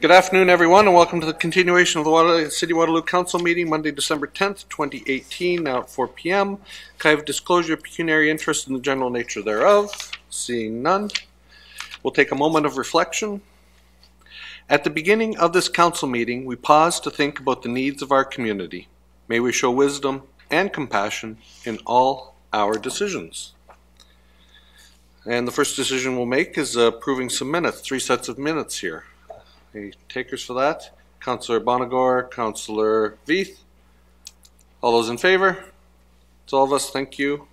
Good afternoon, everyone, and welcome to the continuation of the City Waterloo Council meeting, Monday, December 10th, 2018, now at 4 p.m. Can I have disclosure of pecuniary interest in the general nature thereof? Seeing none, we'll take a moment of reflection. At the beginning of this council meeting, we pause to think about the needs of our community. May we show wisdom and compassion in all our decisions. And the first decision we'll make is approving some minutes, 3 sets of minutes here. Any takers for that? Councillor Bonagor, Councillor Veith. All those in favor? It's all of us, thank you.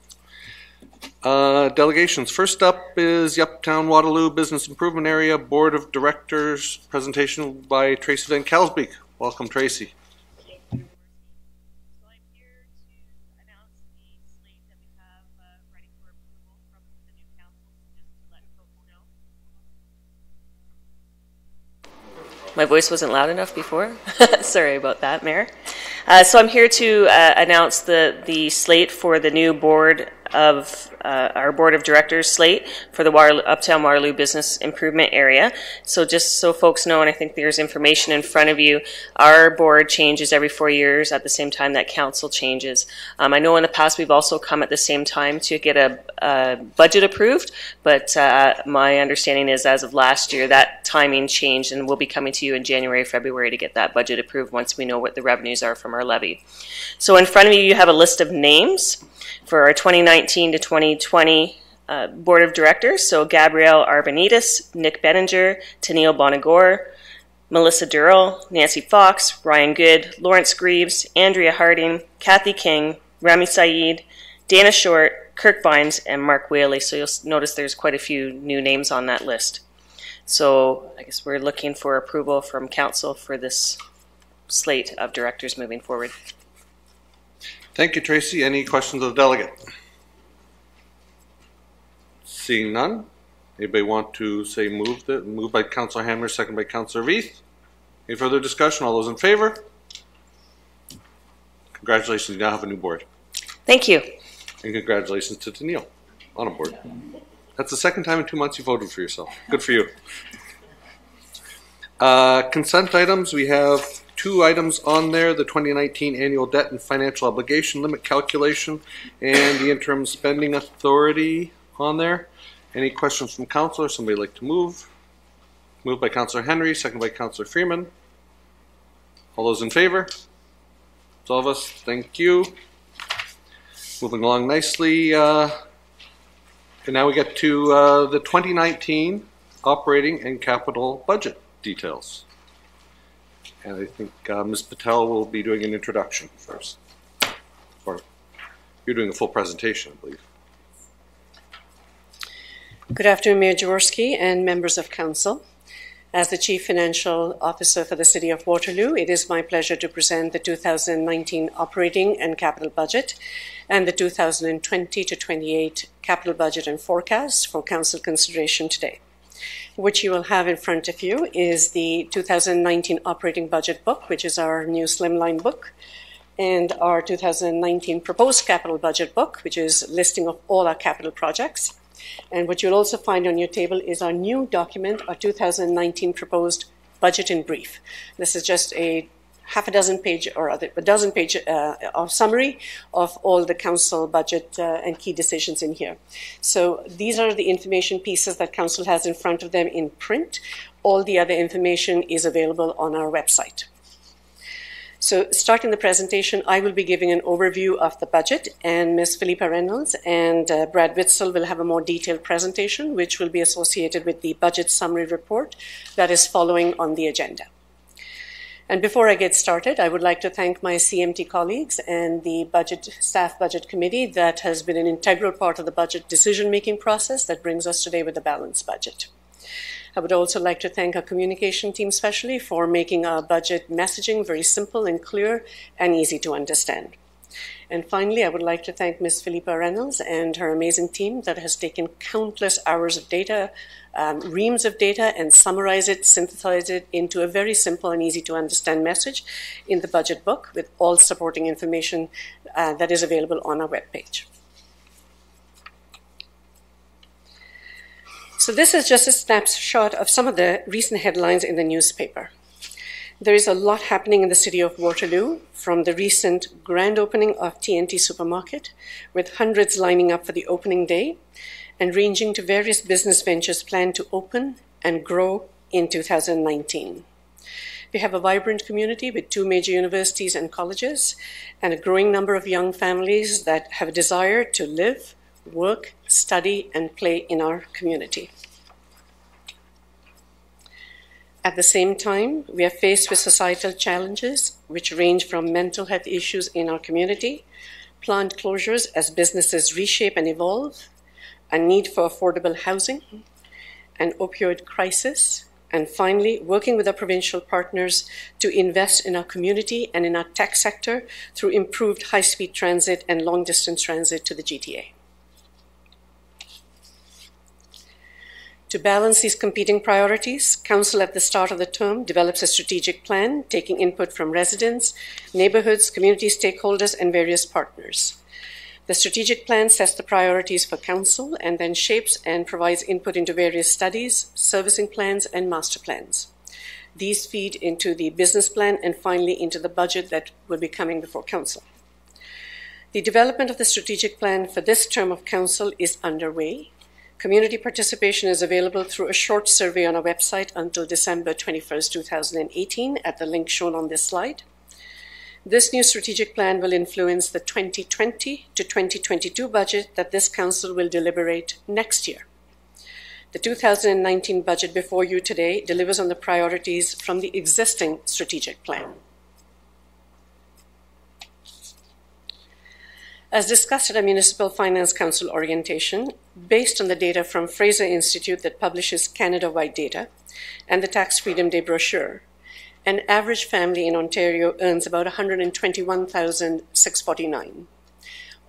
Delegations. First up is the Uptown Waterloo Business Improvement Area Board of Directors presentation by Tracy Van Kalsbeek. Welcome, Tracy. My voice wasn't loud enough before. Sorry about that, Mayor. So I'm here to announce the slate for the new board of our board of directors slate for the Uptown Waterloo Business Improvement Area. So just so folks know, and I think there's information in front of you, our board changes every 4 years at the same time that council changes. I know in the past we've also come at the same time to get a budget approved, but my understanding is as of last year that timing changed, and we'll be coming to you in January, February to get that budget approved once we know what the revenues are from our levy. So in front of you, you have a list of names for our 2019 to 2020 Board of Directors. So Gabrielle Arbonitis, Nick Benninger, Tennille Bonagor, Melissa Durrell, Nancy Fox, Ryan Good, Lawrence Greaves, Andrea Harding, Kathy King, Rami Saeed, Dana Short, Kirk Vines, and Mark Whaley. So you'll notice there's quite a few new names on that list. So I guess we're looking for approval from council for this slate of directors moving forward. Thank you, Tracy. Any questions of the delegate? Seeing none, anybody want to say move by Councillor Hammer, second by Councillor Veith? Any further discussion? All those in favor? Congratulations, you now have a new board. Thank you. And congratulations to Tennille on a board. That's the second time in 2 months you voted for yourself. Good for you. Consent items, we have 2 items on there, the 2019 annual debt and financial obligation limit calculation and the interim spending authority on there. Any questions from council or somebody like to move? Moved by Councillor Henry, second by Councillor Freeman. All those in favor? It's all of us, thank you. Moving along nicely. And now we get to the 2019 operating and capital budget details. And I think Ms. Patel will be doing an introduction first. Or you're doing a full presentation, I believe. Good afternoon, Mayor Jaworski and members of council. As the Chief Financial Officer for the City of Waterloo, it is my pleasure to present the 2019 operating and capital budget and the 2020 to 28 capital budget and forecast for council consideration today. What you will have in front of you is the 2019 operating budget book, which is our new slimline book, and our 2019 proposed capital budget book, which is a listing of all our capital projects. And what you'll also find on your table is our new document, our 2019 proposed budget in brief. This is just a half a dozen page or a dozen page summary of all the council budget and key decisions in here. So these are the information pieces that council has in front of them in print. All the other information is available on our website. So starting the presentation, I will be giving an overview of the budget, and Ms. Philippa Reynolds and Brad Witzel will have a more detailed presentation, which will be associated with the budget summary report that is following on the agenda. And before I get started, I would like to thank my CMT colleagues and the staff budget committee that has been an integral part of the budget decision-making process that brings us today with a balanced budget. I would also like to thank our communication team especially for making our budget messaging very simple and clear and easy to understand. And finally, I would like to thank Ms. Philippa Reynolds and her amazing team that has taken countless hours of data, reams of data, and summarized it, synthesized it into a very simple and easy to understand message in the budget book with all supporting information that is available on our webpage. So this is just a snapshot of some of the recent headlines in the newspaper. There is a lot happening in the city of Waterloo, from the recent grand opening of TNT Supermarket, with hundreds lining up for the opening day, and ranging to various business ventures planned to open and grow in 2019. We have a vibrant community with 2 major universities and colleges, and a growing number of young families that have a desire to live, work, study, and play in our community. At the same time, we are faced with societal challenges which range from mental health issues in our community, plant closures as businesses reshape and evolve, a need for affordable housing, an opioid crisis, and finally, working with our provincial partners to invest in our community and in our tech sector through improved high-speed transit and long-distance transit to the GTA. To balance these competing priorities, Council at the start of the term develops a strategic plan, taking input from residents, neighborhoods, community stakeholders, and various partners. The strategic plan sets the priorities for Council and then shapes and provides input into various studies, servicing plans, and master plans. These feed into the business plan and finally into the budget that will be coming before Council. The development of the strategic plan for this term of Council is underway. Community participation is available through a short survey on our website until December 21st, 2018 at the link shown on this slide. This new strategic plan will influence the 2020 to 2022 budget that this Council will deliberate next year. The 2019 budget before you today delivers on the priorities from the existing strategic plan. As discussed at a Municipal Finance Council orientation, based on the data from Fraser Institute that publishes Canada-wide data and the Tax Freedom Day brochure, an average family in Ontario earns about $121,649.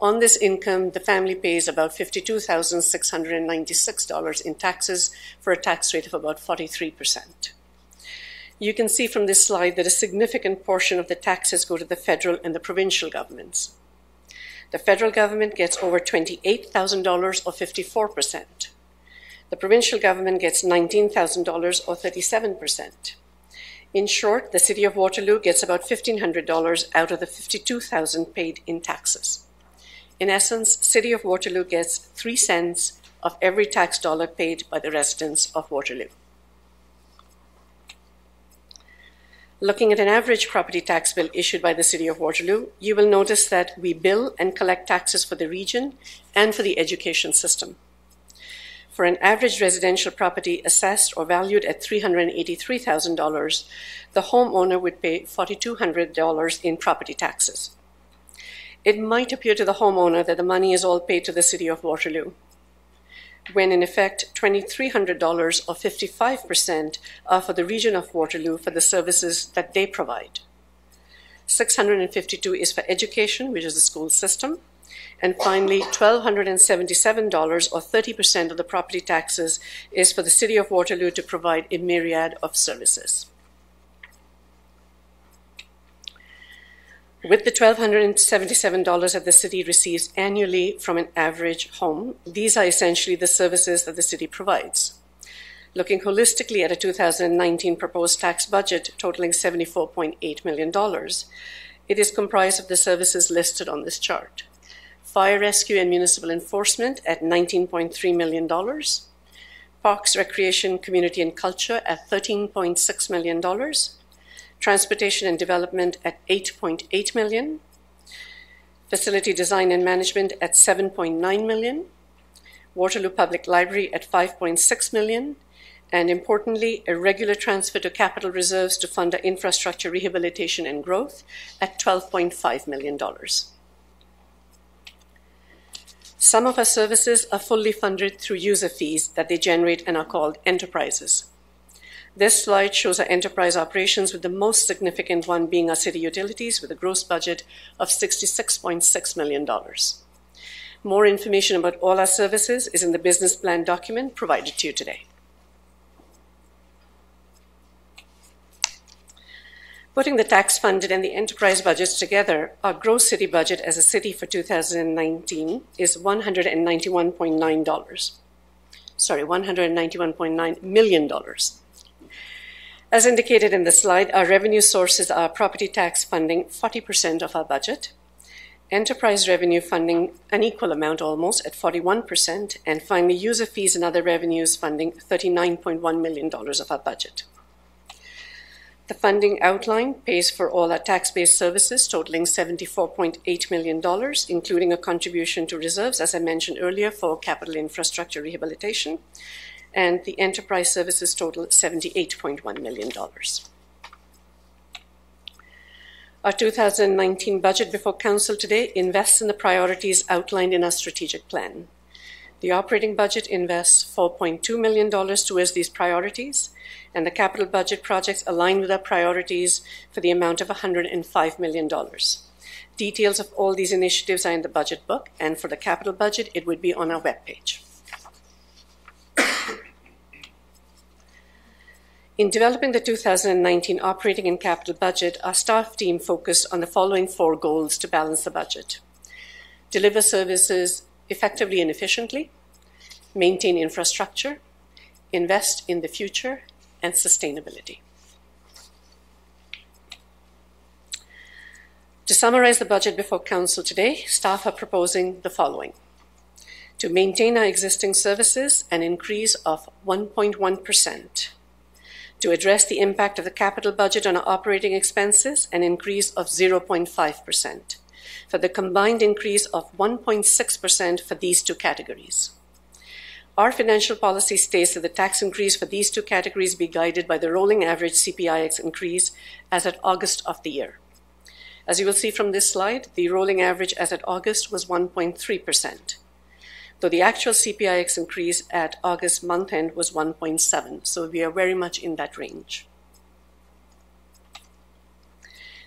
On this income, the family pays about $52,696 in taxes for a tax rate of about 43%. You can see from this slide that a significant portion of the taxes go to the federal and the provincial governments. The federal government gets over $28,000 or 54%. The provincial government gets $19,000 or 37%. In short, the City of Waterloo gets about $1,500 out of the $52,000 paid in taxes. In essence, City of Waterloo gets 3 cents of every tax dollar paid by the residents of Waterloo. Looking at an average property tax bill issued by the City of Waterloo, you will notice that we bill and collect taxes for the region and for the education system. For an average residential property assessed or valued at $383,000, the homeowner would pay $4,200 in property taxes. It might appear to the homeowner that the money is all paid to the City of Waterloo, when in effect $2,300 or 55% are for the region of Waterloo for the services that they provide. $652 is for education, which is the school system, and finally $1,277 or 30% of the property taxes is for the City of Waterloo to provide a myriad of services. With the $1,277 that the city receives annually from an average home, these are essentially the services that the city provides. Looking holistically at a 2019 proposed tax budget totaling $74.8 million, it is comprised of the services listed on this chart. Fire rescue and municipal enforcement at $19.3 million, Parks, Recreation, Community and Culture at $13.6 million, Transportation and Development at $8.8 million, Facility Design and Management at $7.9 million, Waterloo Public Library at $5.6 million, and importantly, a regular transfer to capital reserves to fund our infrastructure rehabilitation and growth at $12.5 million. Some of our services are fully funded through user fees that they generate and are called enterprises. This slide shows our enterprise operations, with the most significant one being our city utilities, with a gross budget of $66.6 million. More information about all our services is in the business plan document provided to you today. Putting the tax-funded and the enterprise budgets together, our gross city budget as a city for 2019 is $191.9 million. As indicated in the slide, our revenue sources are property tax funding 40% of our budget, enterprise revenue funding an equal amount almost at 41%, and finally user fees and other revenues funding $39.1 million of our budget. The funding outline pays for all our tax-based services totaling $74.8 million, including a contribution to reserves, as I mentioned earlier, for capital infrastructure rehabilitation, and the enterprise services total $78.1 million. Our 2019 budget before Council today invests in the priorities outlined in our strategic plan. The operating budget invests $4.2 million towards these priorities, and the capital budget projects align with our priorities for the amount of $105 million. Details of all these initiatives are in the budget book, and for the capital budget, it would be on our webpage. In developing the 2019 operating and capital budget, our staff team focused on the following 4 goals to balance the budget: deliver services effectively and efficiently, maintain infrastructure, invest in the future, and sustainability. To summarize the budget before Council today, staff are proposing the following: to maintain our existing services, an increase of 1.1%. To address the impact of the capital budget on our operating expenses, an increase of 0.5%, for the combined increase of 1.6% for these 2 categories. Our financial policy states that the tax increase for these 2 categories be guided by the rolling average CPIX increase as at August of the year. As you will see from this slide, the rolling average as at August was 1.3%, though the actual CPIX increase at August month end was 1.7%, so we are very much in that range.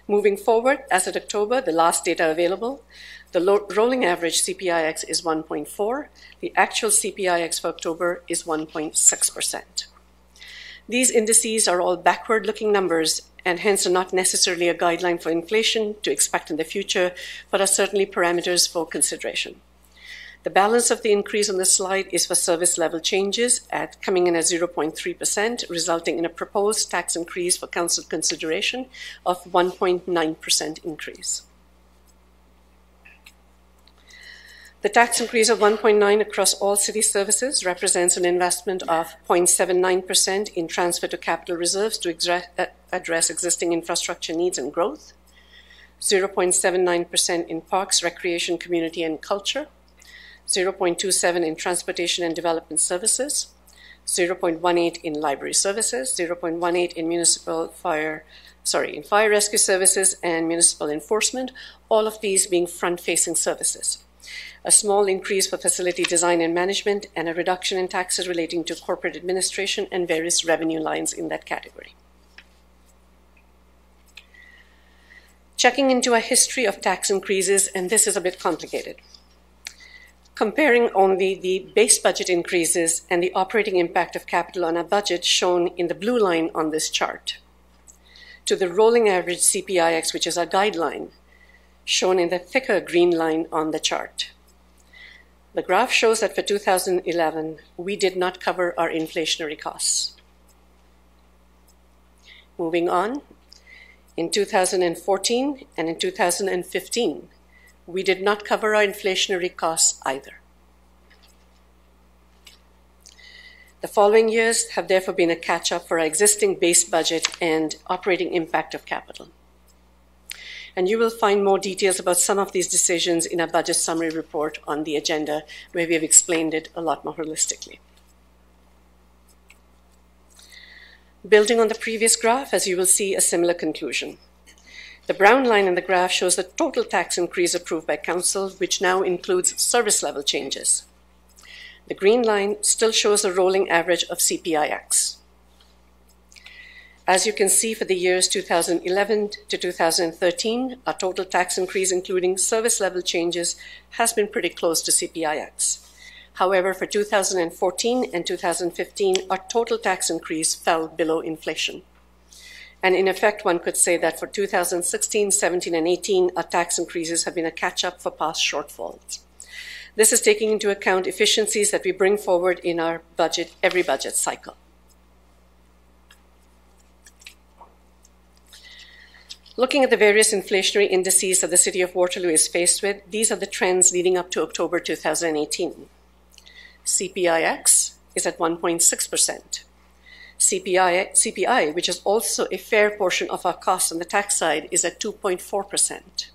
Moving forward, as of October, the last data available, the rolling average CPIX is 1.4%. The actual CPIX for October is 1.6%. These indices are all backward-looking numbers and hence are not necessarily a guideline for inflation to expect in the future, but are certainly parameters for consideration. The balance of the increase on the slide is for service level changes coming in at 0.3%, resulting in a proposed tax increase for Council consideration of 1.9% increase. The tax increase of 1.9% across all city services represents an investment of 0.79% in transfer to capital reserves to address existing infrastructure needs and growth, 0.79% in parks, recreation, community, and culture, 0.27% in transportation and development services, 0.18% in library services, 0.18% in fire rescue services and municipal enforcement, all of these being front-facing services. A small increase for facility design and management, and a reduction in taxes relating to corporate administration and various revenue lines in that category. Checking into a history of tax increases, and this is a bit complicated. Comparing only the base budget increases and the operating impact of capital on our budget shown in the blue line on this chart, to the rolling average CPIX, which is our guideline, shown in the thicker green line on the chart. The graph shows that for 2011, we did not cover our inflationary costs. Moving on, in 2014 and in 2015, we did not cover our inflationary costs either. The following years have therefore been a catch-up for our existing base budget and operating impact of capital. And you will find more details about some of these decisions in our budget summary report on the agenda, where we have explained it a lot more holistically. Building on the previous graph, as you will see a similar conclusion. The brown line in the graph shows the total tax increase approved by Council, which now includes service level changes. The green line still shows a rolling average of CPIX. As you can see, for the years 2011 to 2013, our total tax increase, including service level changes, has been pretty close to CPIX. However, for 2014 and 2015, our total tax increase fell below inflation. And in effect, one could say that for 2016, 17, and 18, our tax increases have been a catch-up for past shortfalls. This is taking into account efficiencies that we bring forward in our budget, every budget cycle. Looking at the various inflationary indices that the City of Waterloo is faced with, these are the trends leading up to October 2018. CPIX is at 1.6%. CPI, which is also a fair portion of our costs on the tax side, is at 2.4%.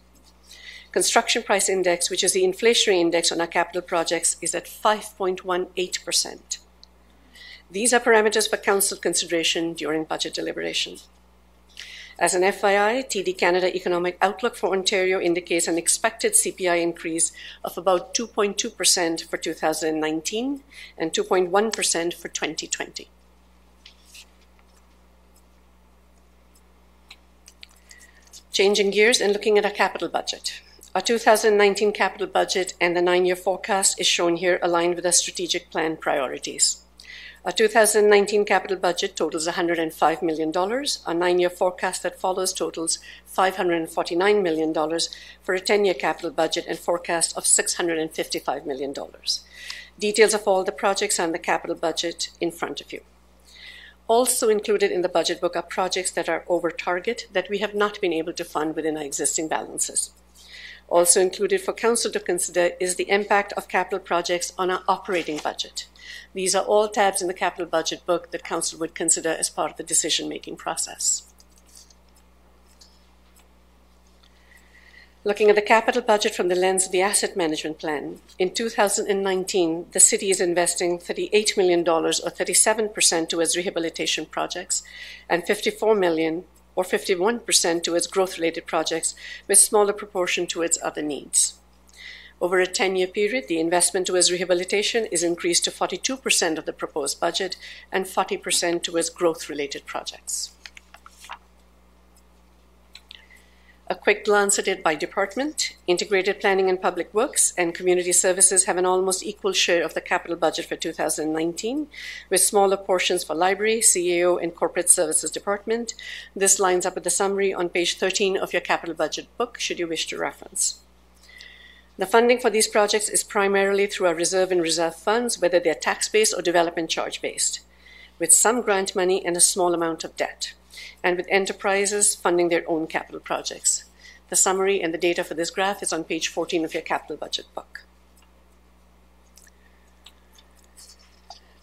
Construction Price Index, which is the inflationary index on our capital projects, is at 5.18%. These are parameters for council consideration during budget deliberation. As an FYI, TD Canada Economic Outlook for Ontario indicates an expected CPI increase of about 2.2% for 2019 and 2.1% for 2020. Changing gears and looking at our capital budget. Our 2019 capital budget and the 9-year forecast is shown here aligned with our strategic plan priorities. Our 2019 capital budget totals $105 million. Our 9-year forecast that follows totals $549 million for a 10-year capital budget and forecast of $655 million. Details of all the projects are in the capital budget in front of you. Also included in the budget book are projects that are over target that we have not been able to fund within our existing balances. Also included for Council to consider is the impact of capital projects on our operating budget. These are all tabs in the capital budget book that Council would consider as part of the decision-making process. Looking at the capital budget from the lens of the asset management plan, in 2019, the City is investing $38 million or 37% towards rehabilitation projects and $54 million or 51% towards growth-related projects, with smaller proportion towards other needs. Over a 10-year period, the investment towards rehabilitation is increased to 42% of the proposed budget and 40% towards growth-related projects. A quick glance at it by department. Integrated Planning and Public Works and Community Services have an almost equal share of the capital budget for 2019, with smaller portions for Library, CAO, and Corporate Services Department. This lines up with the summary on page 13 of your capital budget book, should you wish to reference. The funding for these projects is primarily through our reserve and reserve funds, whether they're tax-based or development charge-based, with some grant money and a small amount of debt, and with enterprises funding their own capital projects. The summary and the data for this graph is on page 14 of your capital budget book.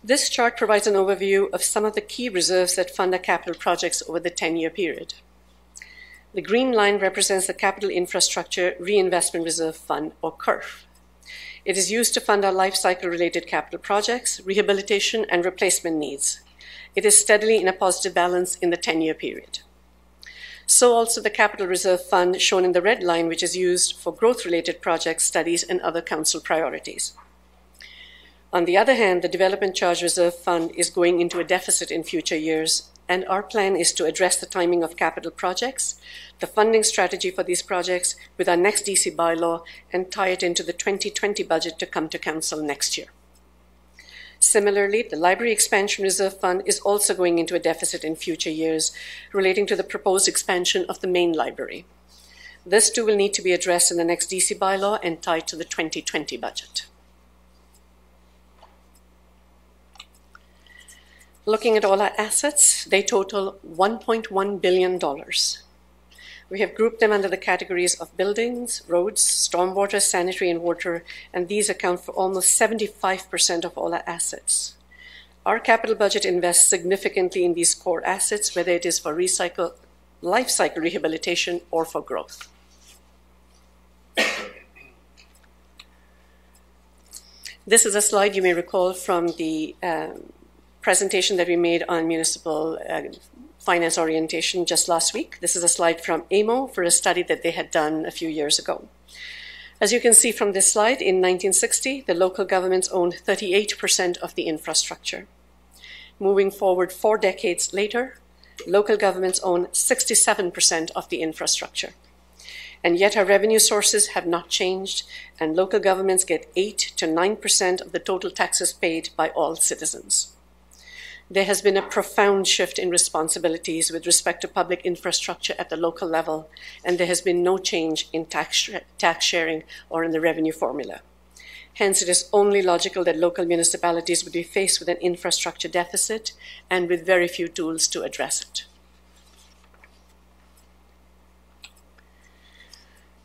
This chart provides an overview of some of the key reserves that fund our capital projects over the 10-year period. The green line represents the Capital Infrastructure Reinvestment Reserve Fund, or CORP. It is used to fund our life cycle-related capital projects, rehabilitation, and replacement needs. It is steadily in a positive balance in the 10-year period. So also the Capital Reserve Fund, shown in the red line, which is used for growth-related projects, studies, and other council priorities. On the other hand, the Development Charge Reserve Fund is going into a deficit in future years, and our plan is to address the timing of capital projects, the funding strategy for these projects with our next DC bylaw, and tie it into the 2020 budget to come to Council next year. Similarly, the Library Expansion Reserve Fund is also going into a deficit in future years relating to the proposed expansion of the main library. This too will need to be addressed in the next DC bylaw and tied to the 2020 budget. Looking at all our assets, they total $1.1 billion. We have grouped them under the categories of buildings, roads, stormwater, sanitary, and water, and these account for almost 75% of all our assets. Our capital budget invests significantly in these core assets, whether it is for life cycle rehabilitation or for growth. This is a slide you may recall from the presentation that we made on municipal finance orientation just last week. This is a slide from AMO for a study that they had done a few years ago. As you can see from this slide, in 1960, the local governments owned 38% of the infrastructure. Moving forward 4 decades later, local governments own 67% of the infrastructure. And yet our revenue sources have not changed, and local governments get 8 to 9% of the total taxes paid by all citizens. There has been a profound shift in responsibilities with respect to public infrastructure at the local level, and there has been no change in tax sharing or in the revenue formula. Hence, it is only logical that local municipalities would be faced with an infrastructure deficit and with very few tools to address it.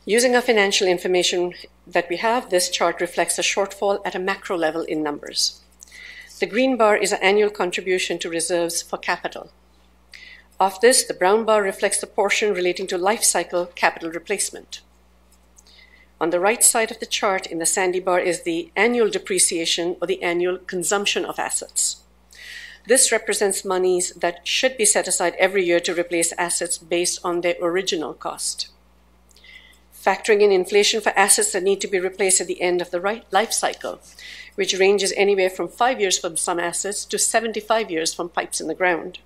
Using our financial information that we have, this chart reflects a shortfall at a macro level in numbers. The green bar is an annual contribution to reserves for capital. Of this, the brown bar reflects the portion relating to life cycle capital replacement. On the right side of the chart in the sandy bar is the annual depreciation or the annual consumption of assets. This represents monies that should be set aside every year to replace assets based on their original cost. Factoring in inflation for assets that need to be replaced at the end of the life cycle, which ranges anywhere from 5 years for some assets to 75 years from pipes in the ground.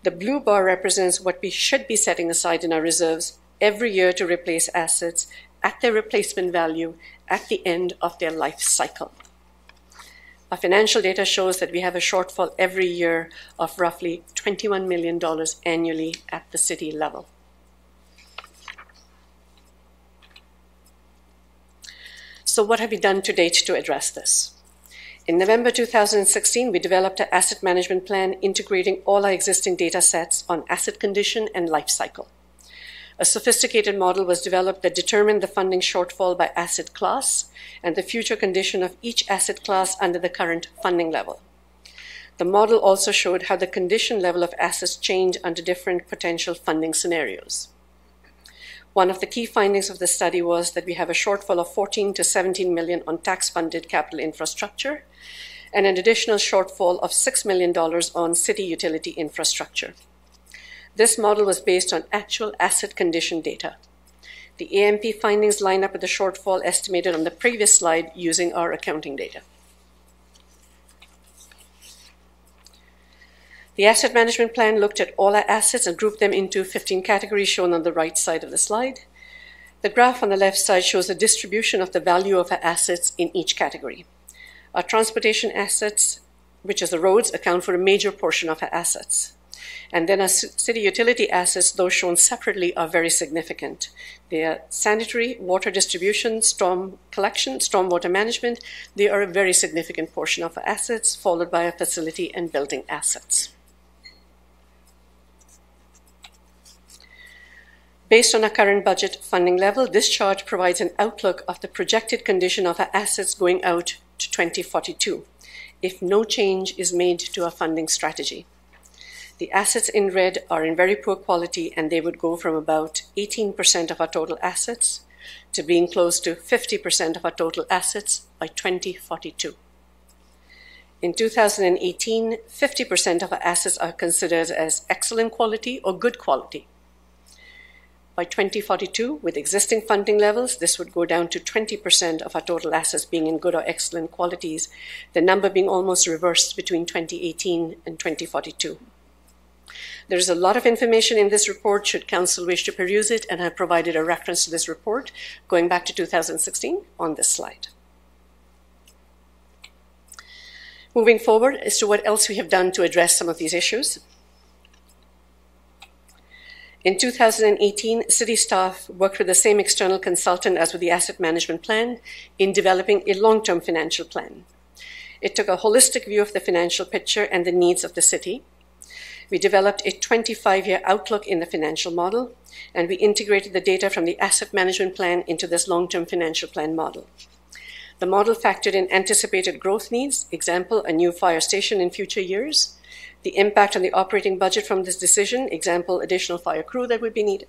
The blue bar represents what we should be setting aside in our reserves every year to replace assets at their replacement value at the end of their life cycle. Our financial data shows that we have a shortfall every year of roughly $21 million annually at the city level. So what have we done to date to address this? In November 2016, we developed an asset management plan integrating all our existing data sets on asset condition and life cycle. A sophisticated model was developed that determined the funding shortfall by asset class and the future condition of each asset class under the current funding level. The model also showed how the condition level of assets change under different potential funding scenarios. One of the key findings of the study was that we have a shortfall of 14 to 17 million on tax-funded capital infrastructure and an additional shortfall of $6 million on city utility infrastructure. This model was based on actual asset condition data. The AMP findings line up with the shortfall estimated on the previous slide using our accounting data. The asset management plan looked at all our assets and grouped them into 15 categories shown on the right side of the slide. The graph on the left side shows the distribution of the value of our assets in each category. Our transportation assets, which is the roads, account for a major portion of our assets. And then our city utility assets, those shown separately, are very significant. They are sanitary, water distribution, storm collection, stormwater management. They are a very significant portion of our assets, followed by our facility and building assets. Based on our current budget funding level, this chart provides an outlook of the projected condition of our assets going out to 2042, if no change is made to our funding strategy. The assets in red are in very poor quality, and they would go from about 18% of our total assets to being close to 50% of our total assets by 2042. In 2018, 50% of our assets are considered as excellent quality or good quality. By 2042, with existing funding levels, this would go down to 20% of our total assets being in good or excellent qualities, the number being almost reversed between 2018 and 2042. There is a lot of information in this report should Council wish to peruse it, and I have provided a reference to this report going back to 2016 on this slide. Moving forward as to what else we have done to address some of these issues. In 2018, city staff worked with the same external consultant as with the asset management plan in developing a long-term financial plan. It took a holistic view of the financial picture and the needs of the city. We developed a 25-year outlook in the financial model, and we integrated the data from the asset management plan into this long-term financial plan model. The model factored in anticipated growth needs, example, a new fire station in future years, the impact on the operating budget from this decision, example, additional fire crew that would be needed.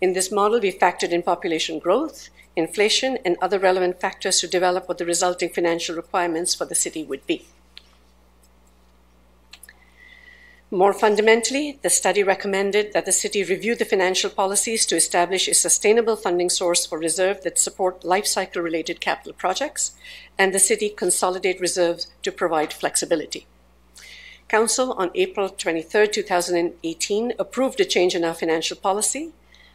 In this model, we factored in population growth, inflation, and other relevant factors to develop what the resulting financial requirements for the city would be. More fundamentally, the study recommended that the city review the financial policies to establish a sustainable funding source for reserve that support life cycle related capital projects, and the city consolidate reserves to provide flexibility. Council on April 23, 2018 approved a change in our financial policy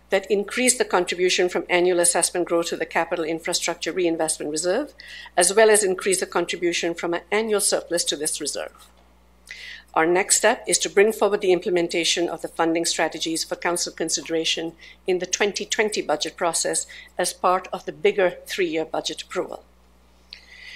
that increased the contribution from annual assessment growth to the capital infrastructure reinvestment reserve, as well as increase the contribution from an annual surplus to this reserve. Our next step is to bring forward the implementation of the funding strategies for Council consideration in the 2020 budget process as part of the bigger 3-year budget approval.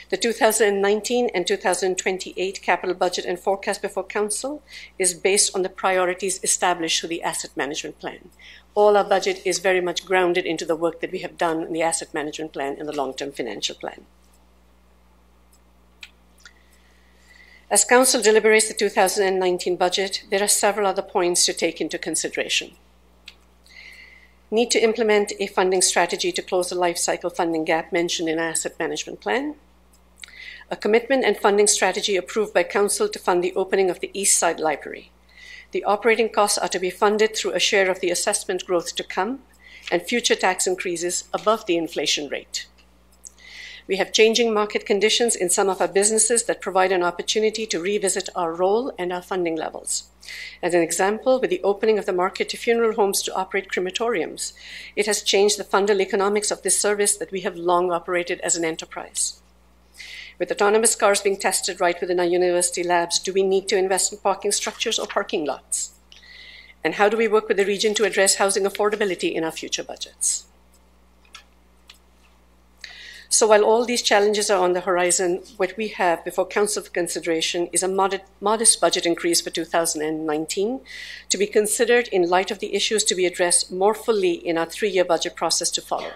The 2019 and 2028 capital budget and forecast before Council is based on the priorities established through the asset management plan. All our budget is very much grounded into the work that we have done in the asset management plan and the long-term financial plan. As Council deliberates the 2019 budget, there are several other points to take into consideration. Need to implement a funding strategy to close the life cycle funding gap mentioned in our asset management plan. A commitment and funding strategy approved by Council to fund the opening of the East Side Library. The operating costs are to be funded through a share of the assessment growth to come and future tax increases above the inflation rate. We have changing market conditions in some of our businesses that provide an opportunity to revisit our role and our funding levels. As an example, with the opening of the market to funeral homes to operate crematoriums, it has changed the fundamental economics of this service that we have long operated as an enterprise. With autonomous cars being tested right within our university labs, do we need to invest in parking structures or parking lots? And how do we work with the region to address housing affordability in our future budgets? So while all these challenges are on the horizon, what we have before Council for consideration is a modest budget increase for 2019 to be considered in light of the issues to be addressed more fully in our 3-year budget process to follow.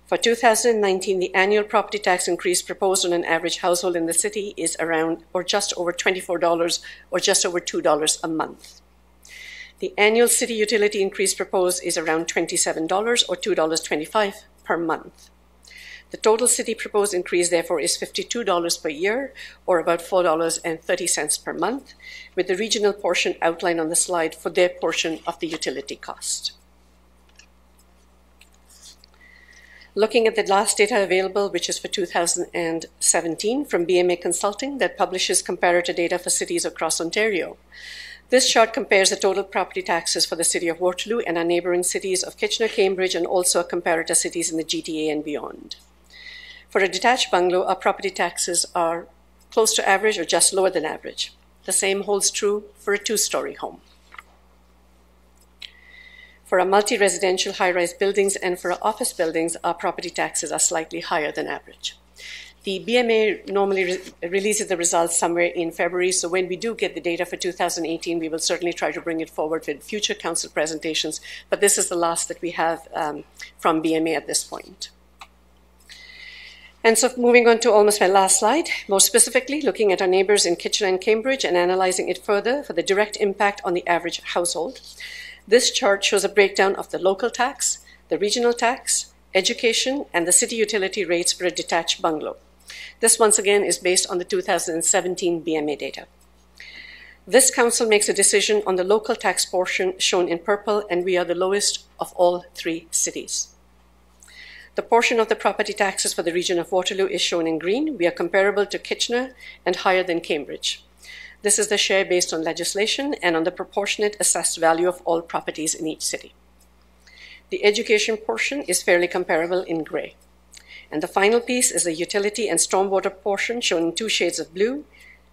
For 2019, the annual property tax increase proposed on an average household in the city is around or just over $24 or just over $2 a month. The annual city utility increase proposed is around $27 or $2.25 per month. The total city proposed increase, therefore, is $52 per year, or about $4.30 per month, with the regional portion outlined on the slide for their portion of the utility cost. Looking at the last data available, which is for 2017 from BMA Consulting that publishes comparator data for cities across Ontario. This chart compares the total property taxes for the City of Waterloo and our neighbouring cities of Kitchener, Cambridge, and also comparator cities in the GTA and beyond. For a detached bungalow, our property taxes are close to average or just lower than average. The same holds true for a 2-story home. For our multi-residential high-rise buildings and for our office buildings, our property taxes are slightly higher than average. The BMA normally releases the results somewhere in February, so when we do get the data for 2018, we will certainly try to bring it forward with future Council presentations, but this is the last that we have from BMA at this point. And so moving on to almost my last slide, more specifically looking at our neighbours in Kitchener and Cambridge and analysing it further for the direct impact on the average household. This chart shows a breakdown of the local tax, the regional tax, education, and the city utility rates for a detached bungalow. This once again is based on the 2017 BMA data. This Council makes a decision on the local tax portion shown in purple, and we are the lowest of all 3 cities. The portion of the property taxes for the region of Waterloo is shown in green. We are comparable to Kitchener and higher than Cambridge. This is the share based on legislation and on the proportionate assessed value of all properties in each city. The education portion is fairly comparable in grey. And the final piece is the utility and stormwater portion shown in 2 shades of blue.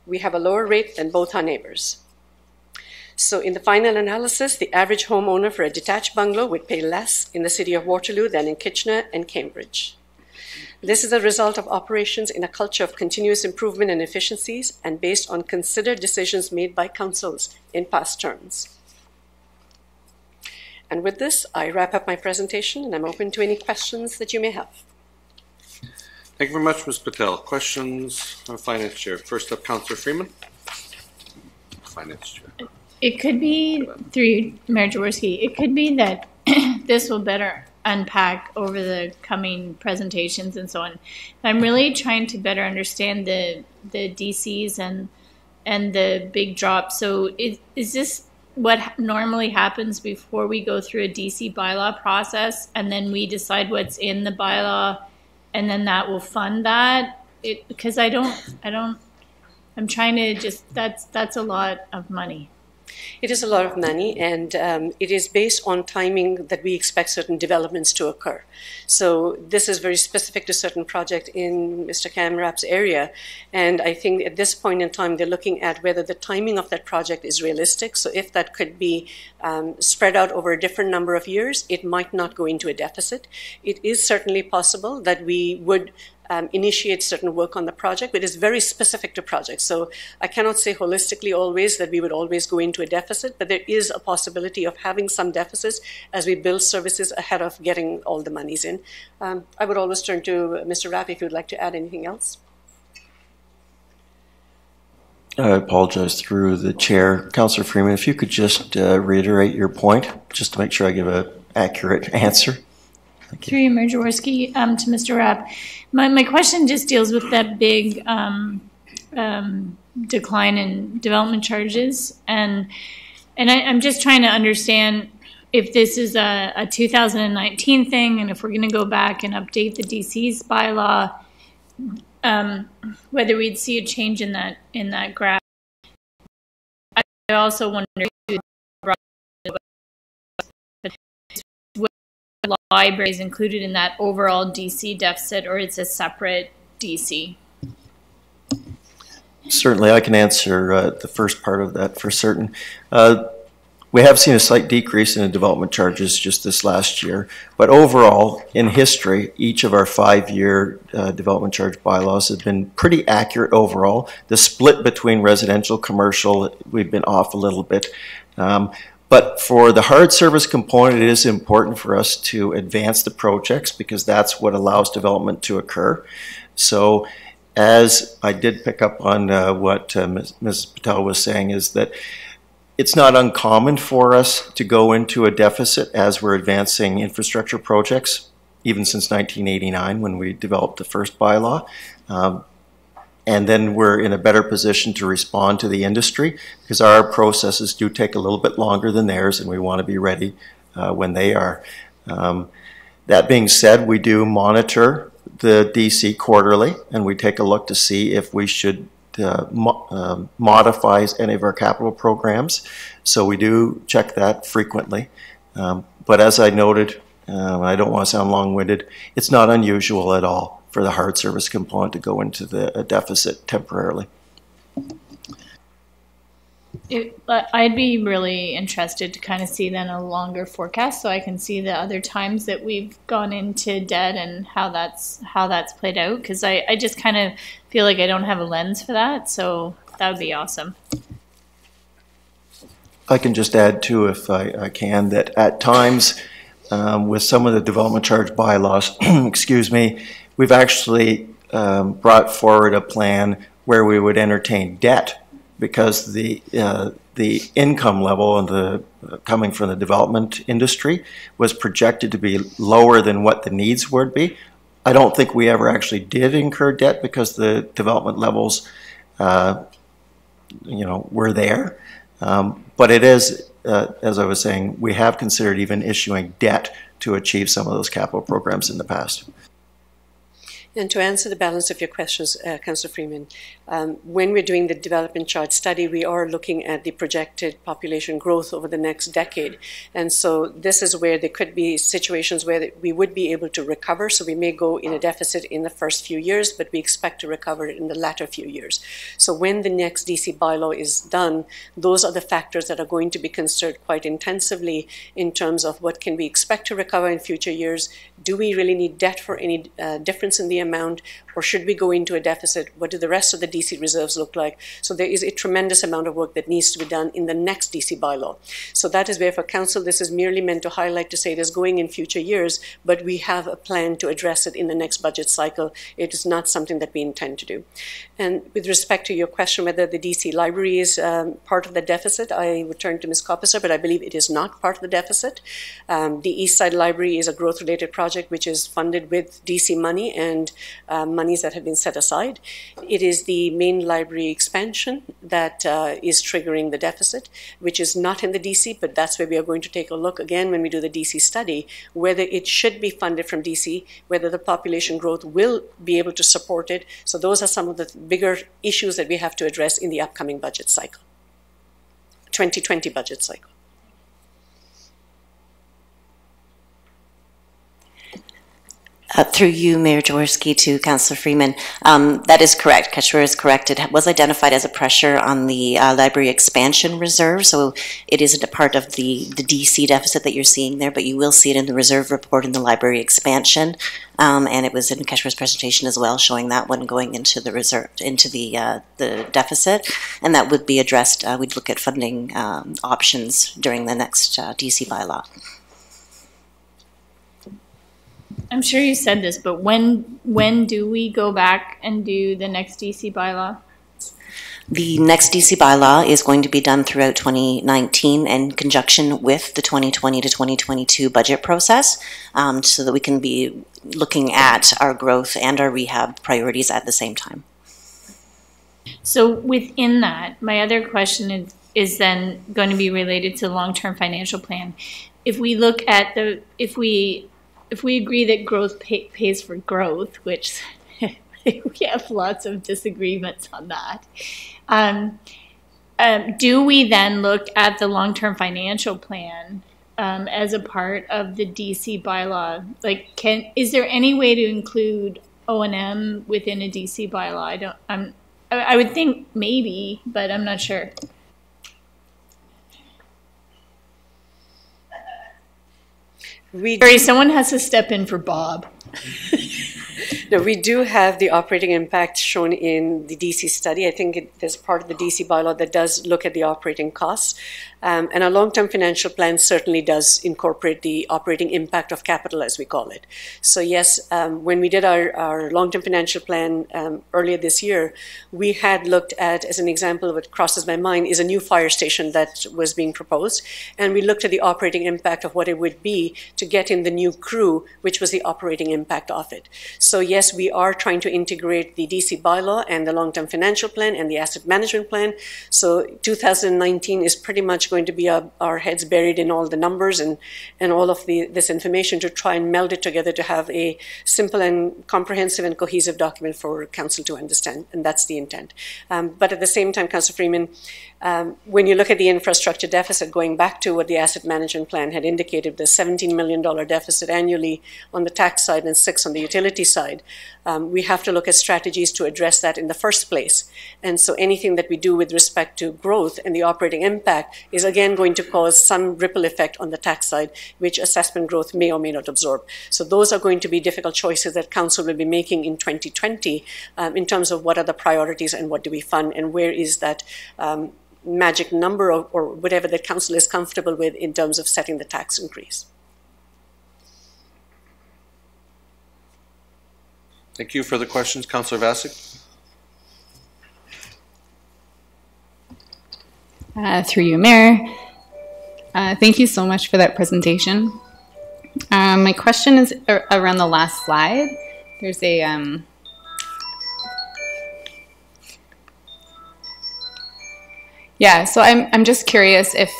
We have a lower rate than both our neighbours. So in the final analysis, the average homeowner for a detached bungalow would pay less in the City of Waterloo than in Kitchener and Cambridge. This is a result of operations in a culture of continuous improvement and efficiencies and based on considered decisions made by councils in past terms. And with this, I wrap up my presentation and I'm open to any questions that you may have. Thank you very much, Ms. Patel. Questions on Finance Chair. First up, Councillor Freeman. Finance Chair. It could be, through Mayor Jaworski, it could be that this will better unpack over the coming presentations and so on. I'm really trying to better understand the DCs and the big drop. So is this what normally happens before we go through a DC bylaw process and then we decide what's in the bylaw and then that will fund that? Because I'm trying to just, that's a lot of money. It is a lot of money, and it is based on timing that we expect certain developments to occur. So this is very specific to certain project in Mr. Cam Rapp's area, and I think at this point in time they're looking at whether the timing of that project is realistic. So if that could be spread out over a different number of years, it might not go into a deficit. It is certainly possible that we would initiate certain work on the project, but it's very specific to projects. So I cannot say holistically always that we would always go into a deficit, but there is a possibility of having some deficits as we build services ahead of getting all the monies in. I would always turn to Mr. Rapp if you would like to add anything else. I apologize through the chair. Councillor Freeman, if you could just reiterate your point, just to make sure I give an accurate answer. Through you, Mayor Jaworski, to Mr. Rapp. My question just deals with that big decline in development charges. And I'm just trying to understand if this is a 2019 thing, and if we're going to go back and update the DC's bylaw, whether we'd see a change in that graph. I also wonder whether library is included in that overall DC deficit, or it's a separate DC. Certainly, I can answer the first part of that for certain. We have seen a slight decrease in the development charges just this last year, but overall, in history, each of our 5-year development charge bylaws has been pretty accurate overall. The split between residential, commercial, we've been off a little bit. But for the hard service component, it is important for us to advance the projects because that's what allows development to occur. So as I did pick up on what Ms. Patel was saying, is that it's not uncommon for us to go into a deficit as we're advancing infrastructure projects, even since 1989 when we developed the first bylaw. And then we're in a better position to respond to the industry because our processes do take a little bit longer than theirs, and we want to be ready when they are. That being said, we do monitor the DC quarterly, and we take a look to see if we should modify any of our capital programs. So we do check that frequently. But as I noted, I don't want to sound long-winded, it's not unusual at all for the hard service component to go into a deficit temporarily. I'd be really interested to kind of see then a longer forecast so I can see the other times that we've gone into debt and how that's played out, because I just kind of feel like I don't have a lens for that, so that would be awesome. I can just add too, if I can, that at times with some of the development charge bylaws, excuse me, we've actually brought forward a plan where we would entertain debt because the income level and the coming from the development industry was projected to be lower than what the needs would be. I don't think we ever actually did incur debt because the development levels, were there. But it is, as I was saying, we have considered even issuing debt to achieve some of those capital programs in the past. And to answer the balance of your questions, Councillor Freeman, when we're doing the development charge study, we are looking at the projected population growth over the next decade. And so this is where there could be situations where we would be able to recover. So we may go in a deficit in the first few years, but we expect to recover it in the latter few years. So when the next DC bylaw is done, those are the factors that are going to be considered quite intensively in terms of what can we expect to recover in future years. Do we really need debt for any difference in the amount, or should we go into a deficit? What do the rest of the DC reserves look like? So there is a tremendous amount of work that needs to be done in the next DC bylaw. So that is where for Council, this is merely meant to highlight to say it is going in future years, but we have a plan to address it in the next budget cycle. It is not something that we intend to do. And with respect to your question whether the DC library is part of the deficit, I would turn to Ms. Coppicer, but I believe it is not part of the deficit. The East Side Library is a growth-related project which is funded with DC money and monies that have been set aside. It is the main library expansion that is triggering the deficit, which is not in the DC, but that's where we are going to take a look again when we do the DC study, whether it should be funded from DC, whether the population growth will be able to support it. So those are some of the bigger issues that we have to address in the upcoming budget cycle, 2020 budget cycle. Through you, Mayor Jaworski, to Councillor Freeman. That is correct. Kashmir is correct. It was identified as a pressure on the library expansion reserve, so it isn't a part of the DC deficit that you're seeing there, but you will see it in the reserve report in the library expansion. And it was in Kashmir's presentation as well, showing that one going into the reserve, into the deficit, and that would be addressed. We'd look at funding options during the next DC bylaw. I'm sure you said this, but when do we go back and do the next DC bylaw? The next DC bylaw is going to be done throughout 2019 in conjunction with the 2020 to 2022 budget process, so that we can be looking at our growth and our rehab priorities at the same time. So within that, my other question is then going to be related to the long-term financial plan. If we look at if we agree that growth pays for growth, which we have lots of disagreements on that, do we then look at the long-term financial plan as a part of the DC bylaw? Like, is there any way to include O&M within a DC bylaw? I would think maybe, but I'm not sure. Sorry, someone has to step in for Bob. No, we do have the operating impact shown in the DC study. I think there's part of the DC bylaw that does look at the operating costs. And our long-term financial plan certainly does incorporate the operating impact of capital, as we call it. So yes, when we did our long-term financial plan earlier this year, we had looked at, as an example of what crosses my mind, is a new fire station that was being proposed. And we looked at the operating impact of what it would be to get in the new crew, which was the operating impact of it. So yes, we are trying to integrate the DC bylaw and the long-term financial plan and the asset management plan. So 2019 is pretty much going to be our heads buried in all the numbers and all of this information to try and meld it together to have a simple and comprehensive and cohesive document for Council to understand, and that's the intent. But at the same time, Councillor Freeman, when you look at the infrastructure deficit, going back to what the asset management plan had indicated, the $17 million deficit annually on the tax side and $6 million on the utility side, we have to look at strategies to address that in the first place. And so anything that we do with respect to growth and the operating impact is again going to cause some ripple effect on the tax side, which assessment growth may or may not absorb. So those are going to be difficult choices that Council will be making in 2020 in terms of what are the priorities and what do we fund and where is that magic number or whatever that Council is comfortable with in terms of setting the tax increase. Thank you. Further questions, Councillor Vasic? Through you, Mayor. Thank you so much for that presentation. My question is around the last slide. There's a yeah. So I'm just curious if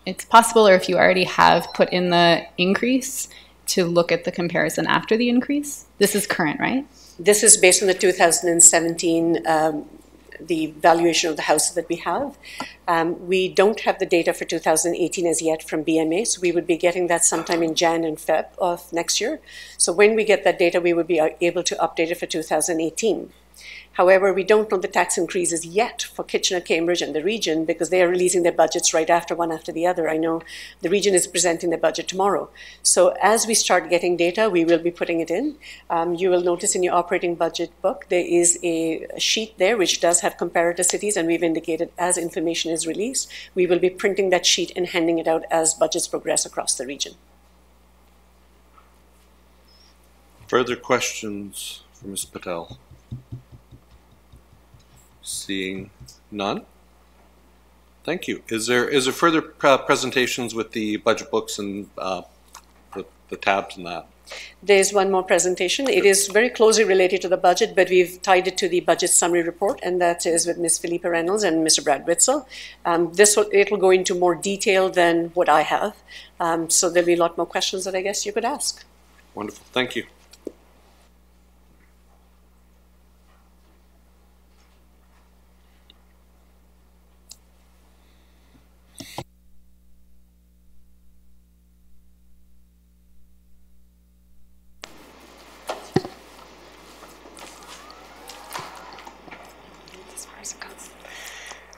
it's possible, or if you already have put in the increase to look at the comparison after the increase. This is current, right? This is based on the 2017 the valuation of the houses that we have. We don't have the data for 2018 as yet from BMA, so we would be getting that sometime in Jan and Feb of next year. So when we get that data, we would be able to update it for 2018. However, we don't know the tax increases yet for Kitchener, Cambridge, and the region because they are releasing their budgets right after one after the other. I know the region is presenting their budget tomorrow. So as we start getting data, we will be putting it in. You will notice in your operating budget book, there is a sheet there which does have comparator cities, and we've indicated as information is released, we will be printing that sheet and handing it out as budgets progress across the region. Further questions for Ms. Patel? Seeing none. Thank you. Is there further presentations with the budget books and the tabs and that? There's one more presentation. It is very closely related to the budget, but we've tied it to the budget summary report, and that is with Ms. Philippa Reynolds and Mr. Brad Witzel. It'll go into more detail than what I have, so there'll be a lot more questions that I guess you could ask. Wonderful. Thank you.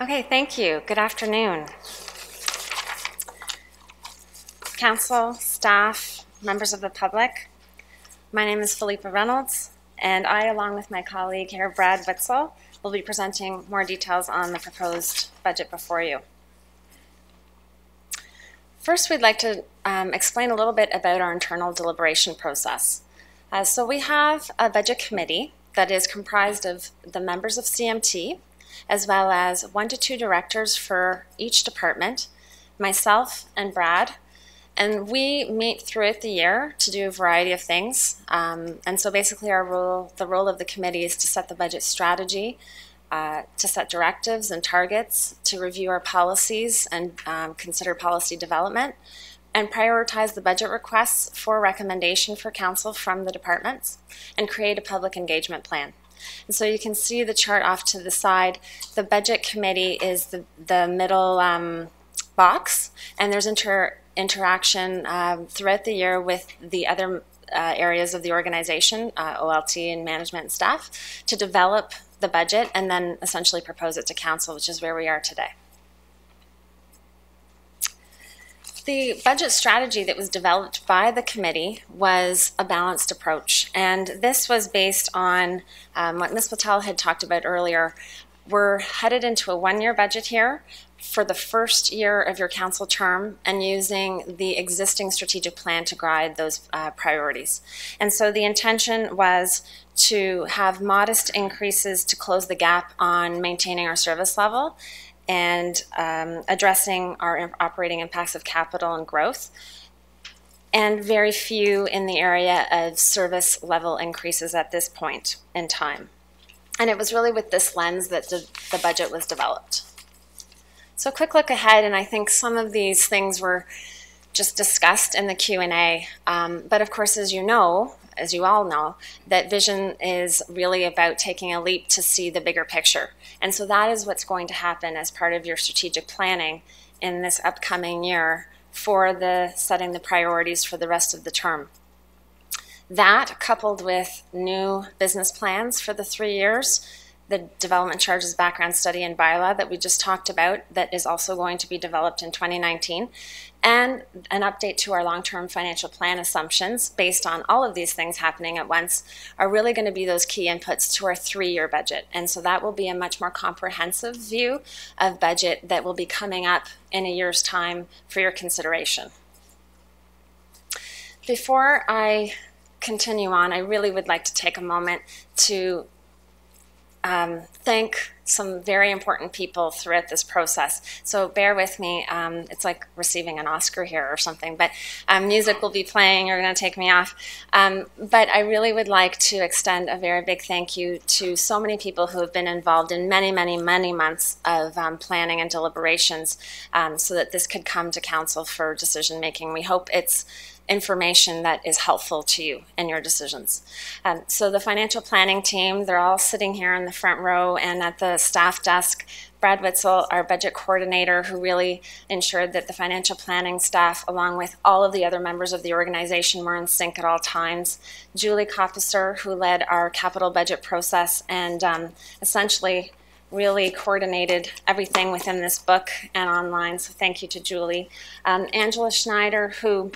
Okay, thank you. Good afternoon. Council, staff, members of the public. My name is Philippa Reynolds, and I, along with my colleague here, Brad Witzel, will be presenting more details on the proposed budget before you. First, we'd like to explain a little bit about our internal deliberation process. So we have a budget committee that is comprised of the members of CMT, as well as 1 to 2 directors for each department, myself and Brad. And we meet throughout the year to do a variety of things. And so basically the role of the committee is to set the budget strategy, to set directives and targets, to review our policies and consider policy development, and prioritize the budget requests for recommendation for council from the departments, and create a public engagement plan. And so you can see the chart off to the side. The budget committee is the middle box, and there's interaction throughout the year with the other areas of the organization, OLT and management and staff, to develop the budget and then essentially propose it to council, which is where we are today. The budget strategy that was developed by the committee was a balanced approach, and this was based on what Ms. Patel had talked about earlier. We're headed into a 1-year budget here for the first year of your council term and using the existing strategic plan to guide those priorities. And so the intention was to have modest increases to close the gap on maintaining our service level and addressing our operating impacts of capital and growth, and very few in the area of service level increases at this point in time. And it was really with this lens that the budget was developed. So a quick look ahead, and I think some of these things were just discussed in the Q&A. But of course, as you all know, that vision is really about taking a leap to see the bigger picture. And so that is what's going to happen as part of your strategic planning in this upcoming year for setting the priorities for the rest of the term. That, coupled with new business plans for the 3 years, the development charges background study and bylaw that we just talked about that is also going to be developed in 2019, and an update to our long-term financial plan assumptions based on all of these things happening at once are really going to be those key inputs to our 3-year budget. And so that will be a much more comprehensive view of budget that will be coming up in a year's time for your consideration. Before I continue on, I really would like to take a moment to thank some very important people throughout this process. So bear with me. It's like receiving an Oscar here or something, but music will be playing. You're going to take me off. But I really would like to extend a very big thank you to so many people who have been involved in many, many, many months of planning and deliberations so that this could come to council for decision making. We hope it's information that is helpful to you in your decisions. So the financial planning team, they're all sitting here in the front row and at the staff desk. Brad Witzel, our budget coordinator, who really ensured that the financial planning staff, along with all of the other members of the organization, were in sync at all times. Julie Coppicer, who led our capital budget process and essentially really coordinated everything within this book and online, so thank you to Julie. Angela Schneider, who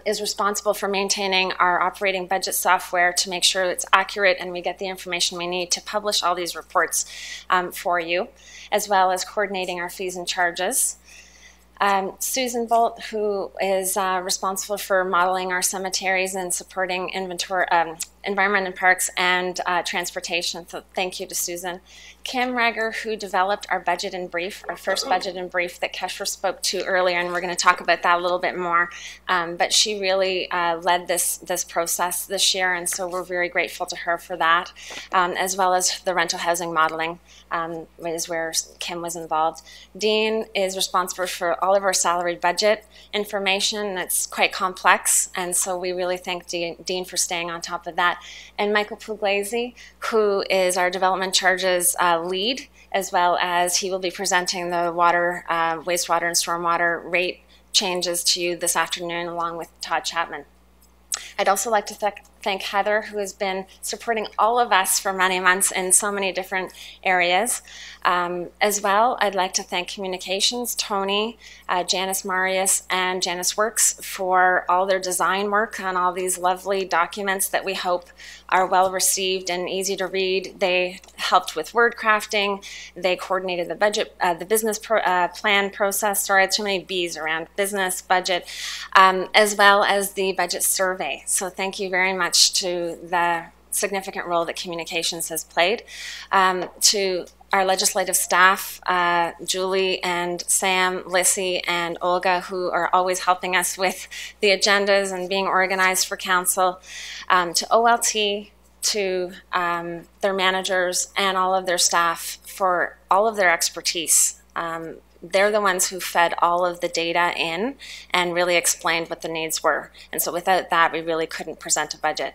is responsible for maintaining our operating budget software to make sure it's accurate and we get the information we need to publish all these reports for you, as well as coordinating our fees and charges. Susan Bolt, who is responsible for modeling our cemeteries and supporting inventory, environment and parks and transportation. So thank you to Susan. Kim Rager, who developed our budget in brief, our first budget in brief that Keshra spoke to earlier, and we're going to talk about that a little bit more. But she really led this process this year, and so we're very grateful to her for that, as well as the rental housing modeling is where Kim was involved. Dean is responsible for all of our salaried budget information. That's quite complex, and so we really thank Dean for staying on top of that. And Michael Puglisi, who is our development charges lead, as well as he will be presenting the water, wastewater and stormwater rate changes to you this afternoon, along with Todd Chapman. I'd also like to thank Heather, who has been supporting all of us for many months in so many different areas. As well, I'd like to thank Communications, Tony, Janice Marius, and Janice Works for all their design work on all these lovely documents that we hope are well received and easy to read. They helped with word crafting. They coordinated the budget, the business plan process. Sorry, I had too many B's around business, budget, as well as the budget survey. So thank you very much to the significant role that Communications has played. To our legislative staff, Julie and Sam, Lissy, and Olga, who are always helping us with the agendas and being organized for council, to OLT, to their managers and all of their staff for all of their expertise. They're the ones who fed all of the data in and really explained what the needs were. And so without that, we really couldn't present a budget.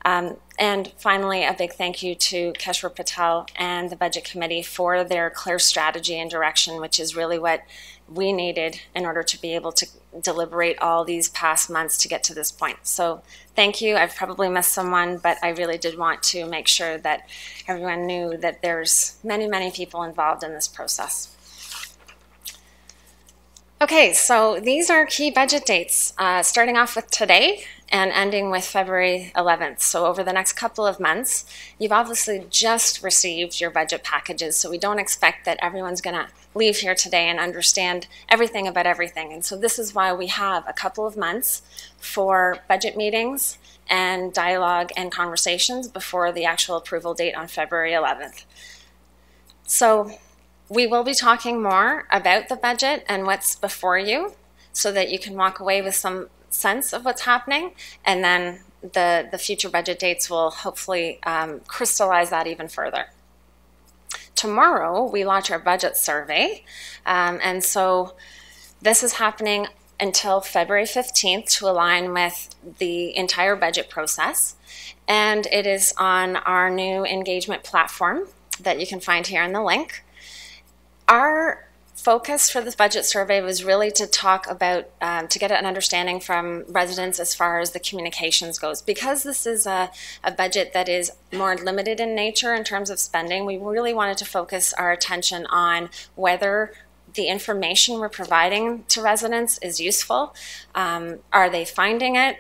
And finally, a big thank you to Keshwar Patel and the Budget Committee for their clear strategy and direction, which is really what we needed in order to be able to deliberate all these past months to get to this point. So thank you. I've probably missed someone, but I really did want to make sure that everyone knew that there's many, many people involved in this process. Okay, so these are key budget dates, starting off with today and ending with February 11th. So over the next couple of months, you've obviously just received your budget packages, so we don't expect that everyone's going to leave here today and understand everything about everything. And so this is why we have a couple of months for budget meetings and dialogue and conversations before the actual approval date on February 11th. So we will be talking more about the budget and what's before you so that you can walk away with some sense of what's happening, and then the future budget dates will hopefully crystallize that even further. Tomorrow, we launch our budget survey, and so this is happening until February 15th to align with the entire budget process, and it is on our new engagement platform that you can find here in the link. Our focus for this budget survey was really to talk about, to get an understanding from residents as far as the communications goes. Because this is a budget that is more limited in nature in terms of spending, we really wanted to focus our attention on whether the information we're providing to residents is useful. Are they finding it?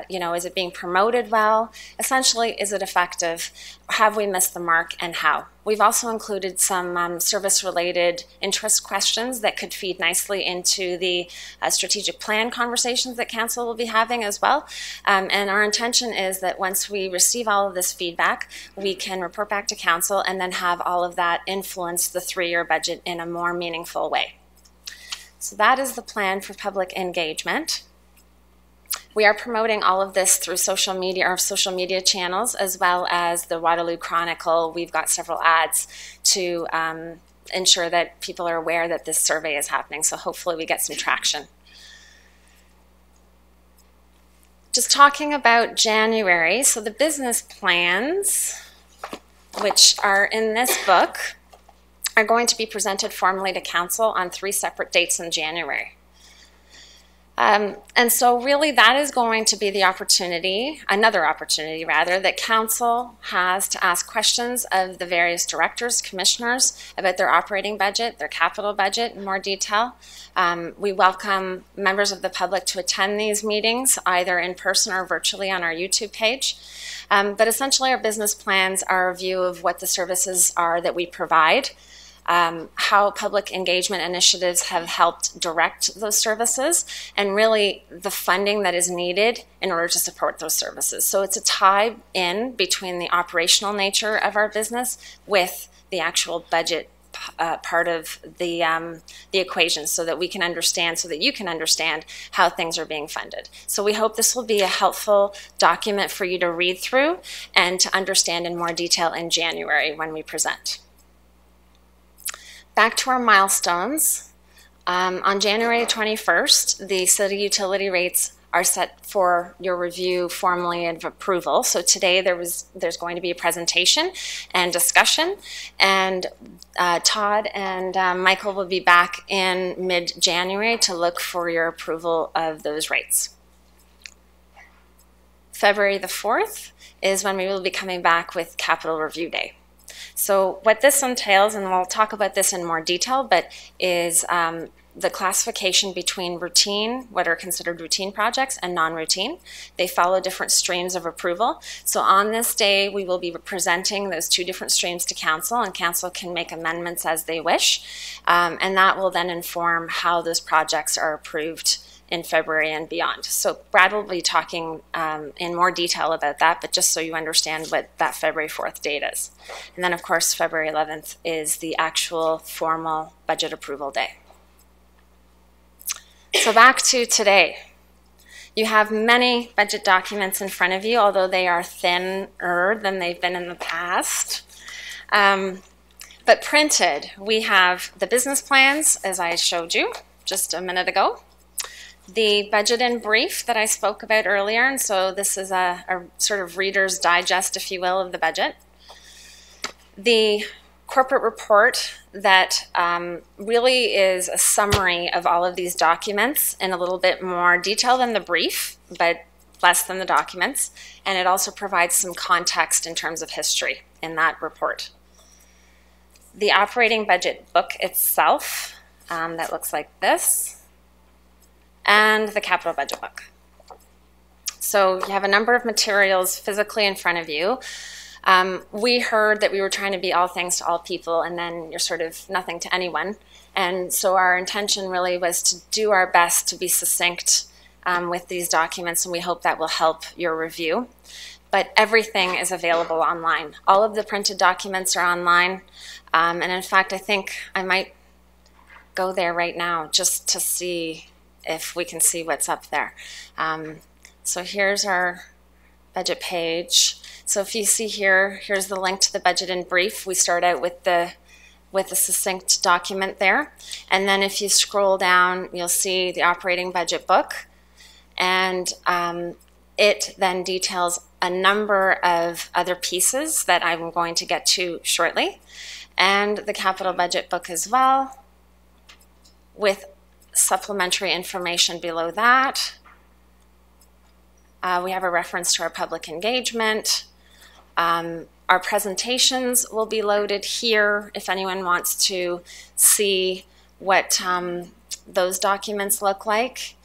Is it being promoted well? Essentially, is it effective? Have we missed the mark, and how? We've also included some service-related interest questions that could feed nicely into the strategic plan conversations that Council will be having as well. And our intention is that once we receive all of this feedback, we can report back to Council and then have all of that influence the three-year budget in a more meaningful way. So that is the plan for public engagement. We are promoting all of this through social media, our social media channels, as well as the Waterloo Chronicle. We've got several ads to ensure that people are aware that this survey is happening. So hopefully we get some traction. Just talking about January. So the business plans, which are in this book, are going to be presented formally to Council on 3 separate dates in January. And so really that is going to be the opportunity, another opportunity rather, that Council has to ask questions of the various directors, commissioners about their operating budget, their capital budget in more detail. We welcome members of the public to attend these meetings, either in person or virtually on our YouTube page. But essentially our business plans are a view of what the services are that we provide, how public engagement initiatives have helped direct those services, and really the funding that is needed in order to support those services. So it's a tie in between the operational nature of our business with the actual budget part of the equation, so that we can understand, so that you can understand how things are being funded. So we hope this will be a helpful document for you to read through and to understand in more detail in January when we present. Back to our milestones. On January 21st, the city utility rates are set for your review formally and approval. So today there's going to be a presentation and discussion, and Todd and Michael will be back in mid-January to look for your approval of those rates. February the 4th is when we will be coming back with Capital Review Day. So what this entails, and we'll talk about this in more detail, but is the classification between routine, what are considered routine projects, and non-routine. They follow different streams of approval. So on this day, we will be presenting those two different streams to Council, and Council can make amendments as they wish. And that will then inform how those projects are approved in February and beyond. So Brad will be talking in more detail about that, but just so you understand what that February 4th date is. And then, of course, February 11th is the actual formal budget approval day. So back to today. You have many budget documents in front of you, although they are thinner than they've been in the past. But printed, we have the business plans, as I showed you just a minute ago, the budget in brief that I spoke about earlier, and so this is a sort of Reader's Digest, if you will, of the budget. The corporate report that really is a summary of all of these documents in a little bit more detail than the brief, but less than the documents, and it also provides some context in terms of history in that report. The operating budget book itself, that looks like this, and the capital budget book. So you have a number of materials physically in front of you. We heard that we were trying to be all things to all people, and then you're sort of nothing to anyone. And so our intention really was to do our best to be succinct with these documents, and we hope that will help your review. But everything is available online. All of the printed documents are online. And in fact, I think I might go there right now just to see if we can see what's up there. So here's our budget page. So if you see here, here's the link to the budget in brief. We start out with the succinct document there. And then if you scroll down, you'll see the operating budget book. And it then details a number of other pieces that I'm going to get to shortly. And the capital budget book as well, with supplementary information below that. We have a reference to our public engagement. Our presentations will be loaded here if anyone wants to see what those documents look like.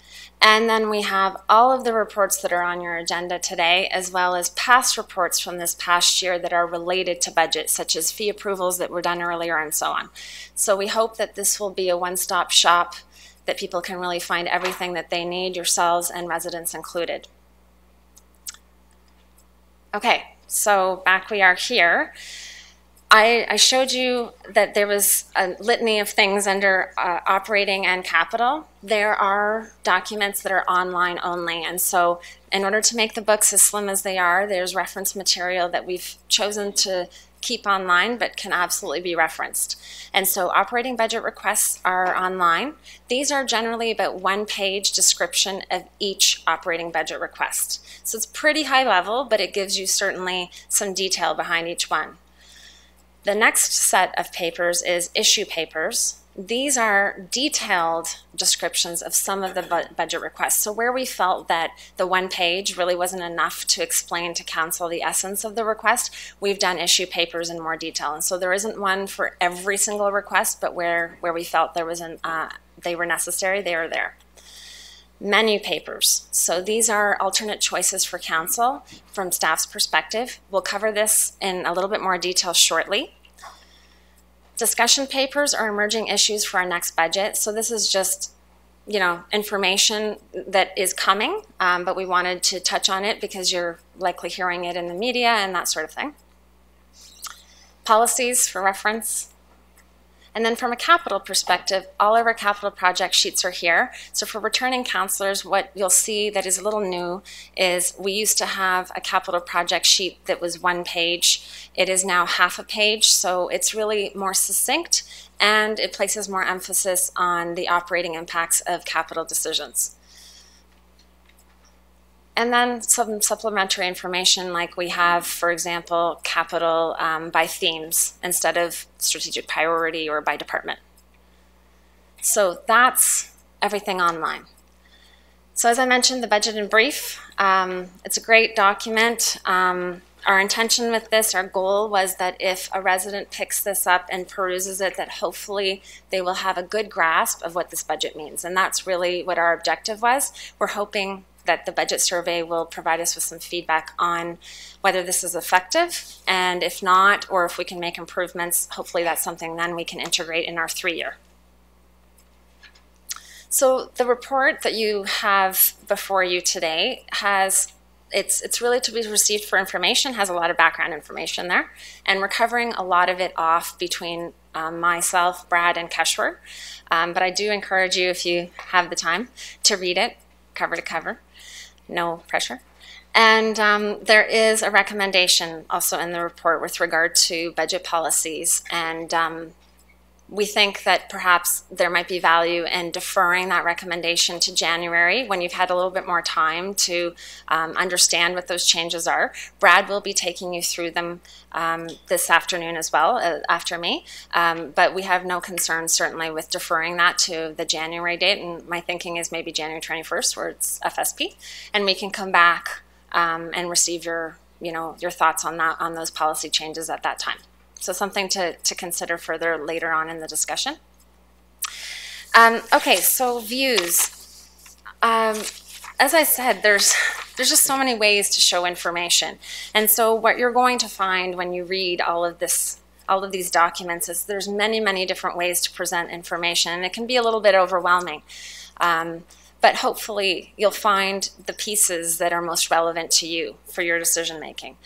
And then we have all of the reports that are on your agenda today, as well as past reports from this past year that are related to budget, such as fee approvals that were done earlier and so on. So we hope that this will be a one-stop shop, that people can really find everything that they need, yourselves and residents included. Okay, so back we are here. I showed you that there was a litany of things under operating and capital. There are documents that are online only, and so in order to make the books as slim as they are, there's reference material that we've chosen to keep online but can absolutely be referenced. And so operating budget requests are online. These are generally about one-page description of each operating budget request. So it's pretty high level, but it gives you certainly some detail behind each one. The next set of papers is issue papers. These are detailed descriptions of some of the budget requests. So where we felt that the one page really wasn't enough to explain to council the essence of the request, we've done issue papers in more detail. And so there isn't one for every single request, but where we felt there was they were necessary, they are there. Menu papers. So these are alternate choices for council from staff's perspective. We'll cover this in a little bit more detail shortly. Discussion papers are emerging issues for our next budget. So this is just, information that is coming, but we wanted to touch on it because you're likely hearing it in the media and that sort of thing. Policies for reference. And then from a capital perspective, all of our capital project sheets are here. So for returning councillors, what you'll see that is a little new is we used to have a capital project sheet that was one page. It is now half a page, so it's really more succinct and it places more emphasis on the operating impacts of capital decisions. And then some supplementary information like we have, for example, capital by themes instead of strategic priority or by department. So that's everything online. So as I mentioned, the budget in brief, it's a great document. Our intention with this, our goal was that if a resident picks this up and peruses it, that hopefully they will have a good grasp of what this budget means. And that's really what our objective was. We're hoping that the budget survey will provide us with some feedback on whether this is effective, and if not, or if we can make improvements, hopefully that's something then we can integrate in our 3-year. So the report that you have before you today it's really to be received for information, has a lot of background information there, and we're covering a lot of it off between myself, Brad, and Keshwar. But I do encourage you, if you have the time, to read it cover to cover. No pressure. And there is a recommendation also in the report with regard to budget policies, and we think that perhaps there might be value in deferring that recommendation to January when you've had a little bit more time to understand what those changes are. Brad will be taking you through them this afternoon as well, after me. But we have no concerns certainly with deferring that to the January date. And my thinking is maybe January 21st, where it's FSP. And we can come back and receive your thoughts on that, on those policy changes at that time. So something to consider further later on in the discussion. Okay, so views. As I said, there's just so many ways to show information. And so what you're going to find when you read all of these documents is there's many, many different ways to present information, and it can be a little bit overwhelming. But hopefully you'll find the pieces that are most relevant to you for your decision making.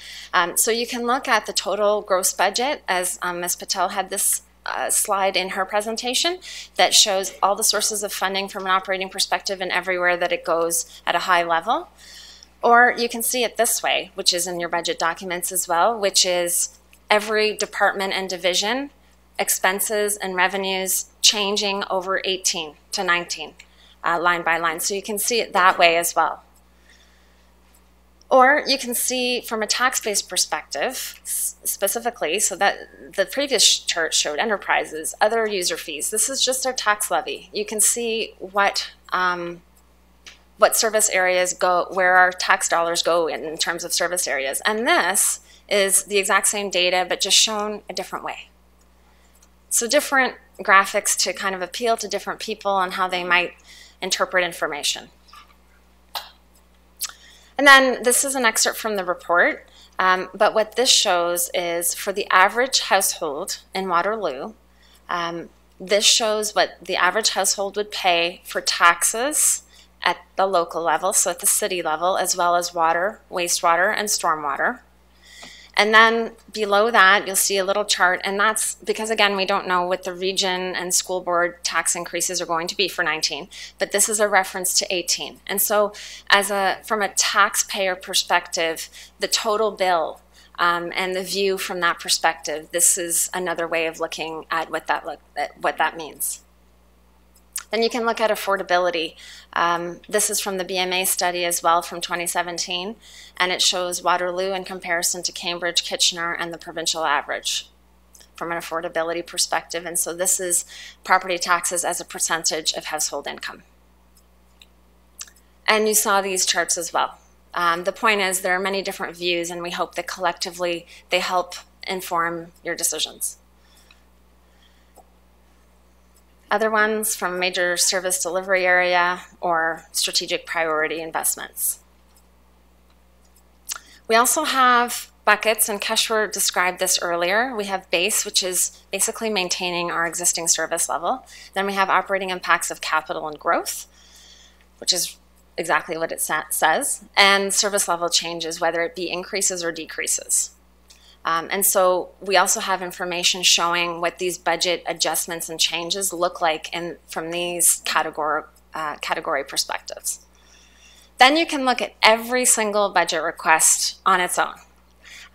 So you can look at the total gross budget, as Ms. Patel had this slide in her presentation that shows all the sources of funding from an operating perspective and everywhere that it goes at a high level. Or you can see it this way, which is in your budget documents as well, which is every department and division, expenses and revenues changing over 18 to 19. Line by line. So you can see it that way as well. Or you can see from a tax-based perspective, specifically, so that the previous chart showed enterprises, other user fees. This is just our tax levy. You can see what service areas go, where our tax dollars go in terms of service areas. And this is the exact same data, but just shown a different way. So different graphics to kind of appeal to different people on how they might interpret information. And then this is an excerpt from the report, but what this shows is for the average household in Waterloo, this shows what the average household would pay for taxes at the local level, so at the city level, as well as water, wastewater, and stormwater. And then below that, you'll see a little chart, and that's because, again, we don't know what the region and school board tax increases are going to be for 19, but this is a reference to 18. And so from a taxpayer perspective, the total bill and the view from that perspective, this is another way of looking at what that means. Then you can look at affordability. This is from the BMA study as well from 2017, and it shows Waterloo in comparison to Cambridge, Kitchener, and the provincial average from an affordability perspective. And so this is property taxes as a percentage of household income. And you saw these charts as well. The point is there are many different views, and we hope that collectively they help inform your decisions. Other ones from major service delivery area or strategic priority investments. We also have buckets, and Keshwar described this earlier. We have base, which is basically maintaining our existing service level. Then we have operating impacts of capital and growth, which is exactly what it says, and service level changes, whether it be increases or decreases. And so we also have information showing what these budget adjustments and changes look like from these category perspectives. Then you can look at every single budget request on its own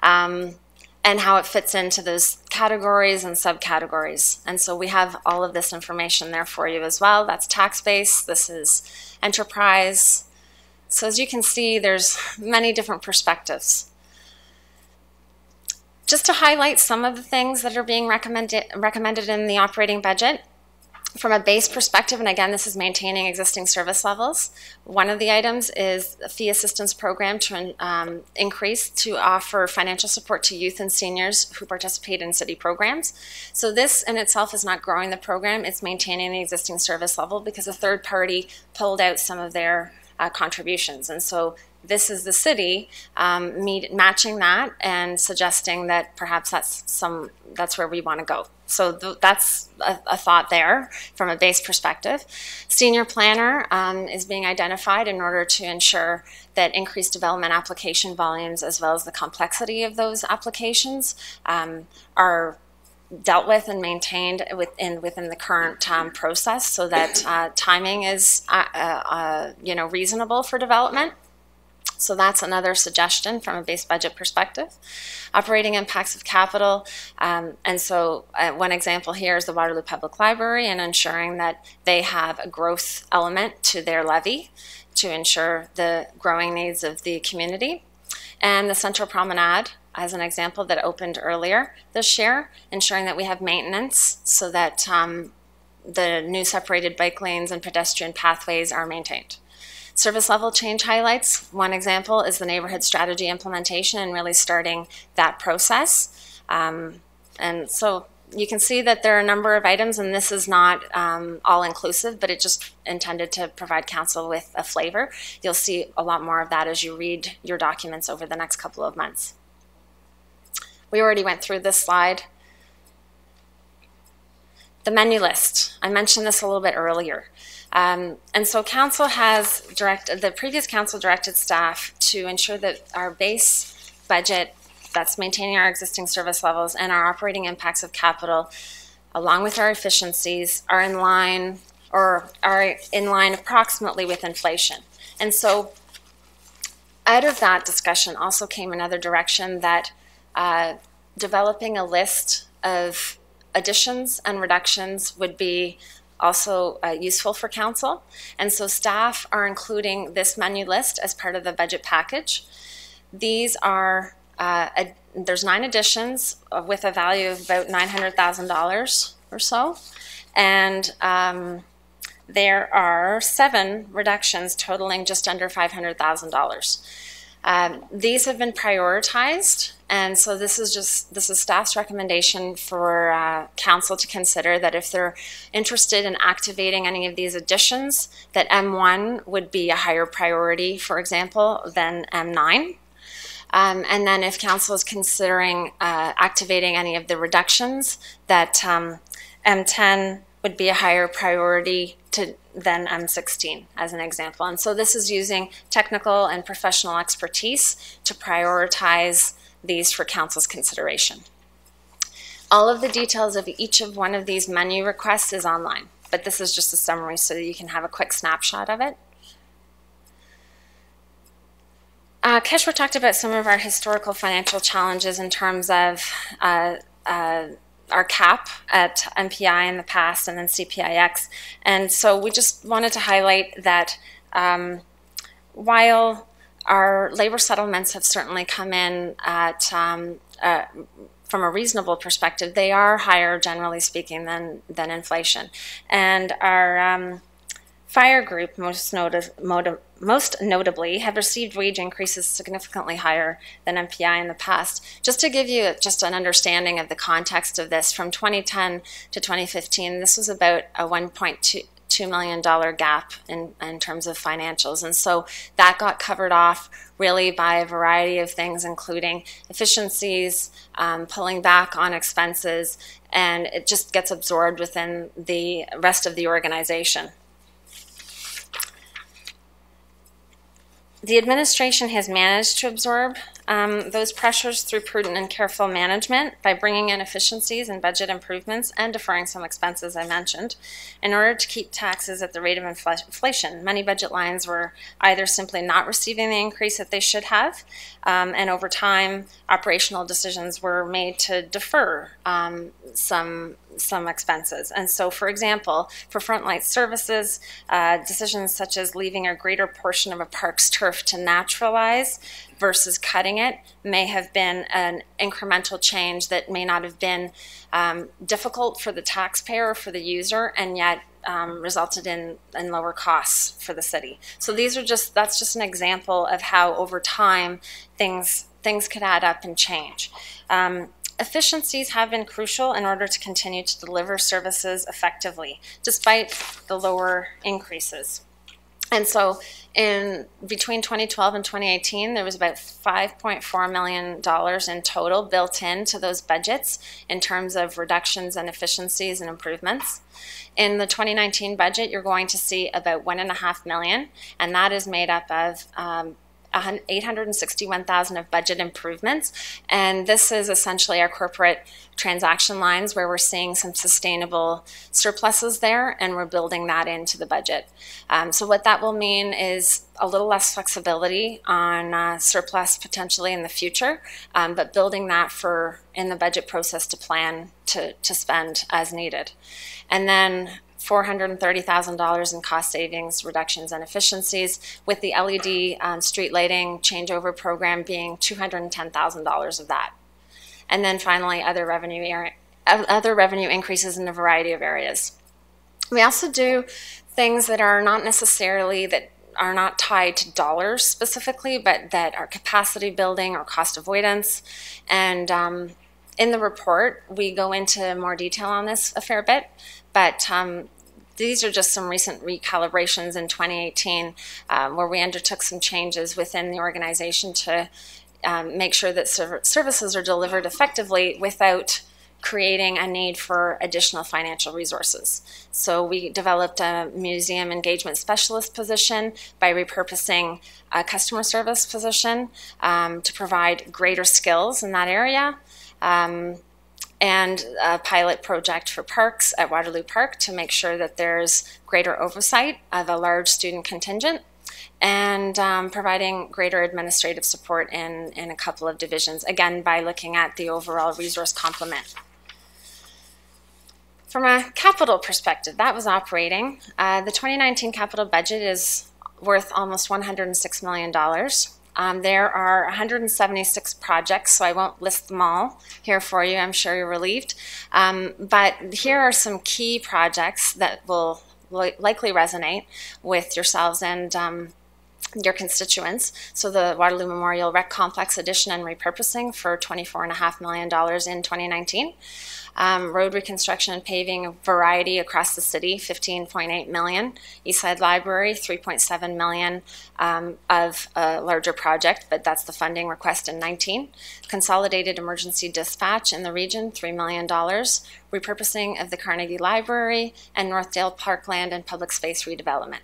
and how it fits into those categories and subcategories. And so we have all of this information there for you as well. That's tax base. This is enterprise. So as you can see, there's many different perspectives. Just to highlight some of the things that are being recommended in the operating budget, From a base perspective, and again, this is maintaining existing service levels, one of the items is a fee assistance program to increase to offer financial support to youth and seniors who participate in city programs. So this in itself is not growing the program, it's maintaining the existing service level because a third party pulled out some of their contributions. And so this is the city matching that and suggesting that perhaps that's where we want to go. So that's a thought there from a base perspective. Senior planner is being identified in order to ensure that increased development application volumes as well as the complexity of those applications are dealt with and maintained within the current process so that timing is reasonable for development. So that's another suggestion from a base budget perspective. Operating impacts of capital. And so one example here is the Waterloo Public Library and ensuring that they have a growth element to their levy to ensure the growing needs of the community. And the Central Promenade, as an example that opened earlier this year, ensuring that we have maintenance so that the new separated bike lanes and pedestrian pathways are maintained. Service level change highlights. One example is the neighborhood strategy implementation and really starting that process. And so you can see that there are a number of items, and this is not all-inclusive, but it just intended to provide council with a flavor. You'll see a lot more of that as you read your documents over the next couple of months. We already went through this slide. The menu list. I mentioned this a little bit earlier. And so council has the previous council directed staff to ensure that our base budget that's maintaining our existing service levels and our operating impacts of capital, along with our efficiencies, are in line approximately with inflation. And so out of that discussion also came another direction that developing a list of additions and reductions would be also useful for council. And so staff are including this menu list as part of the budget package. These are, there's 9 additions with a value of about $900,000 or so. And there are 7 reductions totaling just under $500,000. These have been prioritized, and so this is staff's recommendation for council to consider that if they're interested in activating any of these additions, that M1 would be a higher priority, for example, than M9. And then if council is considering activating any of the reductions, that M10 would be a higher priority than M16, as an example. And so this is using technical and professional expertise to prioritize these for council's consideration. All of the details of each of one of these menu requests is online, but this is just a summary so that you can have a quick snapshot of it. Keshwar talked about some of our historical financial challenges in terms of our cap at MPI in the past and then CPIX. And so we just wanted to highlight that while our labor settlements have certainly come in at, from a reasonable perspective, they are higher, generally speaking, than inflation. And our fire group, most notably, have received wage increases significantly higher than MPI in the past. Just to give you just an understanding of the context of this, from 2010 to 2015, this was about a $1.2 million gap in terms of financials. And so that got covered off really by a variety of things, including efficiencies, pulling back on expenses, and it just gets absorbed within the rest of the organization. The administration has managed to absorb those pressures through prudent and careful management by bringing in efficiencies and budget improvements and deferring some expenses I mentioned in order to keep taxes at the rate of inflation. Many budget lines were either simply not receiving the increase that they should have, and over time operational decisions were made to defer some expenses. And so, for example, for frontline services, decisions such as leaving a greater portion of a park's turf to naturalize versus cutting it may have been an incremental change that may not have been difficult for the taxpayer or for the user, and yet resulted in lower costs for the city. So that's just an example of how over time things could add up and change. Efficiencies have been crucial in order to continue to deliver services effectively, despite the lower increases. And so between 2012 and 2018, there was about $5.4 million in total built into those budgets in terms of reductions and efficiencies and improvements. In the 2019 budget, you're going to see about $1.5 million, and that is made up of $861,000 of budget improvements, and this is essentially our corporate transaction lines where we're seeing some sustainable surpluses there, and we're building that into the budget. So what that will mean is a little less flexibility on surplus potentially in the future, but building that in the budget process to plan to spend as needed. And then $430,000 in cost savings, reductions, and efficiencies, with the LED street lighting changeover program being $210,000 of that. And then finally, other revenue increases in a variety of areas. We also do things that are not tied to dollars specifically, but that are capacity building or cost avoidance. And in the report, we go into more detail on this a fair bit, but these are just some recent recalibrations in 2018 where we undertook some changes within the organization to make sure that services are delivered effectively without creating a need for additional financial resources. So we developed a museum engagement specialist position by repurposing a customer service position to provide greater skills in that area. And a pilot project for parks at Waterloo Park to make sure that there's greater oversight of a large student contingent, and providing greater administrative support in a couple of divisions, again, by looking at the overall resource complement. From a capital perspective, that was operating. The 2019 capital budget is worth almost $106 million. There are 176 projects, so I won't list them all here for you. I'm sure you're relieved. But here are some key projects that will likely resonate with yourselves and your constituents. So the Waterloo Memorial Rec Complex addition and repurposing for $24.5 million in 2019. Road reconstruction and paving, a variety across the city, $15.8 million. Eastside Library, $3.7 million of a larger project, but that's the funding request in 19. Consolidated emergency dispatch in the region, $3 million. Repurposing of the Carnegie Library, and Northdale Parkland and public space redevelopment.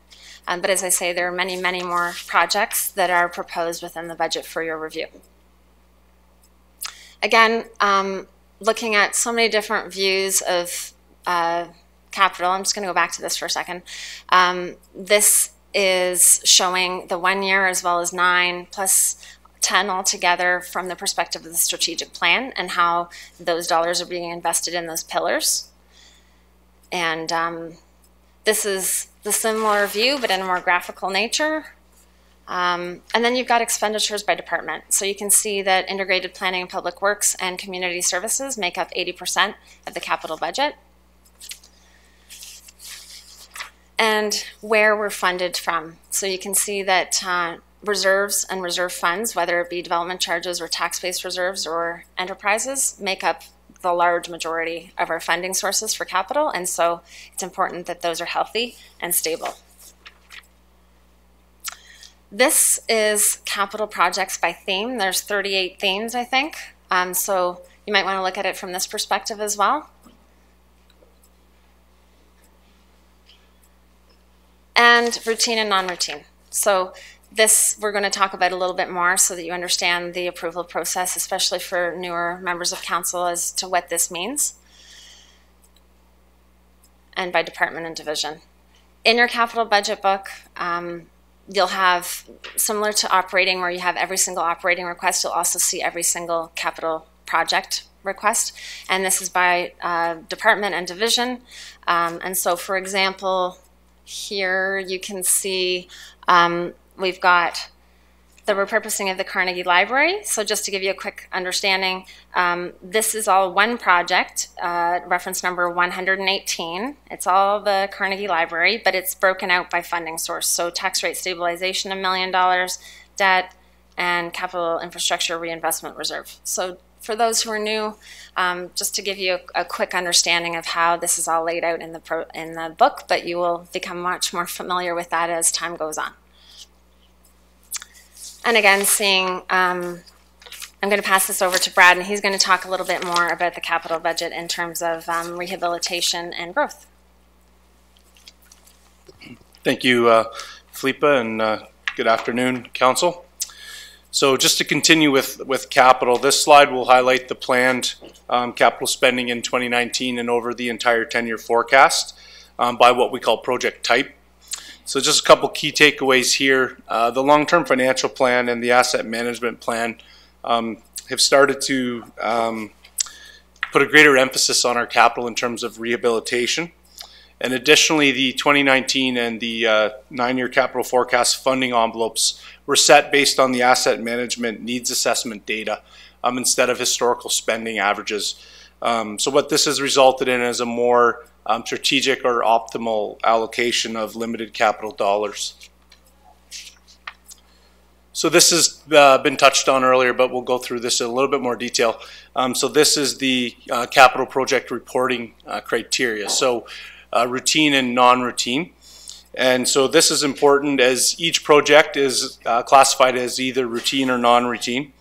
But as I say, there are many, many more projects that are proposed within the budget for your review. Again, looking at so many different views of capital, I'm just going to go back to this for a second. This is showing the 1 year as well as 9 plus 10 altogether from the perspective of the strategic plan and how those dollars are being invested in those pillars. And this is the similar view, but in a more graphical nature. And then you've got expenditures by department. So you can see that integrated planning and public works and community services make up 80% of the capital budget. And where we're funded from. So you can see that reserves and reserve funds, whether it be development charges or tax-based reserves or enterprises, make up the large majority of our funding sources for capital. And so it's important that those are healthy and stable. This is capital projects by theme. There's 38 themes, I think. So you might want to look at it from this perspective as well. And routine and non-routine. So this we're going to talk about a little bit more so that you understand the approval process, especially for newer members of council, as to what this means. And by department and division. In your capital budget book, you'll have, similar to operating where you have every single operating request, you'll also see every single capital project request. And this is by department and division. And so, for example, here you can see we've got the repurposing of the Carnegie Library. So just to give you a quick understanding, this is all one project, reference number 118. It's all the Carnegie Library, but it's broken out by funding source. So tax rate stabilization, $1 million, debt, and capital infrastructure reinvestment reserve. So for those who are new, just to give you a quick understanding of how this is all laid out in the book, but you will become much more familiar with that as time goes on. And again, I'm going to pass this over to Brad, and he's going to talk a little bit more about the capital budget in terms of rehabilitation and growth. Thank you, Philippa, and good afternoon, Council. So just to continue with capital, this slide will highlight the planned capital spending in 2019 and over the entire 10-year forecast by what we call project type. So just a couple key takeaways here. The long-term financial plan and the asset management plan have started to put a greater emphasis on our capital in terms of rehabilitation. And additionally, the 2019 and the 9-year capital forecast funding envelopes were set based on the asset management needs assessment data instead of historical spending averages. So what this has resulted in is a more strategic or optimal allocation of limited capital dollars. So this has been touched on earlier, but we'll go through this in a little bit more detail. So this is the capital project reporting criteria. So routine and non-routine. And so this is important as each project is classified as either routine or non-routine.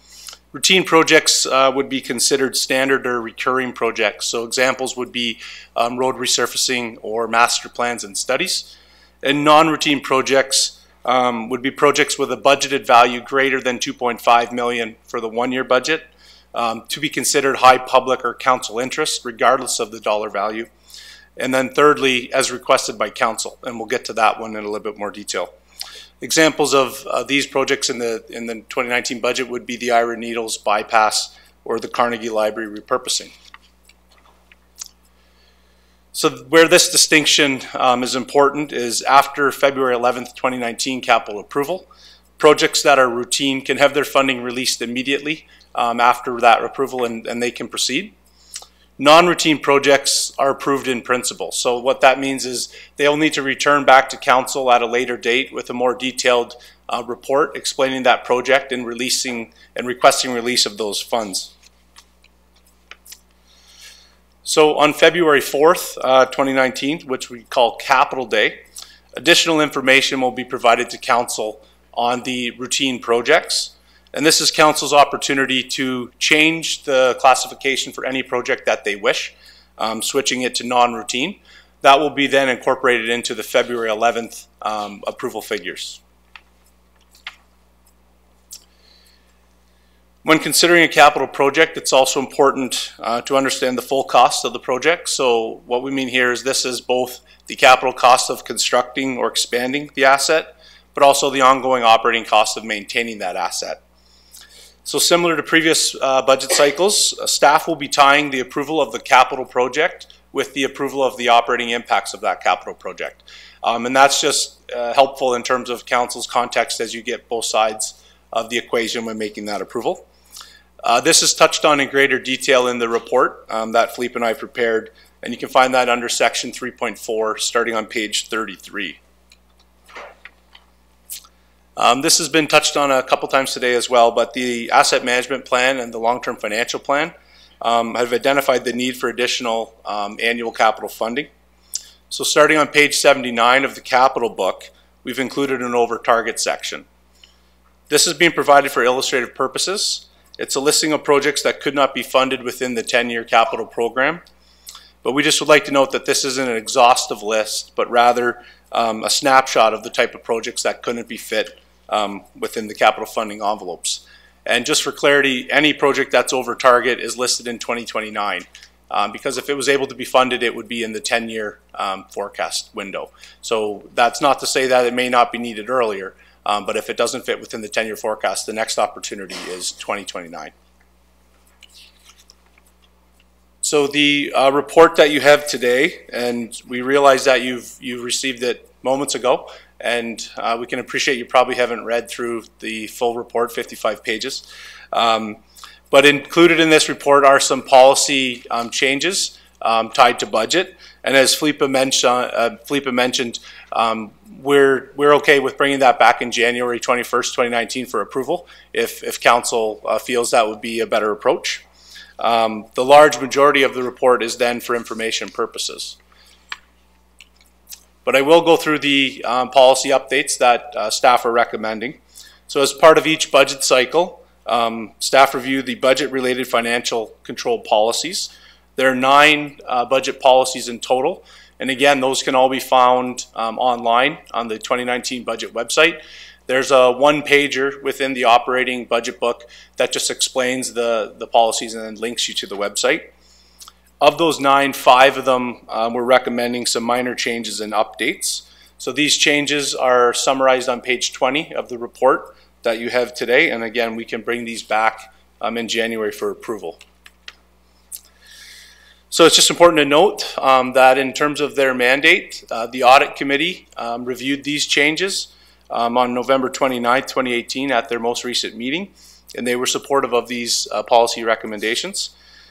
Routine projects would be considered standard or recurring projects. So examples would be road resurfacing or master plans and studies. And non-routine projects would be projects with a budgeted value greater than $2.5 million for the 1-year budget to be considered high public or council interest regardless of the dollar value. And then thirdly, as requested by council, and we'll get to that one in a little bit more detail. Examples of these projects in the 2019 budget would be the Ira Needles bypass or the Carnegie Library repurposing. So where this distinction is important is after February 11th, 2019 capital approval, projects that are routine can have their funding released immediately after that approval and they can proceed. Non-routine projects are approved in principle. So what that means is they'll need to return back to council at a later date with a more detailed report explaining that project and releasing and requesting release of those funds. So on February 4th, 2019, which we call Capital Day, additional information will be provided to council on the routine projects. And this is council's opportunity to change the classification for any project that they wish, switching it to non-routine. That will be then incorporated into the February 11th approval figures. When considering a capital project, it's also important to understand the full cost of the project. So what we mean here is this is both the capital cost of constructing or expanding the asset, but also the ongoing operating cost of maintaining that asset. So similar to previous budget cycles, staff will be tying the approval of the capital project with the approval of the operating impacts of that capital project. And that's just helpful in terms of council's context as you get both sides of the equation when making that approval. This is touched on in greater detail in the report that Philippe and I prepared, and you can find that under section 3.4 starting on page 33. This has been touched on a couple times today as well, but the asset management plan and the long-term financial plan have identified the need for additional annual capital funding. So starting on page 79 of the capital book, we've included an over target section. This is being provided for illustrative purposes. It's a listing of projects that could not be funded within the 10-year capital program. But we just would like to note that this isn't an exhaustive list, but rather a snapshot of the type of projects that couldn't be fit within the capital funding envelopes. And just for clarity, any project that's over target is listed in 2029 because if it was able to be funded, it would be in the 10-year forecast window. So that's not to say that it may not be needed earlier, but if it doesn't fit within the 10-year forecast, the next opportunity is 2029. So the report that you have today, and we realize that you've received it moments ago, and we can appreciate you probably haven't read through the full report, 55 pages. But included in this report are some policy changes tied to budget. And as Felipe mentioned, we're okay with bringing that back in January 21st, 2019 for approval if council feels that would be a better approach. The large majority of the report is then for information purposes. But I will go through the policy updates that staff are recommending. So as part of each budget cycle, staff review the budget-related financial control policies. There are 9 budget policies in total. And again, those can all be found online on the 2019 budget website. There's a one-pager within the operating budget book that just explains the policies and then links you to the website. Of those 9, 5 of them we're recommending some minor changes and updates. So these changes are summarized on page 20 of the report that you have today. And again, we can bring these back in January for approval. So it's just important to note that in terms of their mandate, the audit committee reviewed these changes on November 29th, 2018 at their most recent meeting, and they were supportive of these policy recommendations.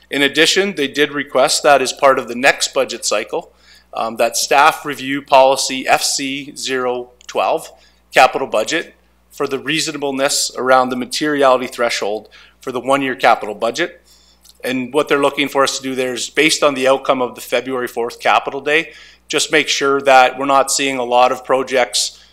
In addition, they did request that as part of the next budget cycle, that staff review policy FC012, capital budget, for the reasonableness around the materiality threshold for the one-year capital budget. And what they're looking for us to do there is, based on the outcome of the February 4th Capital Day, just make sure that we're not seeing a lot of projects,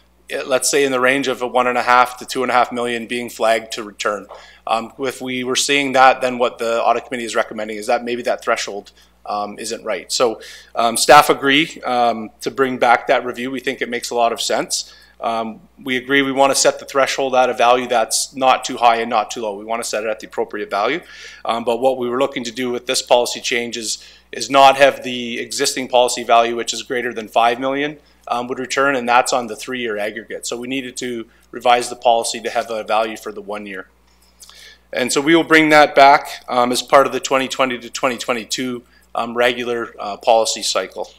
let's say in the range of $1.5 to $2.5 million being flagged to return. If we were seeing that, then what the audit committee is recommending is that maybe that threshold isn't right. So staff agree to bring back that review. We think it makes a lot of sense. We agree we want to set the threshold at a value that's not too high and not too low. We want to set it at the appropriate value. But what we were looking to do with this policy change is not have the existing policy value, which is greater than $5 million, would return, and that's on the 3-year aggregate. So we needed to revise the policy to have a value for the 1 year. And so we will bring that back as part of the 2020 to 2022 regular policy cycle.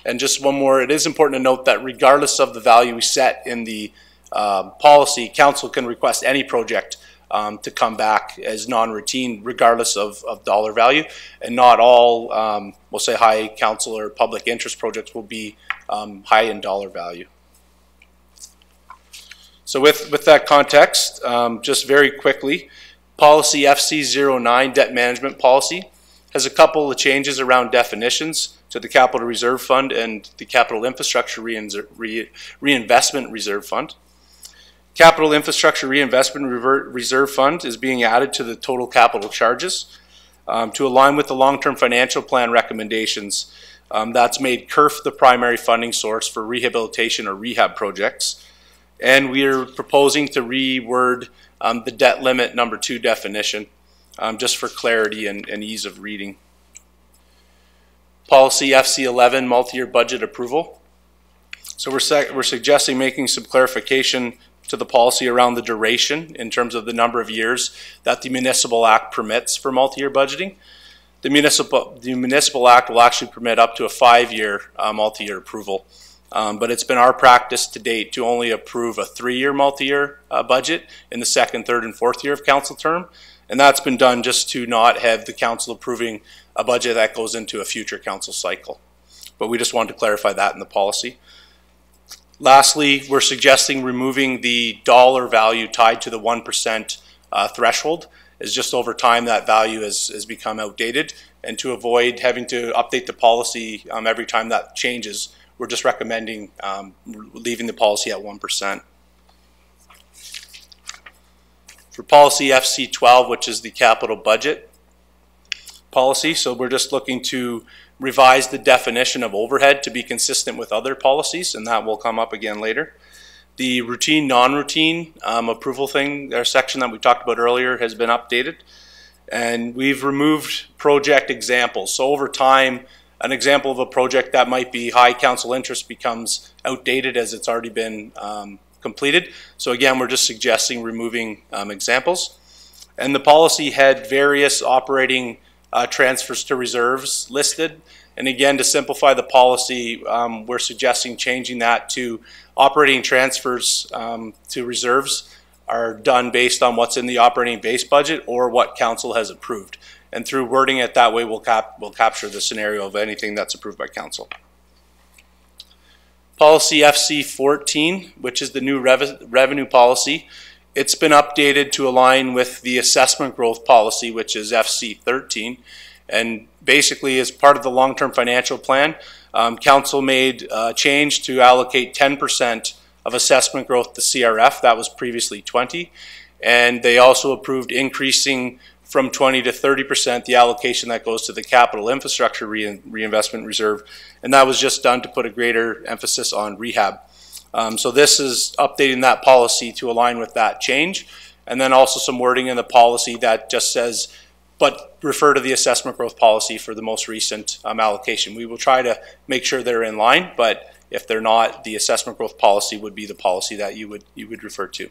And just one more, it is important to note that regardless of the value we set in the policy, council can request any project to come back as non-routine regardless of dollar value, and not all, we'll say high council or public interest projects will be high in dollar value. So with that context, just very quickly, policy FC09, debt management policy, has a couple of changes around definitions to the Capital Reserve Fund and the Capital Infrastructure Reinvestment Reserve Fund. Capital Infrastructure Reinvestment Reserve Fund is being added to the total capital charges to align with the long-term financial plan recommendations. That's made CORP the primary funding source for rehabilitation or rehab projects. And we are proposing to reword the debt limit number 2 definition just for clarity and ease of reading. Policy FC11, multi-year budget approval. So we're suggesting making some clarification to the policy around the duration in terms of the number of years that the Municipal Act permits for multi-year budgeting. The Municipal Act will actually permit up to a 5-year multi-year approval. But it's been our practice to date to only approve a 3-year multi-year budget in the 2nd, 3rd, and 4th year of council term. And that's been done just to not have the council approving a budget that goes into a future council cycle. But we just wanted to clarify that in the policy. Lastly, we're suggesting removing the dollar value tied to the 1% threshold, as just over time that value has become outdated. And to avoid having to update the policy every time that changes, we're just recommending leaving the policy at 1%. For policy FC12, which is the capital budget policy, so we're just looking to revise the definition of overhead to be consistent with other policies, and that will come up again later. The routine, non-routine approval thing, our section that we talked about earlier, has been updated. And we've removed project examples. So over time, an example of a project that might be high council interest becomes outdated as it's already been completed. So again, we're just suggesting removing examples. And the policy had various operating transfers to reserves listed. And again, to simplify the policy, we're suggesting changing that to operating transfers to reserves are done based on what's in the operating base budget or what council has approved. And through wording it that way, we'll capture the scenario of anything that's approved by council. Policy FC14, which is the new revenue policy, it's been updated to align with the assessment growth policy, which is FC13. And basically, as part of the long-term financial plan, council made a change to allocate 10% of assessment growth to CRF. That was previously 20. And they also approved increasing from 20 to 30% the allocation that goes to the capital infrastructure reinvestment reserve. And that was just done to put a greater emphasis on rehab. So this is updating that policy to align with that change. And then also some wording in the policy that just says, but refer to the assessment growth policy for the most recent allocation. We will try to make sure they're in line, but if they're not, the assessment growth policy would be the policy that you would refer to.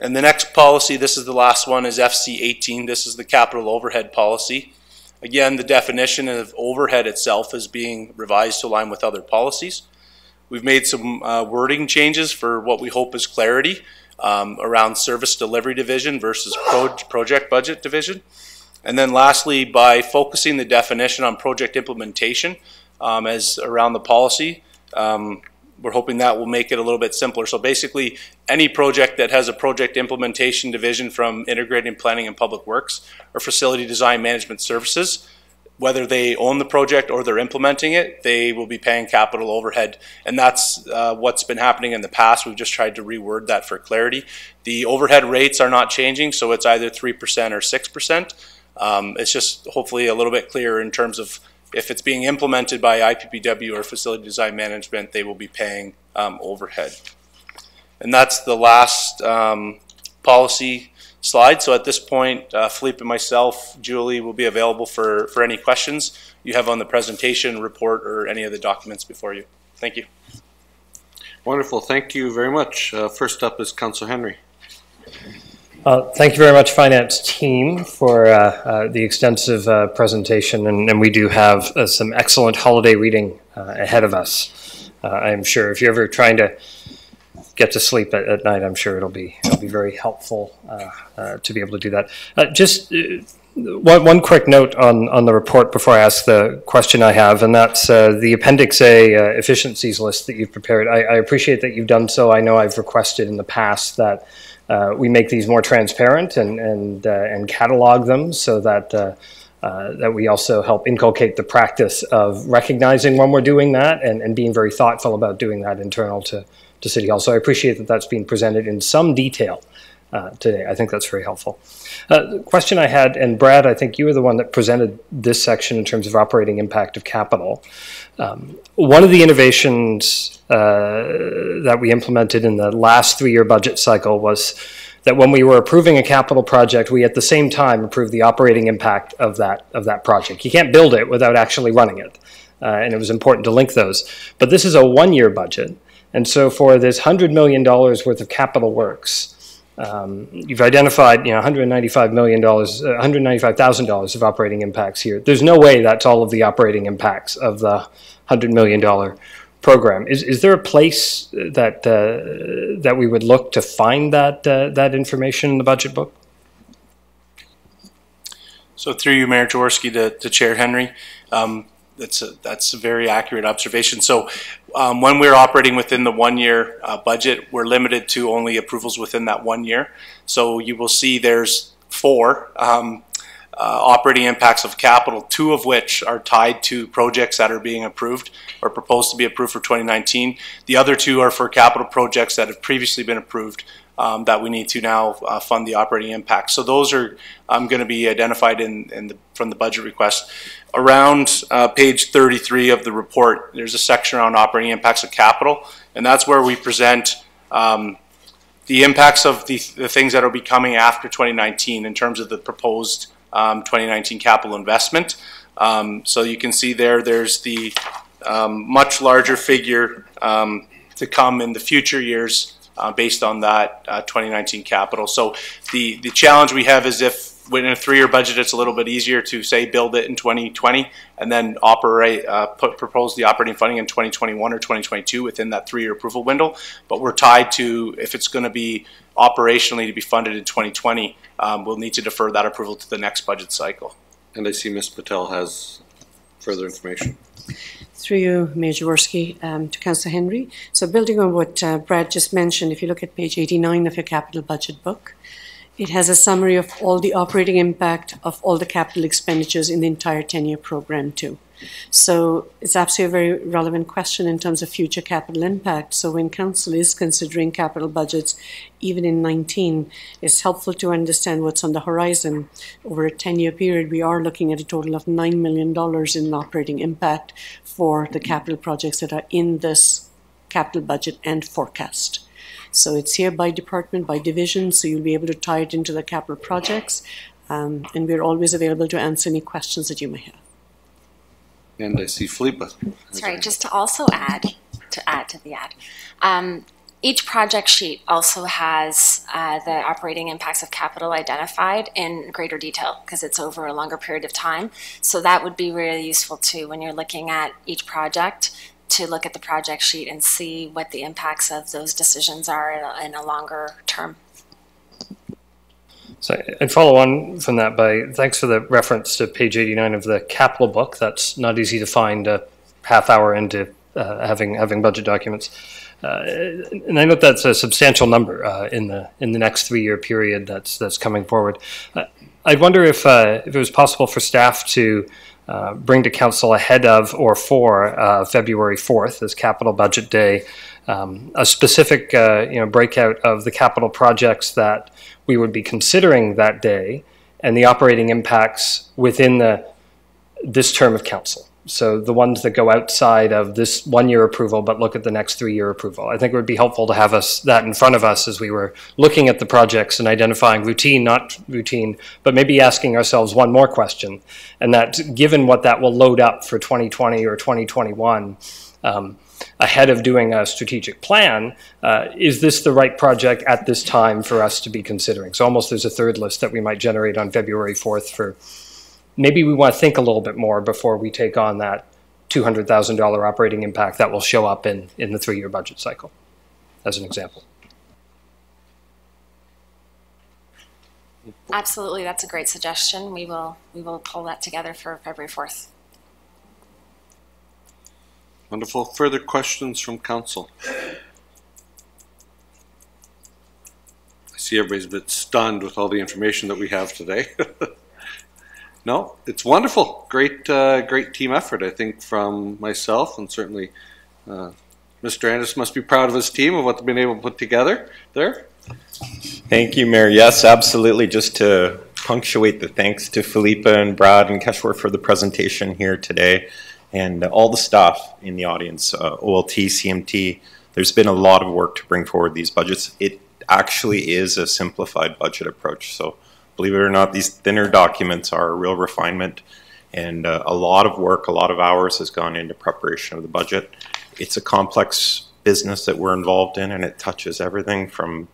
And the next policy, this is the last one, is FC18. This is the capital overhead policy. Again, the definition of overhead itself is being revised to align with other policies. We've made some wording changes for what we hope is clarity around service delivery division versus project budget division. And then lastly, by focusing the definition on project implementation as around the policy, we're hoping that will make it a little bit simpler. So basically, any project that has a project implementation division from integrated planning and public works or facility design management services, whether they own the project or they're implementing it, they will be paying capital overhead. And that's what's been happening in the past. We've just tried to reword that for clarity. The overhead rates are not changing, so it's either 3% or 6%. It's just hopefully a little bit clearer in terms of if it's being implemented by IPPW or facility design management, they will be paying overhead. And that's the last policy slide. So at this point, Philippe and myself, Julie, will be available for any questions you have on the presentation, report, or any of the documents before you. Thank you. Wonderful. Thank you very much. First up is Councillor Henry. Thank you very much, Finance team, for the extensive presentation, and we do have some excellent holiday reading ahead of us. I'm sure if you're ever trying to get to sleep at night, I'm sure it'll be very helpful to be able to do that. Just one quick note on the report before I ask the question I have, and that's the Appendix A efficiencies list that you've prepared. I appreciate that you've done so. I know I've requested in the past that we make these more transparent and catalog them so that that we also help inculcate the practice of recognizing when we're doing that and being very thoughtful about doing that internal to City Hall. So I appreciate that that's being presented in some detail today. I think that's very helpful. The question I had, and Brad, I think you were the one that presented this section in terms of operating impact of capital. One of the innovations that we implemented in the last 3-year budget cycle was that when we were approving a capital project, we at the same time approved the operating impact of that project. You can't build it without actually running it, and it was important to link those. But this is a 1-year budget, and so for this $100 million worth of capital works, you've identified, $195 million, $195,000 of operating impacts here. There's no way that's all of the operating impacts of the $100 million program. Is there a place that that we would look to find that information in the budget book? So through you, Mayor Jaworski, to Chair Henry, that's a very accurate observation. So when we're operating within the 1-year budget, we're limited to only approvals within that 1 year. So you will see there's 4 operating impacts of capital, 2 of which are tied to projects that are being approved or proposed to be approved for 2019. The other 2 are for capital projects that have previously been approved that we need to now fund the operating impact. So those are going to be identified from the budget request. Around page 33 of the report, there's a section on operating impacts of capital, and that's where we present the impacts of the things that will be coming after 2019 in terms of the proposed 2019 capital investment. So you can see there's the much larger figure to come in the future years based on that 2019 capital. So the challenge we have is if when in a 3-year budget, it's a little bit easier to say build it in 2020 and then propose the operating funding in 2021 or 2022 within that 3-year approval window. But we're tied to, if it's going to be operationally to be funded in 2020, we'll need to defer that approval to the next budget cycle. And I see Ms. Patel has further information. Through you, Mayor Jaworski, to Councillor Henry. So building on what Brad just mentioned, if you look at page 89 of your capital budget book, it has a summary of all the operating impact of all the capital expenditures in the entire 10-year program too. So it's absolutely a very relevant question in terms of future capital impact. So when Council is considering capital budgets, even in 19, it's helpful to understand what's on the horizon. Over a 10-year period, we are looking at a total of $9 million in operating impact for the capital projects that are in this capital budget and forecast. So it's here by department, by division, so you'll be able to tie it into the capital projects. And we're always available to answer any questions that you may have. And I see Philippa. Sorry, just to also add to the ad. Each project sheet also has the operating impacts of capital identified in greater detail because it's over a longer period of time. So that would be really useful too when you're looking at each project, to look at the project sheet and see what the impacts of those decisions are in a longer term. So I'd follow on from that by thanks for the reference to page 89 of the capital book. That's not easy to find a half hour into having budget documents. And I note that's a substantial number in the next 3-year period that's coming forward. I'd wonder if it was possible for staff to bring to council ahead of or for February 4th as capital budget day a specific breakout of the capital projects that we would be considering that day and the operating impacts within this term of council. So the ones that go outside of this 1-year approval but look at the next 3-year approval. I think it would be helpful to have that in front of us as we were looking at the projects and identifying routine, not routine, but maybe asking ourselves one more question, and that given what that will load up for 2020 or 2021, ahead of doing a strategic plan, is this the right project at this time for us to be considering? So almost there's a third list that we might generate on February 4th for maybe we want to think a little bit more before we take on that $200,000 operating impact that will show up in the 3-year budget cycle, as an example. Absolutely, that's a great suggestion. We will pull that together for February 4th. Wonderful. Further questions from council? I see everybody's a bit stunned with all the information that we have today. No, it's wonderful. Great team effort, I think, from myself, and certainly Mr. Anderson must be proud of his team of what they've been able to put together there. Thank you, Mayor. Yes, absolutely. Just to punctuate the thanks to Philippa and Brad and Keshwar for the presentation here today, and all the staff in the audience, OLT, CMT. There's been a lot of work to bring forward these budgets. It actually is a simplified budget approach. So believe it or not, these thinner documents are a real refinement, and a lot of work, a lot of hours has gone into preparation of the budget. It's a complex business that we're involved in, and it touches everything from,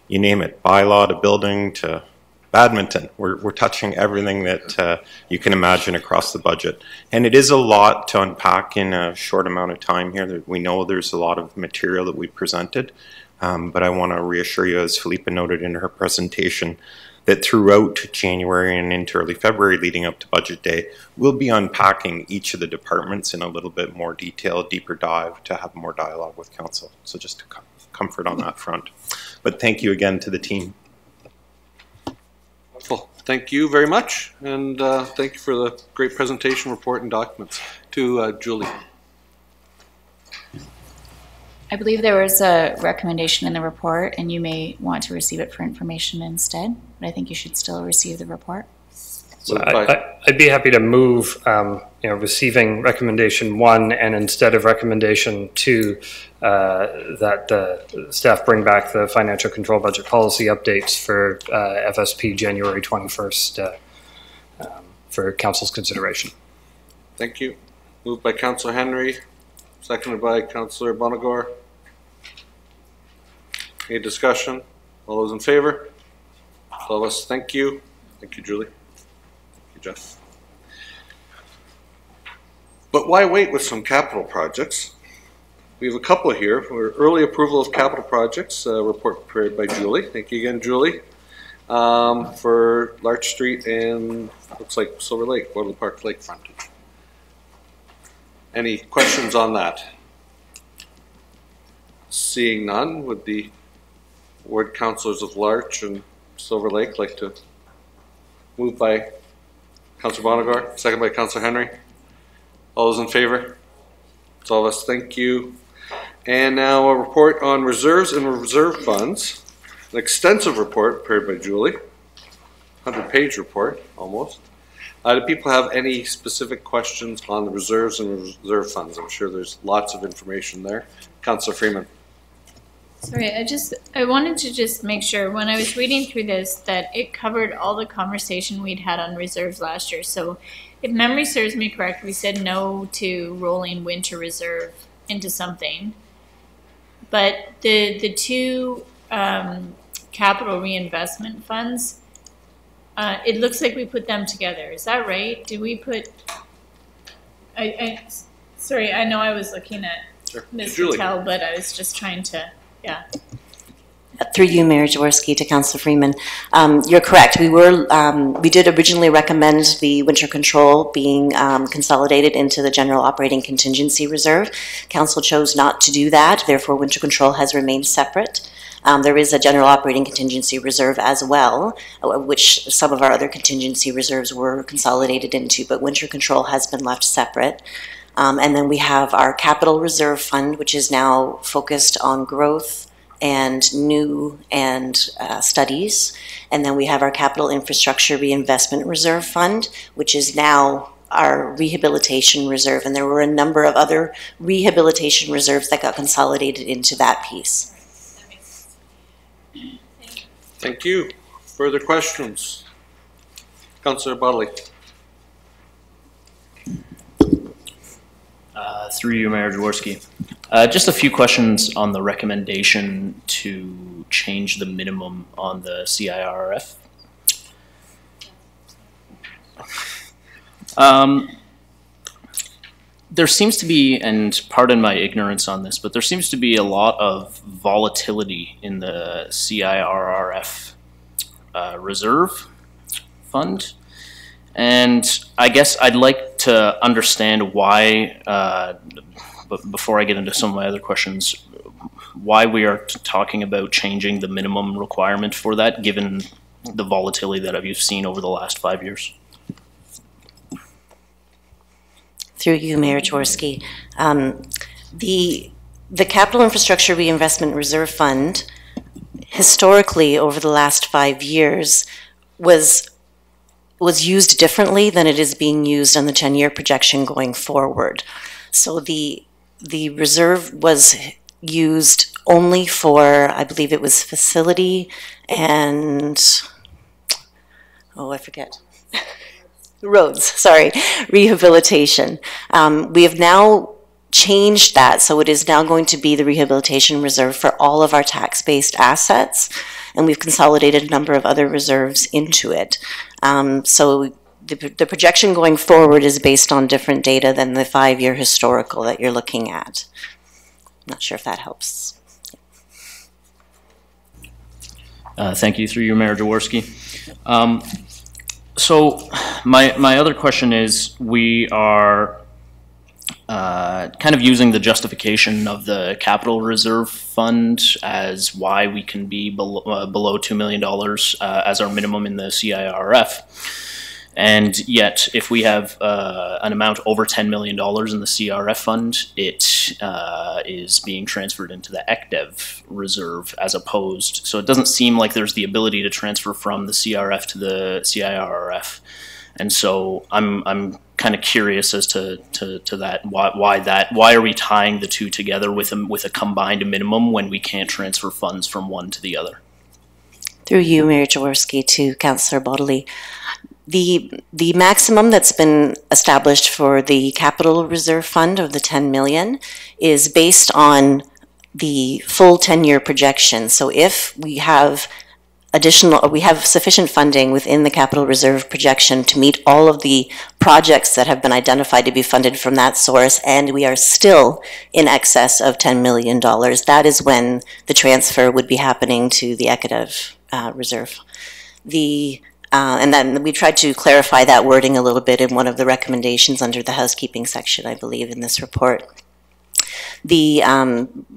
you name it, bylaw to building to badminton. We're touching everything that you can imagine across the budget. And it is a lot to unpack in a short amount of time here. We know there's a lot of material that we presented, but I want to reassure you, as Philippa noted in her presentation, that throughout January and into early February leading up to budget day, we'll be unpacking each of the departments in a little bit more detail, deeper dive, to have more dialogue with council. So just to comfort on that front. But thank you again to the team. Wonderful. Thank you very much, and thank you for the great presentation, report, and documents. To Julie. I believe there was a recommendation in the report, and you may want to receive it for information instead, but I think you should still receive the report. So I'd be happy to move, receiving recommendation 1, and instead of recommendation 2, that staff bring back the financial control budget policy updates for FSP January 21st for council's consideration. Thank you. Moved by Councillor Henry, seconded by Councillor Bonagor. Any discussion? All those in favor? All of us, thank you. Thank you, Julie. Thank you, Jeff. But why wait with some capital projects? We have a couple here. We're early approval of capital projects, report prepared by Julie. Thank you again, Julie. For Larch Street and looks like Silver Lake, Waterloo Park Lake frontage. Any questions on that? Seeing none, would the ward councillors of Larch and Silver Lake like to move by Councillor Bonnegar, second by Councillor Henry? All those in favor? That's all of us. Thank you. And now a report on reserves and reserve funds. An extensive report prepared by Julie. 100-page report, almost. Do people have any specific questions on the reserves and reserve funds? I'm sure there's lots of information there. Councillor Freeman. Sorry, I wanted to just make sure when I was reading through this that it covered all the conversation we'd had on reserves last year. So if memory serves me correct, we said no to rolling winter reserve into something. But the two capital reinvestment funds, it looks like we put them together. Is that right? Did we put? Sorry, I know I was looking at Ms. Patel, but I was just trying to, yeah. Through you, Mayor Jaworski, to Councillor Freeman. You're correct. We did originally recommend the winter control being consolidated into the general operating contingency reserve. Council chose not to do that. Therefore, winter control has remained separate. There is a general operating contingency reserve as well, which some of our other contingency reserves were consolidated into, but winter control has been left separate. And then we have our capital reserve fund, which is now focused on growth and new and studies. And then we have our capital infrastructure reinvestment reserve fund, which is now our rehabilitation reserve. And there were a number of other rehabilitation reserves that got consolidated into that piece. Thank you. Further questions? Councillor Bodley. Through you, Mayor Jaworski. Just a few questions on the recommendation to change the minimum on the CIRF. There seems to be, and pardon my ignorance on this, but there seems to be a lot of volatility in the CIRF reserve fund. And I guess I'd like to understand why, but before I get into some of my other questions, why we are talking about changing the minimum requirement for that, given the volatility that you've seen over the last 5 years. Through you, Mayor Jaworski. The Capital Infrastructure Reinvestment Reserve Fund, historically over the last 5 years, was used differently than it is being used on the 10-year projection going forward. So the reserve was used only for, I believe it was facility and, I forget. Roads, sorry, rehabilitation. We have now changed that, so it is now going to be the rehabilitation reserve for all of our tax-based assets, and we've consolidated a number of other reserves into it. So the projection going forward is based on different data than the 5-year historical that you're looking at. I'm not sure if that helps. Thank you, through you, Mayor Jaworski. So my other question is, we are kind of using the justification of the capital reserve fund as why we can be below $2 million as our minimum in the CIRF. And yet, if we have an amount over $10 million in the CRF fund, it is being transferred into the ECDEV reserve as opposed. So it doesn't seem like there's the ability to transfer from the CRF to the CIRF. And so I'm kind of curious as to that. Why are we tying the two together with a combined minimum when we can't transfer funds from one to the other? Through you, Mayor Jaworski, to Councillor Bodley. The maximum that's been established for the capital reserve fund of the $10 million is based on the full 10-year projection. So if we have we have sufficient funding within the capital reserve projection to meet all of the projects that have been identified to be funded from that source, and we are still in excess of $10 million. That is when the transfer would be happening to the ECADEV reserve. And then we tried to clarify that wording a little bit in one of the recommendations under the housekeeping section, I believe, in this report. The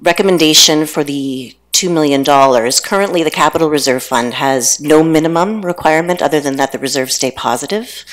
recommendation for the $2 million. Currently, the Capital Reserve Fund has no minimum requirement other than that the reserves stay positive.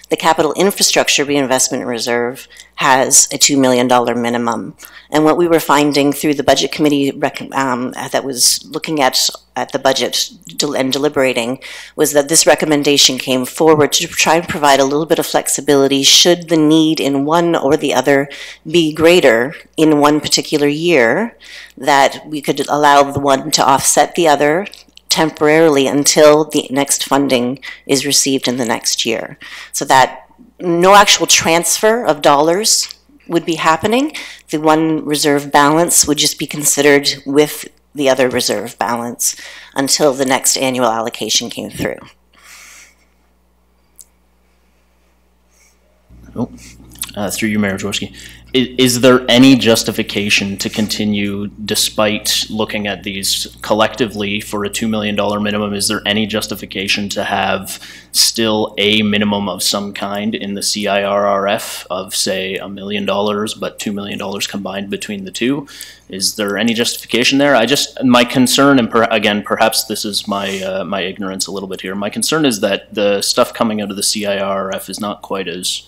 The Capital Infrastructure Reinvestment Reserve has a $2 million minimum. And what we were finding through the Budget Committee that was looking at the budget and deliberating was that this recommendation came forward to try and provide a little bit of flexibility should the need in one or the other be greater in one particular year, that we could allow the one to offset the other temporarily until the next funding is received in the next year. So that no actual transfer of dollars would be happening. The one reserve balance would just be considered with the other reserve balance until the next annual allocation came through. Through you, Mayor Jaworski. Is there any justification to continue, despite looking at these collectively for a $2 million minimum, is there any justification to have still a minimum of some kind in the CIRRF of, say, $1 million, but $2 million combined between the two? Is there any justification there? My concern, and again, perhaps this is my my ignorance a little bit here, my concern is that the stuff coming out of the CIRRF is not quite as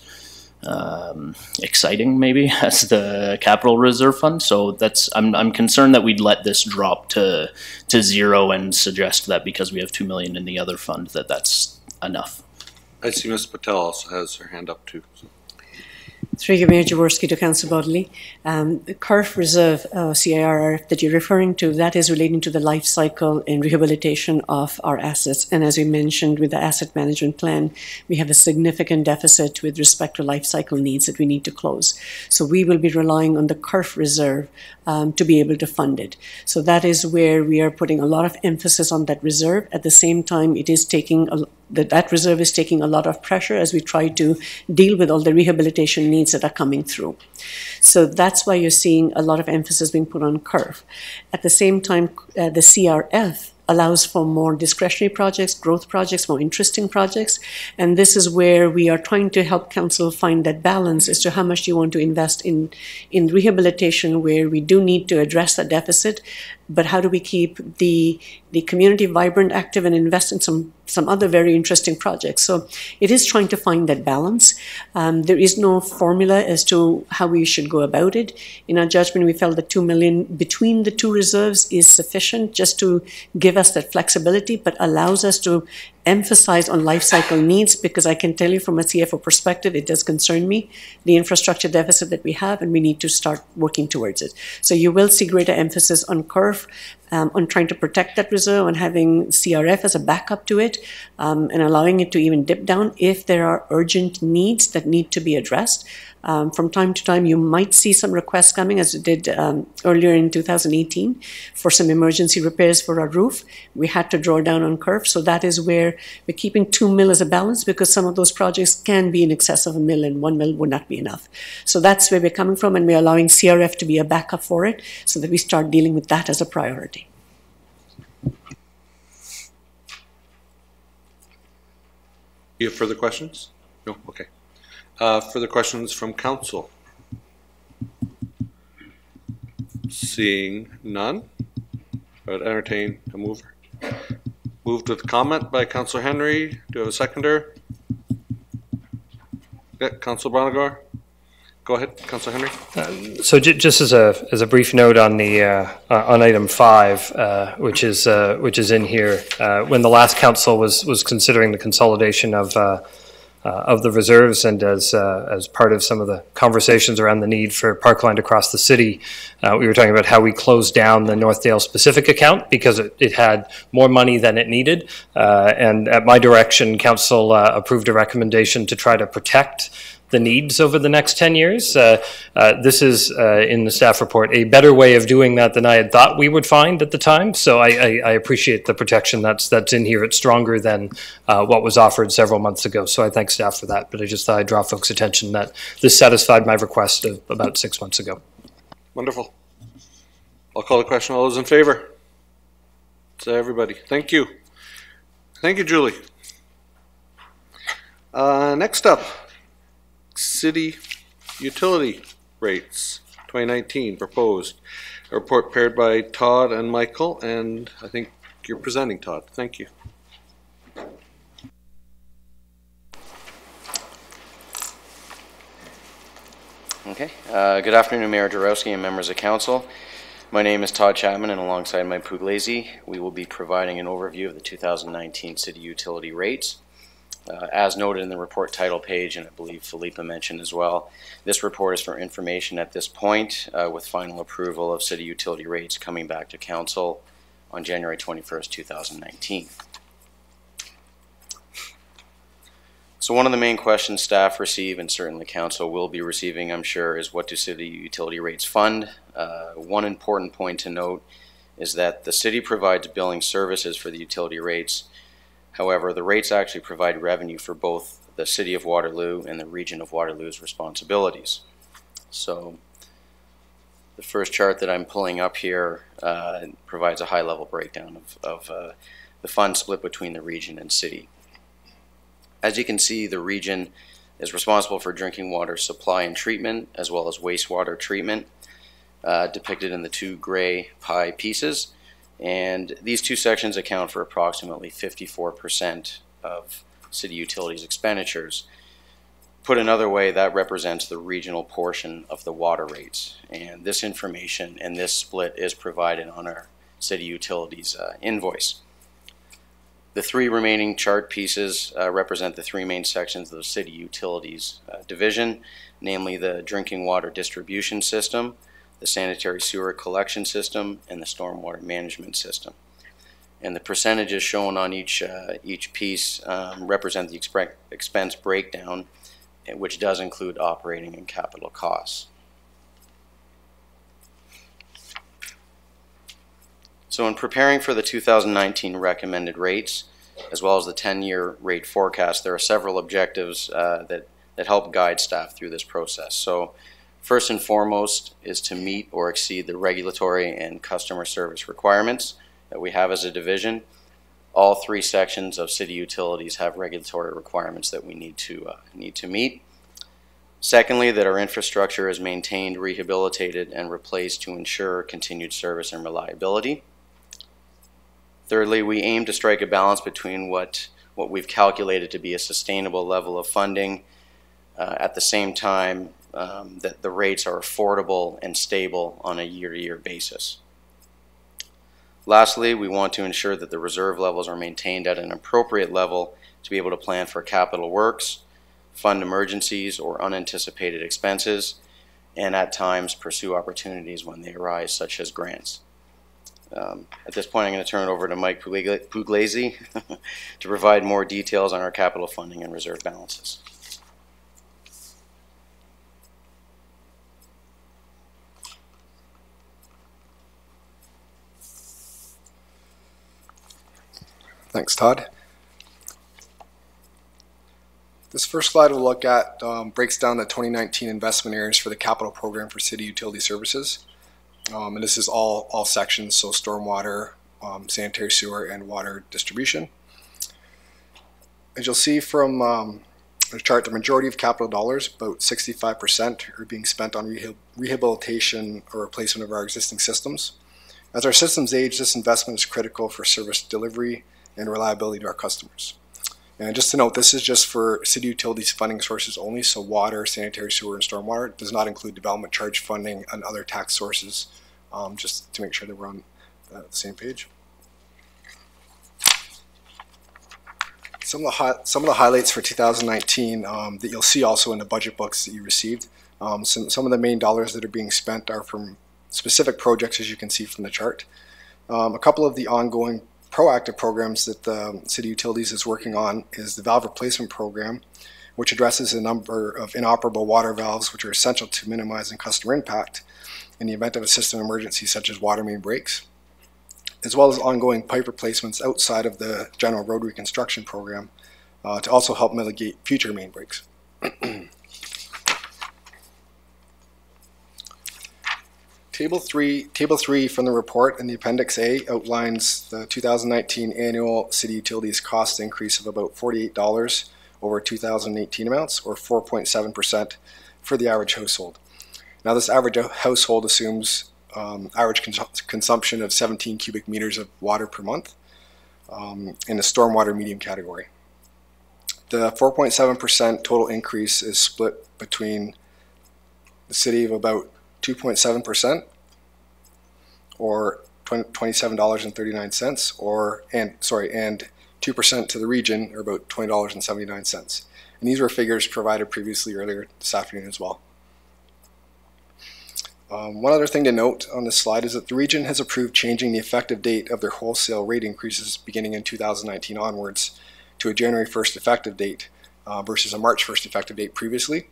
exciting maybe as the Capital Reserve Fund. So I'm concerned that we'd let this drop to zero and suggest that because we have $2 million in the other fund that's enough. I see Ms. Patel also has her hand up too. So. Through you, Mayor Jaworski, to Councillor Bodley. The CORP Reserve CIRRF that you're referring to, that is relating to the life cycle and rehabilitation of our assets. And as we mentioned with the asset management plan, we have a significant deficit with respect to life cycle needs that we need to close. So we will be relying on the CORP Reserve to be able to fund it. So that is where we are putting a lot of emphasis on that reserve. At the same time, it is taking that reserve is taking a lot of pressure as we try to deal with all the rehabilitation needs that are coming through. So that's why you're seeing a lot of emphasis being put on CURF. At the same time, the CRF allows for more discretionary projects, growth projects, more interesting projects. And this is where we are trying to help council find that balance as to how much you want to invest in rehabilitation, where we do need to address that deficit, but how do we keep the community vibrant, active, and invest in some other very interesting projects. So it is trying to find that balance. There is no formula as to how we should go about it. In our judgment, we felt that $2 million between the two reserves is sufficient just to give us that flexibility, but allows us to emphasize on life cycle needs, because I can tell you from a CFO perspective, it does concern me, the infrastructure deficit that we have, and we need to start working towards it. So you will see greater emphasis on CURF, on trying to protect that reserve, and having CRF as a backup to it, and allowing it to even dip down if there are urgent needs that need to be addressed. From time to time, you might see some requests coming, as it did earlier in 2018, for some emergency repairs for our roof. We had to draw down on CURF, so that is where we're keeping $2 million as a balance, because some of those projects can be in excess of $1 million. $1 million would not be enough. So that's where we're coming from, and we're allowing CRF to be a backup for it, so that we start dealing with that as a priority. You have further questions? No? Okay. Further questions from council? Seeing none, I would entertain a mover. Moved with comment by Councillor Henry. Do you have a seconder? Yeah, Councillor Bronigar. Go ahead, Councillor Henry. So just as a brief note on the on item 5, which is in here, when the last council was considering the consolidation of the reserves, and as part of some of the conversations around the need for parkland across the city, we were talking about how we closed down the Northdale specific account because it had more money than it needed. And at my direction, council approved a recommendation to try to protect needs over the next 10 years. This is, in the staff report, a better way of doing that than I had thought we would find at the time. So I appreciate the protection that's in here. It's stronger than what was offered several months ago. So I thank staff for that. But I just thought I'd draw folks' attention that this satisfied my request of about 6 months ago. Wonderful. I'll call the question. All those in favor? To everybody. Thank you. Thank you, Julie. Next up, city utility rates 2019 proposed. A report prepared by Todd and Michael, and I think you're presenting, Todd. Thank you. Okay. Good afternoon, Mayor Jaworski and members of council. My name is Todd Chapman, and alongside Mike Pugliese, we will be providing an overview of the 2019 city utility rates. As noted in the report title page, and I believe Philippa mentioned as well, this report is for information at this point, with final approval of city utility rates coming back to council on January 21st, 2019. So one of the main questions staff receive, and certainly council will be receiving, I'm sure, is what do city utility rates fund? One important point to note is that the city provides billing services for the utility rates. However, the rates actually provide revenue for both the city of Waterloo and the region of Waterloo's responsibilities. So the first chart that I'm pulling up here provides a high-level breakdown of the fund split between the region and city. As you can see, the region is responsible for drinking water supply and treatment, as well as wastewater treatment, depicted in the two gray pie pieces. And these two sections account for approximately 54% of city utilities expenditures. Put another way, that represents the regional portion of the water rates. And this information and this split is provided on our city utilities invoice. The three remaining chart pieces represent the three main sections of the city utilities division, namely the drinking water distribution system, the sanitary sewer collection system, and the stormwater management system. And the percentages shown on each piece represent the expense breakdown, which does include operating and capital costs. So in preparing for the 2019 recommended rates, as well as the 10-year rate forecast, there are several objectives that help guide staff through this process. So first and foremost is to meet or exceed the regulatory and customer service requirements that we have as a division. All three sections of city utilities have regulatory requirements that we need to meet. Secondly, that our infrastructure is maintained, rehabilitated, and replaced to ensure continued service and reliability. Thirdly, we aim to strike a balance between what we've calculated to be a sustainable level of funding, at the same time that the rates are affordable and stable on a year-to-year basis. Lastly, we want to ensure that the reserve levels are maintained at an appropriate level to be able to plan for capital works, fund emergencies or unanticipated expenses, and at times pursue opportunities when they arise, such as grants. At this point, I'm going to turn it over to Mike Pugliese to provide more details on our capital funding and reserve balances. Thanks, Todd. This first slide we'll look at breaks down the 2019 investment areas for the capital program for city utility services. And this is all sections, so stormwater, sanitary sewer, and water distribution. As you'll see from the chart, the majority of capital dollars, about 65%, are being spent on rehabilitation or replacement of our existing systems. As our systems age, this investment is critical for service delivery and reliability to our customers. And just to note, this is just for city utilities funding sources only, so water, sanitary sewer, and stormwater. It does not include development charge funding and other tax sources, just to make sure that we're on the same page. Some of the highlights for 2019 that you'll see also in the budget books that you received. Some of the main dollars that are being spent are from specific projects, as you can see from the chart. A couple of the ongoing proactive programs that the city utilities is working on is the valve replacement program, which addresses a number of inoperable water valves which are essential to minimizing customer impact in the event of a system emergency such as water main breaks, as well as ongoing pipe replacements outside of the general road reconstruction program to also help mitigate future main breaks. Table 3 from the report in the Appendix A outlines the 2019 annual city utilities cost increase of about $48 over 2018 amounts, or 4.7% for the average household. Now this average household assumes average consumption of 17 cubic meters of water per month in the stormwater medium category. The 4.7% total increase is split between the city of about 2.7%, or $27.39, and 2% to the region, or about $20.79. And these were figures provided previously earlier this afternoon as well. One other thing to note on this slide is that the region has approved changing the effective date of their wholesale rate increases beginning in 2019 onwards to a January 1st effective date versus a March 1st effective date previously.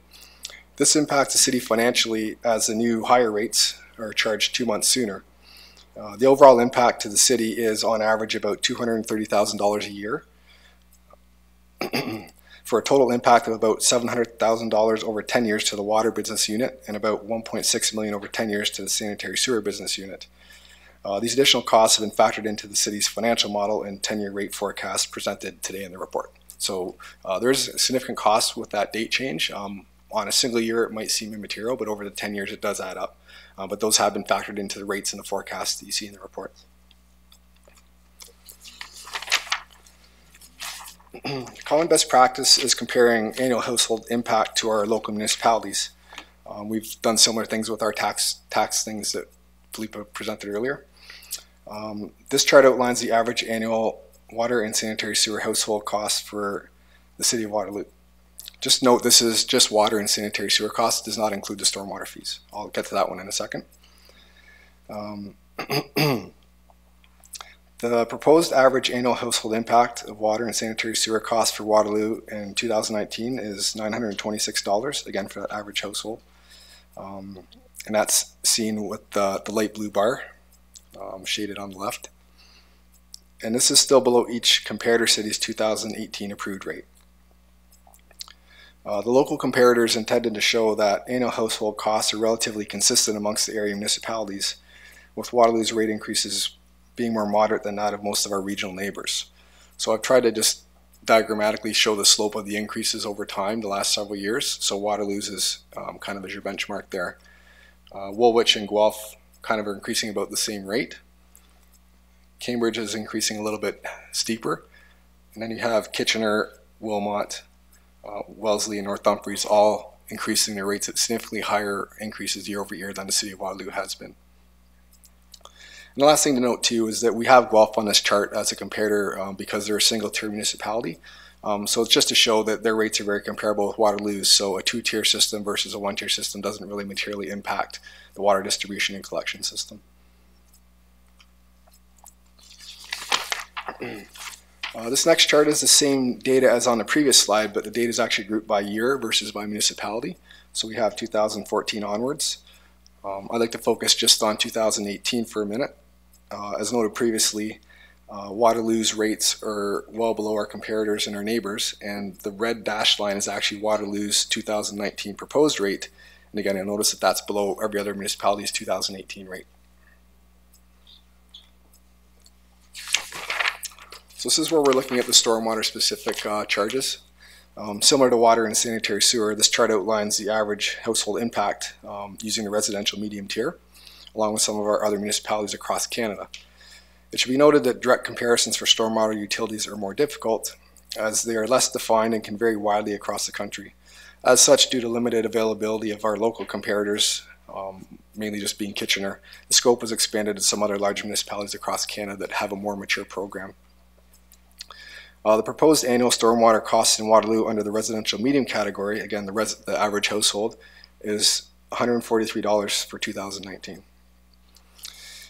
This impacts the city financially as the new higher rates are charged 2 months sooner. The overall impact to the city is on average about $230,000 a year for a total impact of about $700,000 over 10 years to the water business unit and about $1.6 million over 10 years to the sanitary sewer business unit. These additional costs have been factored into the city's financial model and 10-year rate forecast presented today in the report. So there's a significant cost with that date change. On a single year, it might seem immaterial, but over the 10 years, it does add up. But those have been factored into the rates and the forecast that you see in the report. Common best practice is comparing annual household impact to our local municipalities. We've done similar things with our tax things that Philippa presented earlier. This chart outlines the average annual water and sanitary sewer household costs for the city of Waterloo. Just note this is just water and sanitary sewer costs, does not include the stormwater fees. I'll get to that one in a second. The proposed average annual household impact of water and sanitary sewer costs for Waterloo in 2019 is $926, again for that average household. And that's seen with the light blue bar shaded on the left. And this is still below each comparator city's 2018 approved rate. The local comparator is intended to show that annual household costs are relatively consistent amongst the area municipalities, with Waterloo's rate increases being more moderate than that of most of our regional neighbors. So I've tried to just diagrammatically show the slope of the increases over time the last several years. So Waterloo's is kind of as your benchmark there. Woolwich and Guelph kind of are increasing about the same rate. Cambridge is increasing a little bit steeper. And then you have Kitchener, Wilmot, Wellesley and North Dumfries all increasing their rates at significantly higher increases year over year than the city of Waterloo has been. And the last thing to note too is that we have Guelph on this chart as a comparator because they're a single tier municipality. So it's just to show that their rates are very comparable with Waterloo's. So a 2-tier system versus a 1-tier system doesn't really materially impact the water distribution and collection system. This next chart is the same data as on the previous slide, but the data is actually grouped by year versus by municipality. So we have 2014 onwards. I'd like to focus just on 2018 for a minute. As noted previously, Waterloo's rates are well below our comparators and our neighbors, and the red dashed line is actually Waterloo's 2019 proposed rate. And again, you'll notice that that's below every other municipality's 2018 rate. So this is where we're looking at the stormwater specific charges. Similar to water and sanitary sewer, this chart outlines the average household impact using the residential medium tier, along with some of our other municipalities across Canada. It should be noted that direct comparisons for stormwater utilities are more difficult, as they are less defined and can vary widely across the country. As such, due to limited availability of our local comparators, mainly just being Kitchener, the scope was expanded to some other large municipalities across Canada that have a more mature program. The proposed annual stormwater costs in Waterloo under the residential medium category, again the average household, is $143 for 2019.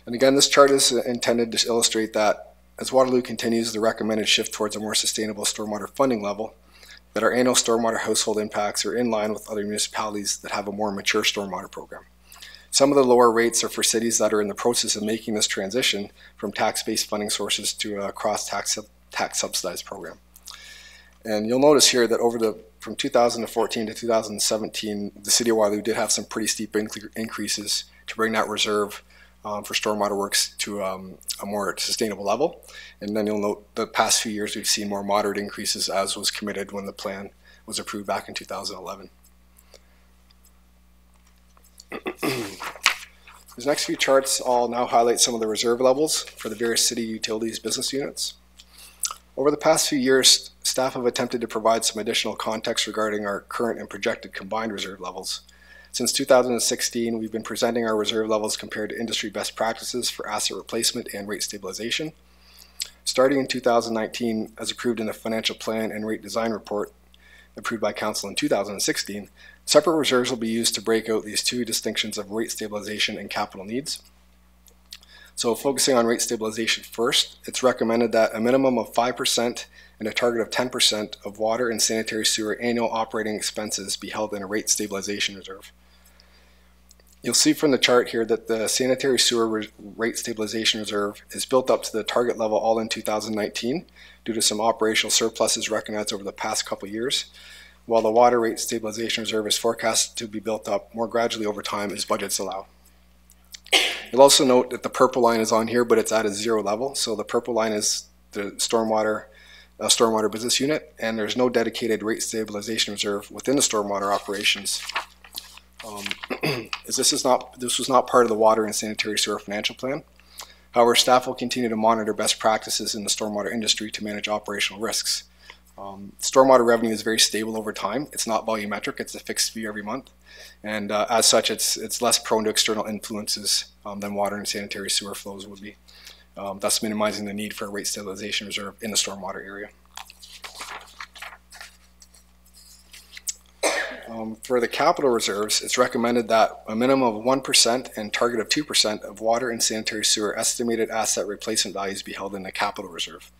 And again, this chart is intended to illustrate that as Waterloo continues the recommended shift towards a more sustainable stormwater funding level, that our annual stormwater household impacts are in line with other municipalities that have a more mature stormwater program. Some of the lower rates are for cities that are in the process of making this transition from tax-based funding sources to a cross-tax subsidized program. And you'll notice here that from 2014 to 2017, the City of Waterloo did have some pretty steep increases to bring that reserve for stormwater works to a more sustainable level. And then you'll note the past few years we've seen more moderate increases as was committed when the plan was approved back in 2011. These next few charts all now highlight some of the reserve levels for the various city utilities business units. Over the past few years, staff have attempted to provide some additional context regarding our current and projected combined reserve levels. Since 2016, we've been presenting our reserve levels compared to industry best practices for asset replacement and rate stabilization. Starting in 2019, as approved in the financial plan and rate design report approved by Council in 2016, separate reserves will be used to break out these two distinctions of rate stabilization and capital needs. So focusing on rate stabilization first, it's recommended that a minimum of 5% and a target of 10% of water and sanitary sewer annual operating expenses be held in a rate stabilization reserve. You'll see from the chart here that the sanitary sewer rate stabilization reserve is built up to the target level all in 2019 due to some operational surpluses recognized over the past couple of years, while the water rate stabilization reserve is forecast to be built up more gradually over time as budgets allow. You'll also note that the purple line is on here, but it's at a 0 level. So the purple line is the stormwater business unit, and there's no dedicated rate stabilization reserve within the stormwater operations. This was not part of the water and sanitary sewer financial plan. However, staff will continue to monitor best practices in the stormwater industry to manage operational risks. Stormwater revenue is very stable over time. It's not volumetric, it's a fixed fee every month. And as such, it's less prone to external influences than water and sanitary sewer flows would be, thus minimizing the need for a rate stabilization reserve in the stormwater area. For the capital reserves, it's recommended that a minimum of 1% and target of 2% of water and sanitary sewer estimated asset replacement values be held in the capital reserve.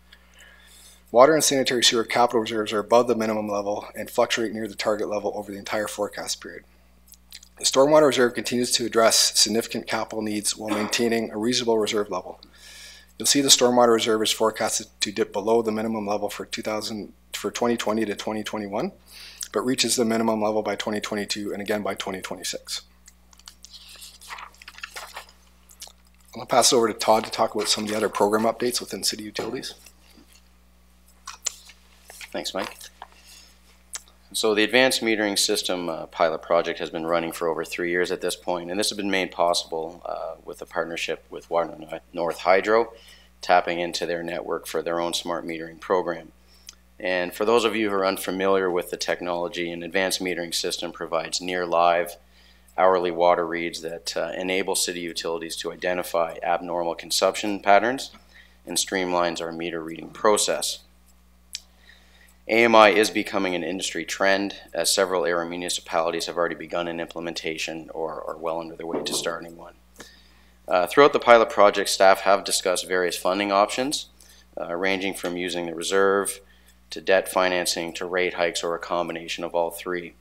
Water and sanitary sewer capital reserves are above the minimum level and fluctuate near the target level over the entire forecast period. The stormwater reserve continues to address significant capital needs while maintaining a reasonable reserve level. You'll see the stormwater reserve is forecasted to dip below the minimum level for 2020 to 2021, but reaches the minimum level by 2022 and again by 2026. I'm going to pass it over to Todd to talk about some of the other program updates within city utilities. Thanks, Mike. So the advanced metering system pilot project has been running for over 3 years at this point, and this has been made possible with a partnership with Waterloo North Hydro, tapping into their network for their own smart metering program. And for those of you who are unfamiliar with the technology, an advanced metering system provides near live hourly water reads that enable city utilities to identify abnormal consumption patterns and streamlines our meter reading process. AMI is becoming an industry trend, as several area municipalities have already begun an implementation or are well under their way to starting one. Throughout the pilot project, staff have discussed various funding options, ranging from using the reserve to debt financing to rate hikes or a combination of all three.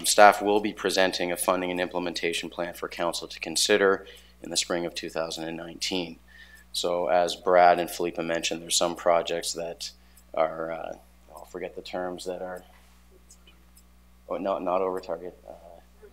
Staff will be presenting a funding and implementation plan for council to consider in the spring of 2019. So as Brad and Philippa mentioned, there's some projects that are forget the terms that are not over target,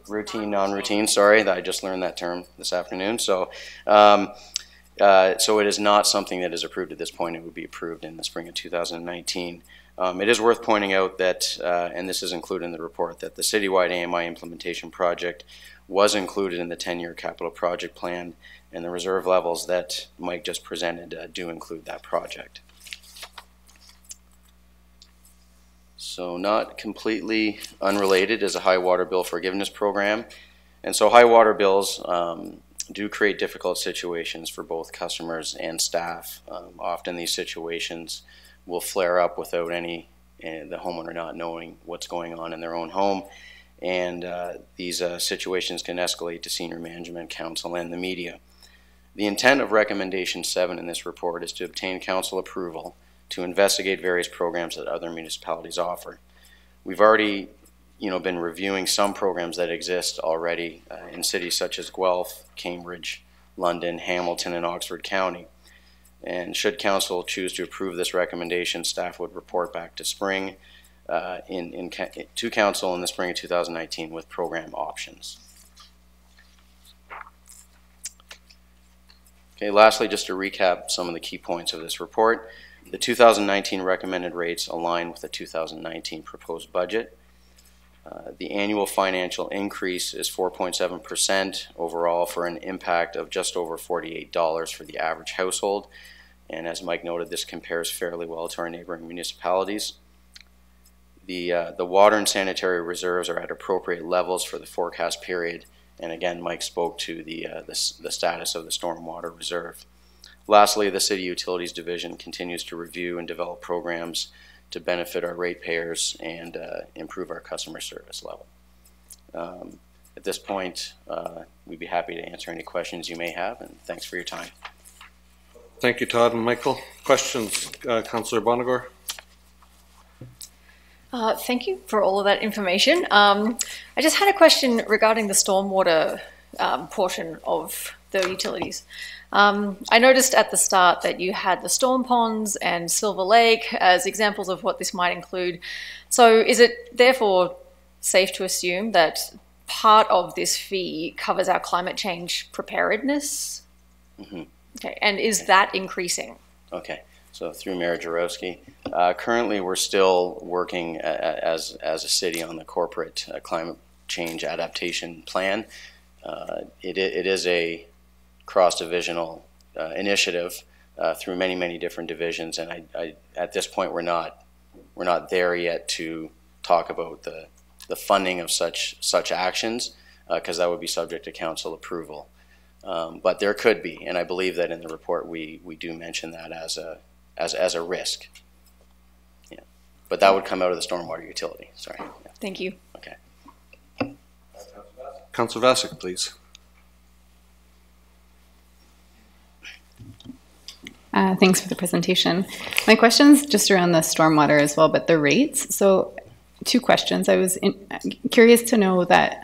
routine, non-routine. Sorry, I just learned that term this afternoon. So, so it is not something that is approved at this point. It would be approved in the spring of 2019. It is worth pointing out that, and this is included in the report, that the citywide AMI implementation project was included in the 10-year capital project plan, and the reserve levels that Mike just presented do include that project. So not completely unrelated is a high water bill forgiveness program. And so high water bills do create difficult situations for both customers and staff. Often these situations will flare up without the homeowner not knowing what's going on in their own home. And these situations can escalate to senior management, council, and the media. The intent of recommendation 7 in this report is to obtain council approval to investigate various programs that other municipalities offer. We've already, been reviewing some programs that exist already in cities such as Guelph, Cambridge, London, Hamilton, and Oxford County. And should council choose to approve this recommendation, staff would report back to spring to council in the spring of 2019 with program options. Okay, lastly, just to recap some of the key points of this report. The 2019 recommended rates align with the 2019 proposed budget. The annual financial increase is 4.7% overall for an impact of just over $48 for the average household. And as Mike noted, this compares fairly well to our neighboring municipalities. The water and sanitary reserves are at appropriate levels for the forecast period. And again, Mike spoke to the status of the stormwater reserve. Lastly, the City Utilities Division continues to review and develop programs to benefit our ratepayers and improve our customer service level. At this point, we'd be happy to answer any questions you may have, and thanks for your time. Thank you, Todd and Michael. Questions, Councillor Bonagor? Thank you for all of that information. I just had a question regarding the stormwater portion of the utilities. I noticed at the start that you had the storm ponds and Silver Lake as examples of what this might include. So is it therefore safe to assume that part of this fee covers our climate change preparedness? Mm-hmm. Okay, and is that increasing? Okay, so through Mayor Jaworski, currently we're still working as a city on the corporate climate change adaptation plan. It is a cross-divisional initiative through many different divisions, and I at this point we're not there yet to talk about the funding of such actions because that would be subject to council approval. But there could be, and I believe that in the report we do mention that as a risk. Yeah, but that would come out of the stormwater utility. Sorry. Yeah. Thank you. Okay. Councillor Vasic, please. Thanks for the presentation. My question's just around the stormwater as well, but the rates. So 2 questions. I was curious to know that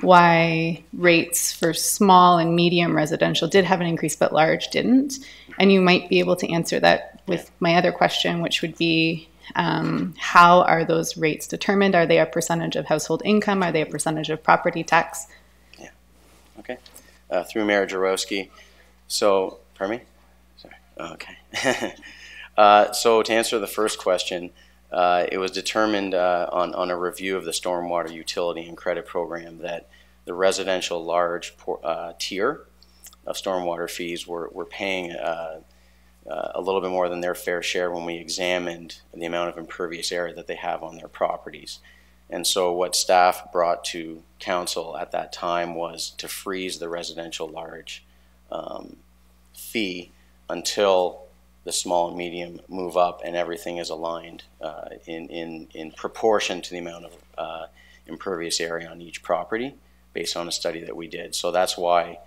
why rates for small and medium residential did have an increase, but large didn't. And you might be able to answer that with my other question, which would be, how are those rates determined? Are they a percentage of household income? Are they a percentage of property tax? Yeah. Okay. Through Mayor Jaworski. So, pardon me? Sorry. Okay. So to answer the first question, it was determined on a review of the stormwater utility and credit program that the residential large tier of stormwater fees were paying a little bit more than their fair share when we examined the amount of impervious area that they have on their properties. And so what staff brought to council at that time was to freeze the residential large fee until the small and medium move up and everything is aligned in proportion to the amount of impervious area on each property based on a study that we did. So that's why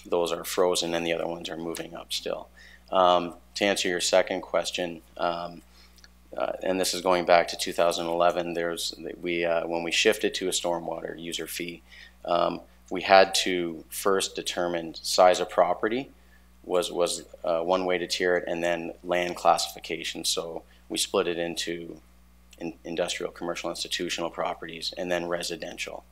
those are frozen and the other ones are moving up still. To answer your second question, and this is going back to 2011, when we shifted to a stormwater user fee, we had to first determine size of property was one way to tier it, and then land classification. So we split it into industrial, commercial, institutional properties, and then residential.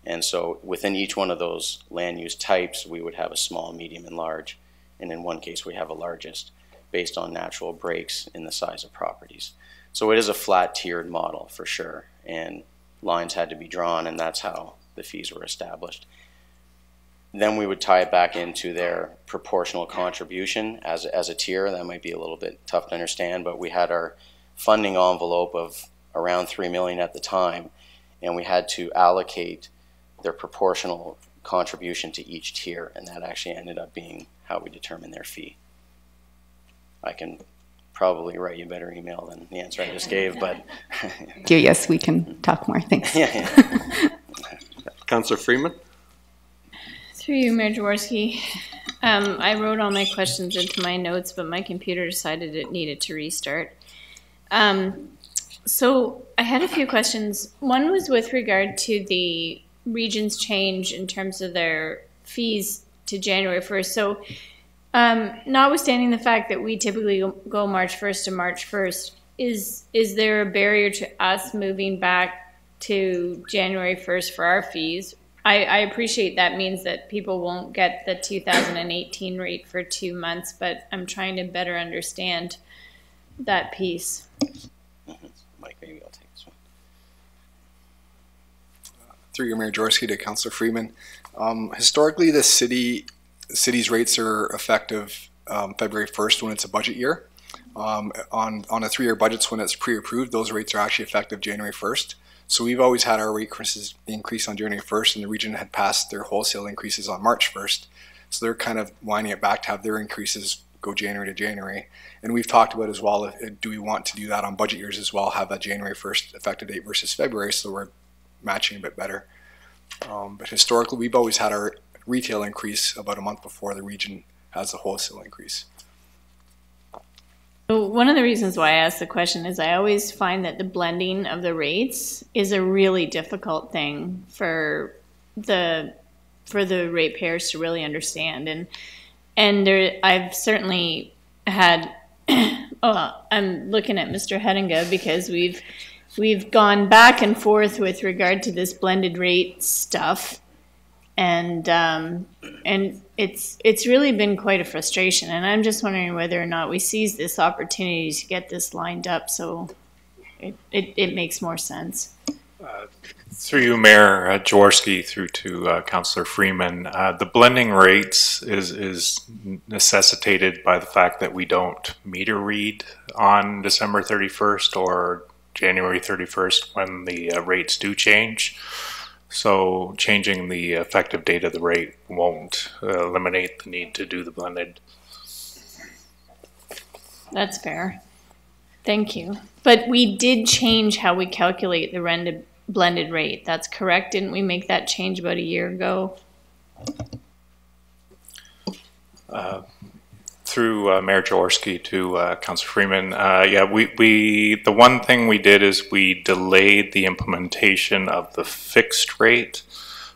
And so within each one of those land use types, we would have a small, medium, and large. And in one case, we have a largest based on natural breaks in the size of properties. So it is a flat tiered model for sure. And lines had to be drawn, and that's how the fees were established. Then we would tie it back into their proportional contribution as a tier. That might be a little bit tough to understand, but we had our funding envelope of around $3 million at the time, and we had to allocate their proportional contribution to each tier, and that actually ended up being how we determine their fee. I can probably write you a better email than the answer I just gave, but... Yes, we can talk more. Thanks. Yeah. Councillor Freeman? Through you, Mayor Jaworski. I wrote all my questions into my notes, but my computer decided it needed to restart. So I had a few questions. One was with regard to the region's change in terms of their fees to January 1st. So notwithstanding the fact that we typically go March 1st to March 1st, is there a barrier to us moving back to January 1st for our fees? I appreciate that means that people won't get the 2018 rate for 2 months, but I'm trying to better understand that piece. Mike, maybe I'll take this one. Through your Mayor Jaworski to Councillor Freeman. Historically, the city's rates are effective February 1st when it's a budget year. On a 3-year budgets when it's pre-approved, those rates are actually effective January 1st. So we've always had our rate increase on January 1st, and the region had passed their wholesale increases on March 1st. So they're kind of winding it back to have their increases go January to January. And we've talked about as well, do we want to do that on budget years as well, have that January 1st effective date versus February, so we're matching a bit better. But historically, we've always had our retail increase about a month before the region has the wholesale increase. So one of the reasons why I asked the question is I always find that the blending of the rates is a really difficult thing for the ratepayers to really understand. And there, I've certainly had, I'm looking at Mr. Hedinga because we've gone back and forth with regard to this blended rate stuff. And it's really been quite a frustration, and I'm just wondering whether or not we seize this opportunity to get this lined up so it makes more sense. Through you, Mayor Jaworski, through to Councillor Freeman, the blending rates is necessitated by the fact that we don't meter read on December 31st or January 31st when the rates do change. So changing the effective date of the rate won't eliminate the need to do the blended. That's fair. Thank you. But we did change how we calculate the blended rate. That's correct. Didn't we make that change about a year ago? Through Mayor Jaworski to Councillor Freeman, yeah, the one thing we did is we delayed the implementation of the fixed rate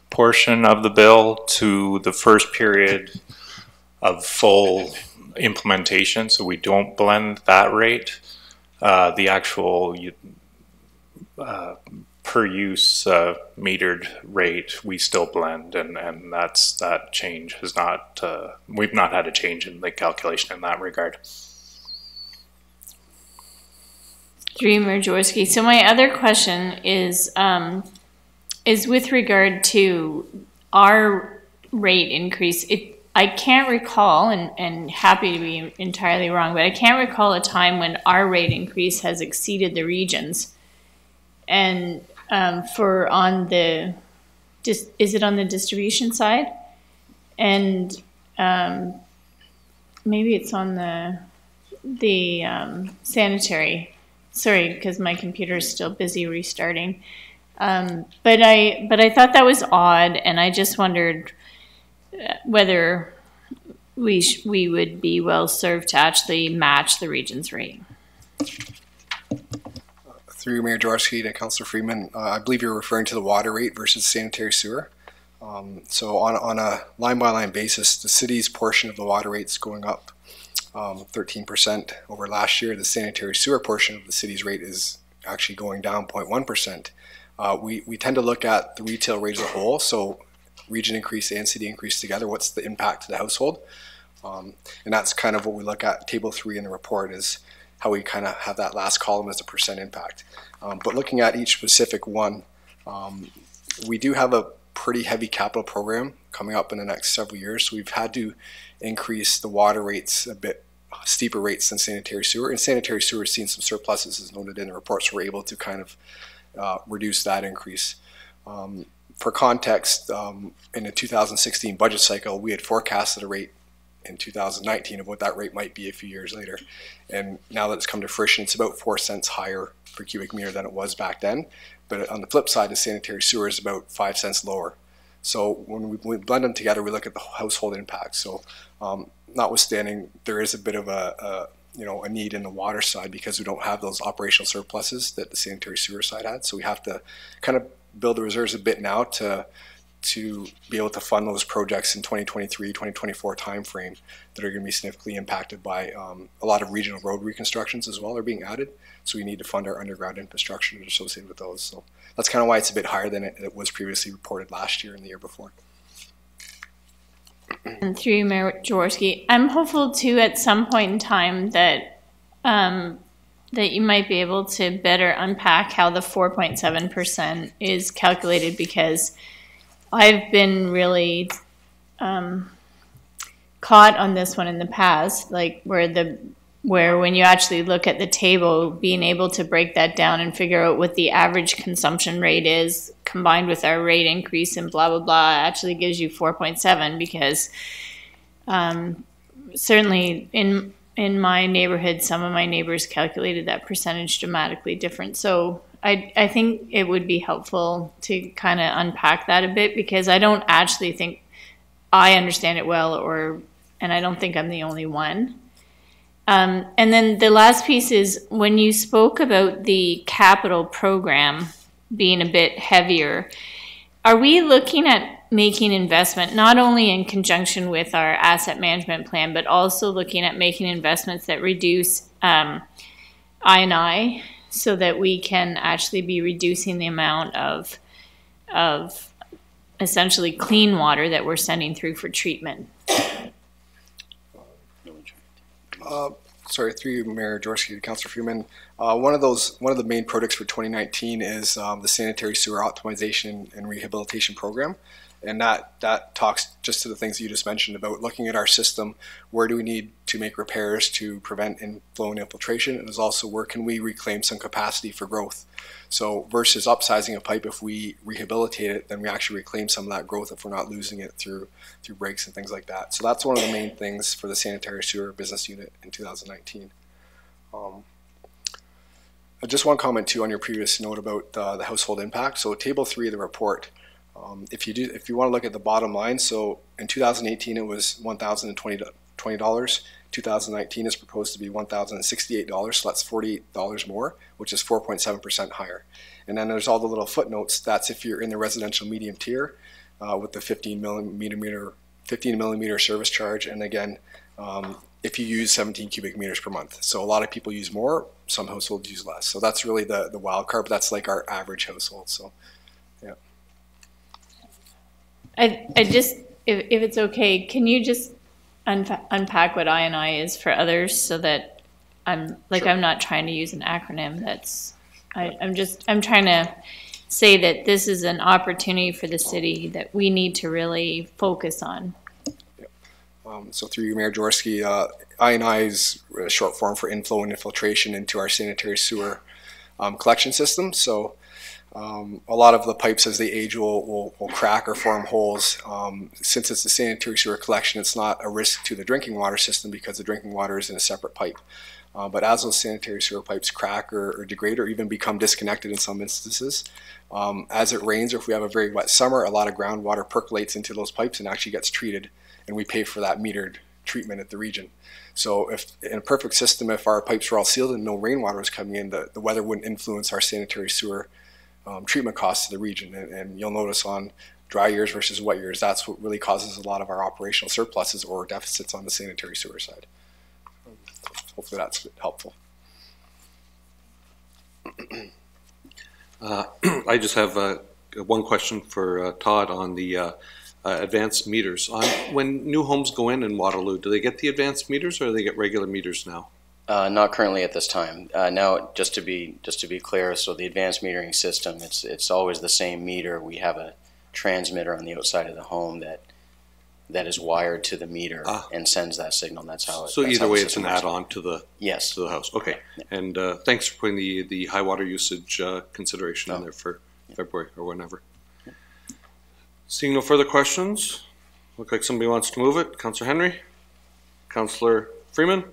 portion of the bill to the first period of full implementation, so we don't blend that rate. The actual per use metered rate we still blend, and that change has not, we've not had a change in the calculation in that regard. Dreamer Jaworski. So my other question is with regard to our rate increase. I can't recall, and happy to be entirely wrong, but I can't recall a time when our rate increase has exceeded the region's. And for on the, is it on the distribution side? And maybe it's on the sanitary. Sorry, because my computer is still busy restarting. But I thought that was odd, and I just wondered whether we would be well served to actually match the region's rate. Through Mayor Jaworski to Councillor Freeman, I believe you're referring to the water rate versus sanitary sewer. So on a line-by-line basis, the city's portion of the water rate's going up 13% over last year. The sanitary sewer portion of the city's rate is actually going down 0.1%. We tend to look at the retail rate as a whole, so region increase and city increase together, what's the impact to the household? And that's kind of what we look at. Table 3 in the report is how we kind of have that last column as a percent impact. But looking at each specific one, we do have a pretty heavy capital program coming up in the next several years. So we've had to increase the water rates a bit steeper rates than sanitary sewer. And sanitary sewer has seen some surpluses as noted in the report, so we're able to kind of reduce that increase. For context, in the 2016 budget cycle, we had forecasted a rate in 2019 of what that rate might be a few years later. And now that it's come to fruition, it's about 4 cents higher per cubic meter than it was back then. But on the flip side, the sanitary sewer is about 5 cents lower. So when we blend them together, we look at the household impact. So notwithstanding, there is a bit of a a need in the water side because we don't have those operational surpluses that the sanitary sewer side had. So we have to kind of build the reserves a bit now to be able to fund those projects in 2023, 2024 timeframe that are going to be significantly impacted by a lot of regional road reconstructions as well are being added. So we need to fund our underground infrastructure associated with those. So that's kind of why it's a bit higher than it was previously reported last year and the year before. And through you, Mayor Jaworski, I'm hopeful too at some point in time that that you might be able to better unpack how the 4.7% is calculated, because I've been really caught on this one in the past, like where when you actually look at the table, being able to break that down and figure out what the average consumption rate is combined with our rate increase and blah, blah, blah, actually gives you 4.7, because certainly in my neighborhood, some of my neighbors calculated that percentage dramatically different. So I think it would be helpful to kind of unpack that a bit, because I don't actually think I understand it well, and I don't think I'm the only one. And then the last piece is when you spoke about the capital program being a bit heavier, are we looking at making investment not only in conjunction with our asset management plan, but also looking at making investments that reduce I&I, so that we can actually be reducing the amount of essentially clean water that we're sending through for treatment? Sorry, through you, Mayor Jaworski to Councillor Freeman. One of the main projects for 2019 is the sanitary sewer optimization and rehabilitation program, and that talks just to the things you just mentioned about looking at our system. Where do we need to make repairs to prevent inflow and infiltration, and is also where can we reclaim some capacity for growth. So versus upsizing a pipe, if we rehabilitate it, then we actually reclaim some of that growth if we're not losing it through breaks and things like that. So that's one of the main things for the sanitary sewer business unit in 2019. I just want to comment too on your previous note about the household impact. So table 3 of the report, if you want to look at the bottom line, so in 2018 it was $1,020. 2019 is proposed to be $1,068, so that's $48 more, which is 4.7% higher. And then there's all the little footnotes. That's if you're in the residential medium tier with the 15 millimeter service charge, and again, if you use 17 cubic meters per month. So a lot of people use more, some households use less. So that's really the wild card, but that's like our average household. So, yeah. I just, if it's okay, can you just unpack what I&I is for others, so that I'm not trying to use an acronym. I'm trying to say that this is an opportunity for the city that we need to really focus on. So through you, Mayor Jaworski, I&I is a short form for inflow and infiltration into our sanitary sewer collection system. So a lot of the pipes as they age will crack or form holes. Since it's a sanitary sewer collection, it's not a risk to the drinking water system because the drinking water is in a separate pipe. But as those sanitary sewer pipes crack or degrade or even become disconnected in some instances, as it rains or if we have a very wet summer, a lot of groundwater percolates into those pipes and actually gets treated, and we pay for that metered treatment at the region. So if in a perfect system, if our pipes were all sealed and no rainwater was coming in, the weather wouldn't influence our sanitary sewer treatment costs to the region. And you'll notice on dry years versus wet years, that's what really causes a lot of our operational surpluses or deficits on the sanitary sewer side. Hopefully that's helpful. I just have one question for Todd on the advanced meters. When new homes go in Waterloo, do they get the advanced meters or do they get regular meters now? Not currently at this time. Now, just to be clear, so the advanced metering system, it's always the same meter. We have a transmitter on the outside of the home that is wired to the meter and sends that signal. That's how it. So either way, it's an add-on to the to the house. Okay, yeah. And thanks for putting the high water usage consideration in there for February or whenever. Seeing no further questions, look like somebody wants to move it. Councillor Henry, Councillor Freeman.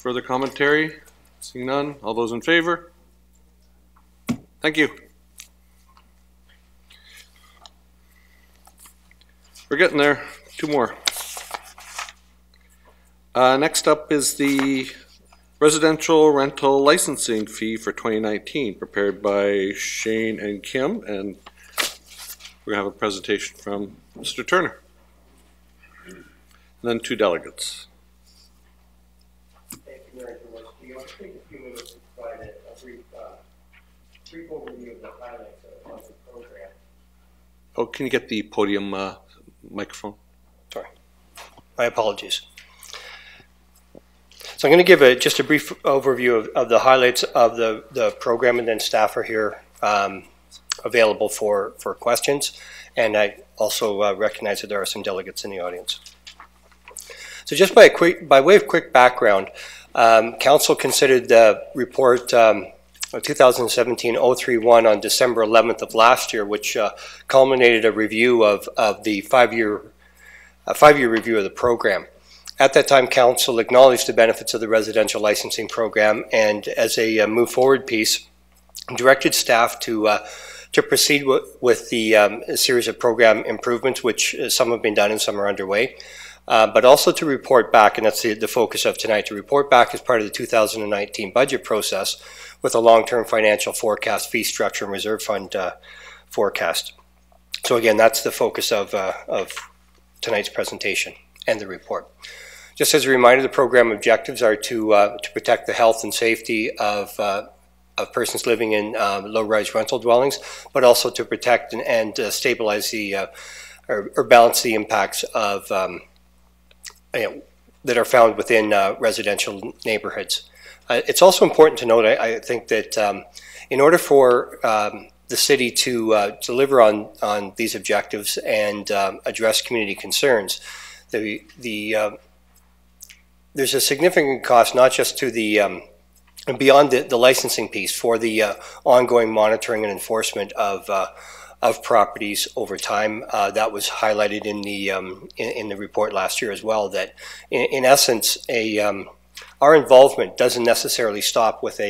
Further commentary? Seeing none. All those in favor? Thank you. We're getting there. Two more. Next up is the residential rental licensing fee for 2019, prepared by Shane and Kim, and we're going to have a presentation from Mr. Turner. And then 2 delegates. Thank you, Mayor Jaworski. I'll take a few minutes to provide a brief overview of the highlights of the program. Oh, can you get the podium microphone? Sorry. My apologies. So I'm going to give just a brief overview of the highlights of the program, and then staff are here available for questions. And I also recognize that there are some delegates in the audience. So just by way of quick background, Council considered the report 2017-031 on December 11th of last year, which culminated a review of the five-year review of the program. At that time, Council acknowledged the benefits of the residential licensing program, and as a move forward piece, directed staff to proceed with the series of program improvements, which some have been done and some are underway. But also to report back, and that's the focus of tonight, to report back as part of the 2019 budget process with a long-term financial forecast, fee structure, and reserve fund forecast. So again, that's the focus of tonight's presentation and the report. Just as a reminder, the program objectives are to protect the health and safety of persons living in low-rise rental dwellings, but also to protect and stabilize or balance the impacts of that are found within residential neighborhoods. It's also important to note, I think, that in order for the city to deliver on these objectives and address community concerns, there's a significant cost, not just to the beyond the licensing piece, for the ongoing monitoring and enforcement of properties over time. That was highlighted in the report last year as well. That in essence, our involvement doesn't necessarily stop with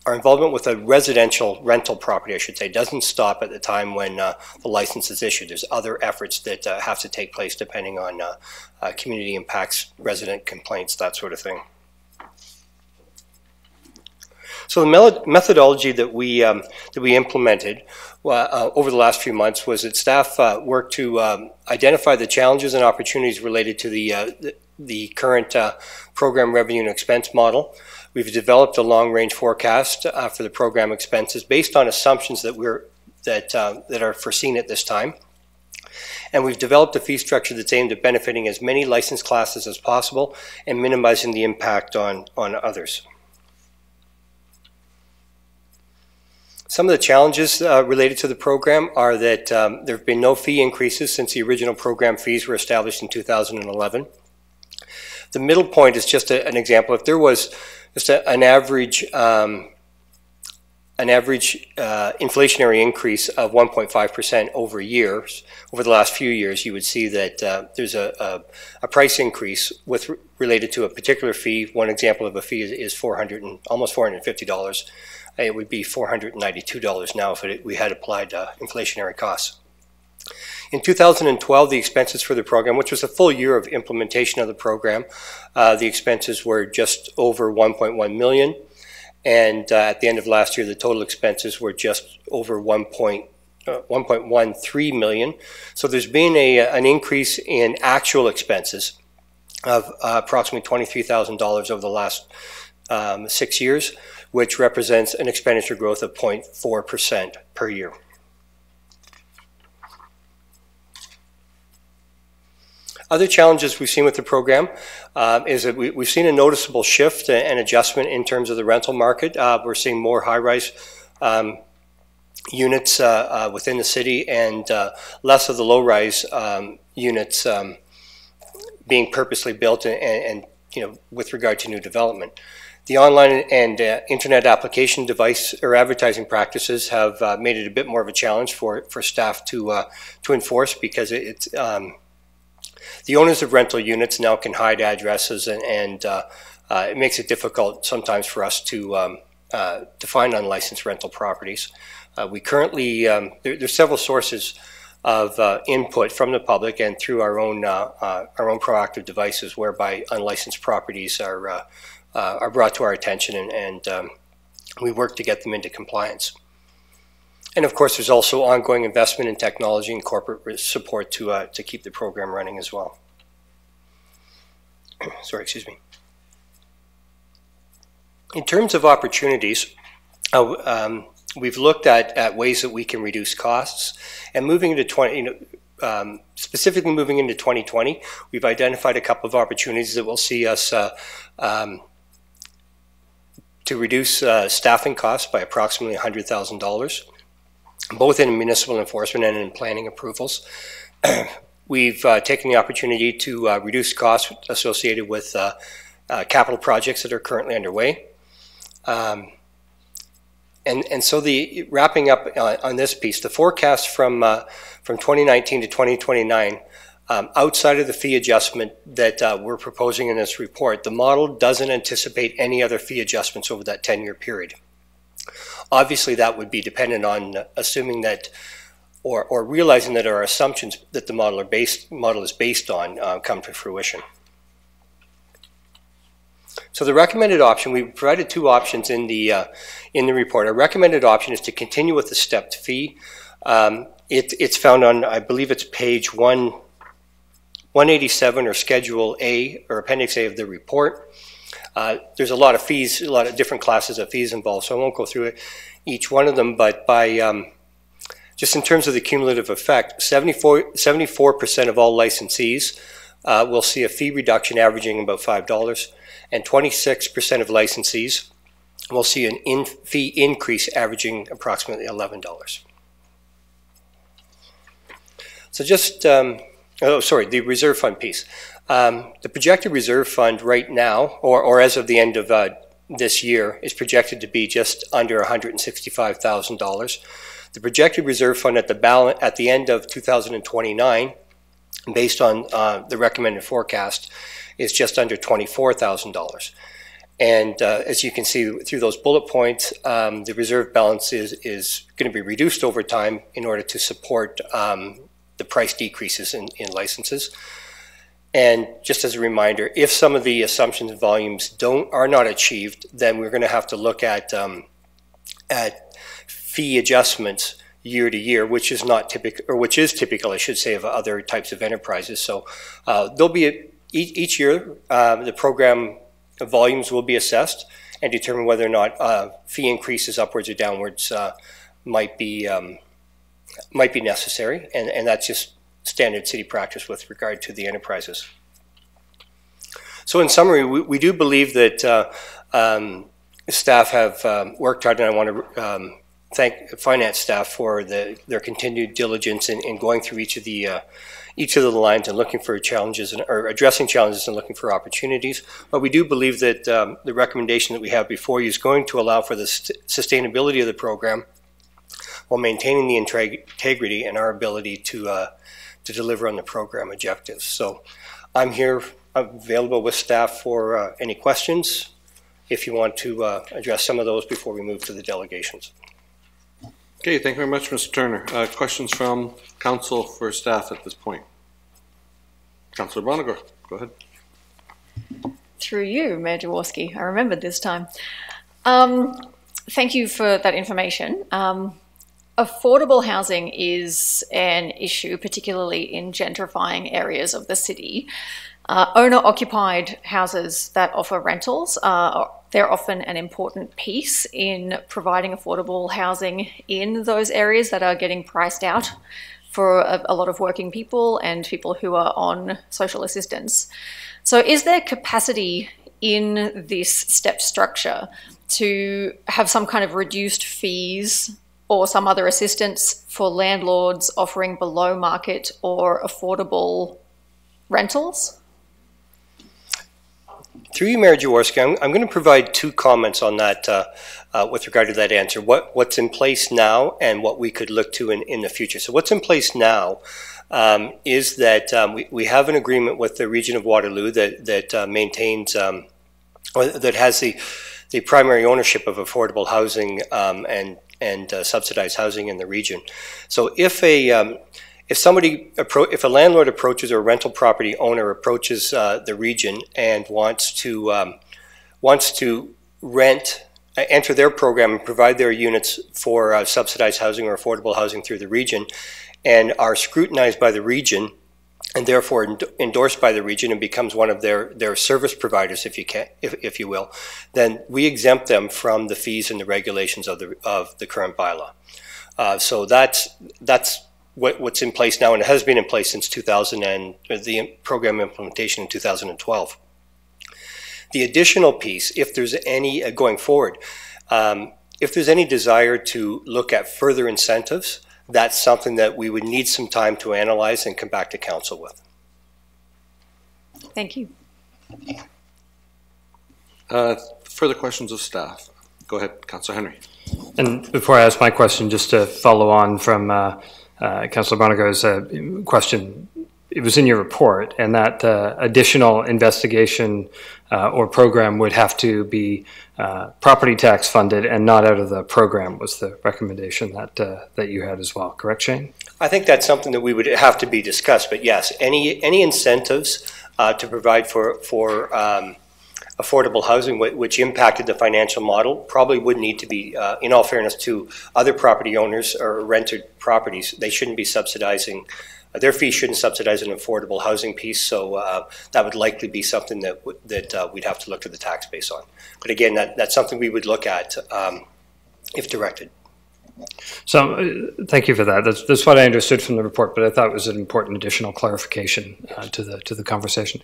our involvement with a residential rental property, I should say, doesn't stop at the time when the license is issued. There's other efforts that have to take place depending on community impacts, resident complaints, that sort of thing. So the methodology that we implemented over the last few months was that staff worked to identify the challenges and opportunities related to the current program revenue and expense model. We've developed a long-range forecast for the program expenses based on assumptions that are foreseen at this time. And we've developed a fee structure that's aimed at benefiting as many license classes as possible and minimizing the impact on others. Some of the challenges related to the program are that there have been no fee increases since the original program fees were established in 2011. The middle point is just an example. If there was just an average inflationary increase of 1.5% over the last few years, you would see that there's a price increase related to a particular fee. One example of a fee is almost $450. It would be $492 now if we had applied inflationary costs. In 2012, the expenses for the program, which was a full year of implementation of the program, the expenses were just over $1.1 million. And at the end of last year, the total expenses were just over $1.13 million. So there's been an increase in actual expenses of approximately $23,000 over the last 6 years, which represents an expenditure growth of 0.4% per year. Other challenges we've seen with the program is that we've seen a noticeable shift and adjustment in terms of the rental market. We're seeing more high-rise units within the city and less of the low-rise units being purposely built and with regard to new development. The online and internet application device or advertising practices have made it a bit more of a challenge for staff to enforce, because it's the owners of rental units now can hide addresses, and it makes it difficult sometimes for us to find unlicensed rental properties. We currently, there's several sources input from the public and through our own proactive devices, whereby unlicensed properties are brought to our attention and we work to get them into compliance. And of course, there's also ongoing investment in technology and corporate support to keep the program running as well. Sorry, excuse me. In terms of opportunities, we've looked at ways that we can reduce costs, and moving into specifically moving into 2020, we've identified a couple of opportunities that will see us to reduce staffing costs by approximately $100,000, both in municipal enforcement and in planning approvals. We've taken the opportunity to reduce costs associated with capital projects that are currently underway. And so wrapping up on this piece, the forecast from 2019 to 2029, outside of the fee adjustment that we're proposing in this report, the model doesn't anticipate any other fee adjustments over that 10-year period. Obviously, that would be dependent on assuming that, or realizing that our assumptions that the model is based on come to fruition. So the recommended option, we provided two options in the report. Our recommended option is to continue with the stepped fee. It's found on, I believe it's page 187 or Schedule A or Appendix A of the report. There's a lot of fees, a lot of different classes of fees involved, so I won't go through each one of them, but by just in terms of the cumulative effect, 74% of all licensees will see a fee reduction averaging about $5, and 26% of licensees will see an fee increase averaging approximately $11. So just, the reserve fund piece. The projected reserve fund right now, or as of the end of this year, is projected to be just under $165,000. The projected reserve fund at the end of 2029, based on the recommended forecast, is just under $24,000. And as you can see through those bullet points, the reserve balance is going to be reduced over time in order to support the price decreases in licenses. And just as a reminder, if some of the assumptions and volumes are not achieved, then we're going to have to look at fee adjustments year to year, which is not typical, or which is typical, I should say, of other types of enterprises. So there'll be each year the program volumes will be assessed and determine whether or not fee increases upwards or downwards might be necessary, and that's just standard city practice with regard to the enterprises. So in summary, we do believe that staff have worked hard, and I want to thank finance staff for their continued diligence in going through each of the lines and looking for challenges or addressing challenges and looking for opportunities. But we do believe that the recommendation that we have before you is going to allow for the sustainability of the program while maintaining the integrity and our ability to deliver on the program objectives. So I'm here available with staff for any questions if you want to address some of those before we move to the delegations. Okay, thank you very much, Mr. Turner. Questions from council for staff at this point? Councillor Broniger, go ahead. Through you, Mayor Jaworski. I remembered this time. Thank you for that information. Affordable housing is an issue, particularly in gentrifying areas of the city. Owner-occupied houses that offer rentals, they're often an important piece in providing affordable housing in those areas that are getting priced out for a lot of working people and people who are on social assistance. So is there capacity in this step structure to have some kind of reduced fees or some other assistance for landlords offering below market or affordable rentals? Through you, Mayor Jaworski, I'm going to provide two comments on that with regard to that answer. What's in place now and what we could look to in the future. So what's in place now is that we have an agreement with the region of Waterloo that maintains, or that has the primary ownership of affordable housing and subsidized housing in the region. So if if a landlord approaches or a rental property owner approaches the region and wants to enter their program and provide their units for subsidized housing or affordable housing through the region, and are scrutinized by the region and therefore endorsed by the region and becomes one of their service providers, if you will, then we exempt them from the fees and the regulations of the current bylaw. So that's what's in place now, and it has been in place since the program implementation in 2012. The additional piece, if there's any going forward, if there's any desire to look at further incentives, that's something that we would need some time to analyze and come back to council with. Thank you. Further questions of staff? Go ahead, Councillor Henry. And before I ask my question, just to follow on from Councillor Bonago's question, it was in your report, and that additional investigation or program would have to be property tax funded and not out of the program, was the recommendation that you had as well. Correct, Shane? I think that's something that we would have to be discussed, but yes, any incentives to provide for affordable housing which impacted the financial model probably would need to be, in all fairness to other property owners or rented properties, they shouldn't be subsidizing. Their fees shouldn't subsidize an affordable housing piece, so that would likely be something that we'd have to look to the tax base on. But again, that's something we would look at if directed. So thank you for that. That's what I understood from the report, but I thought it was an important additional clarification to the conversation.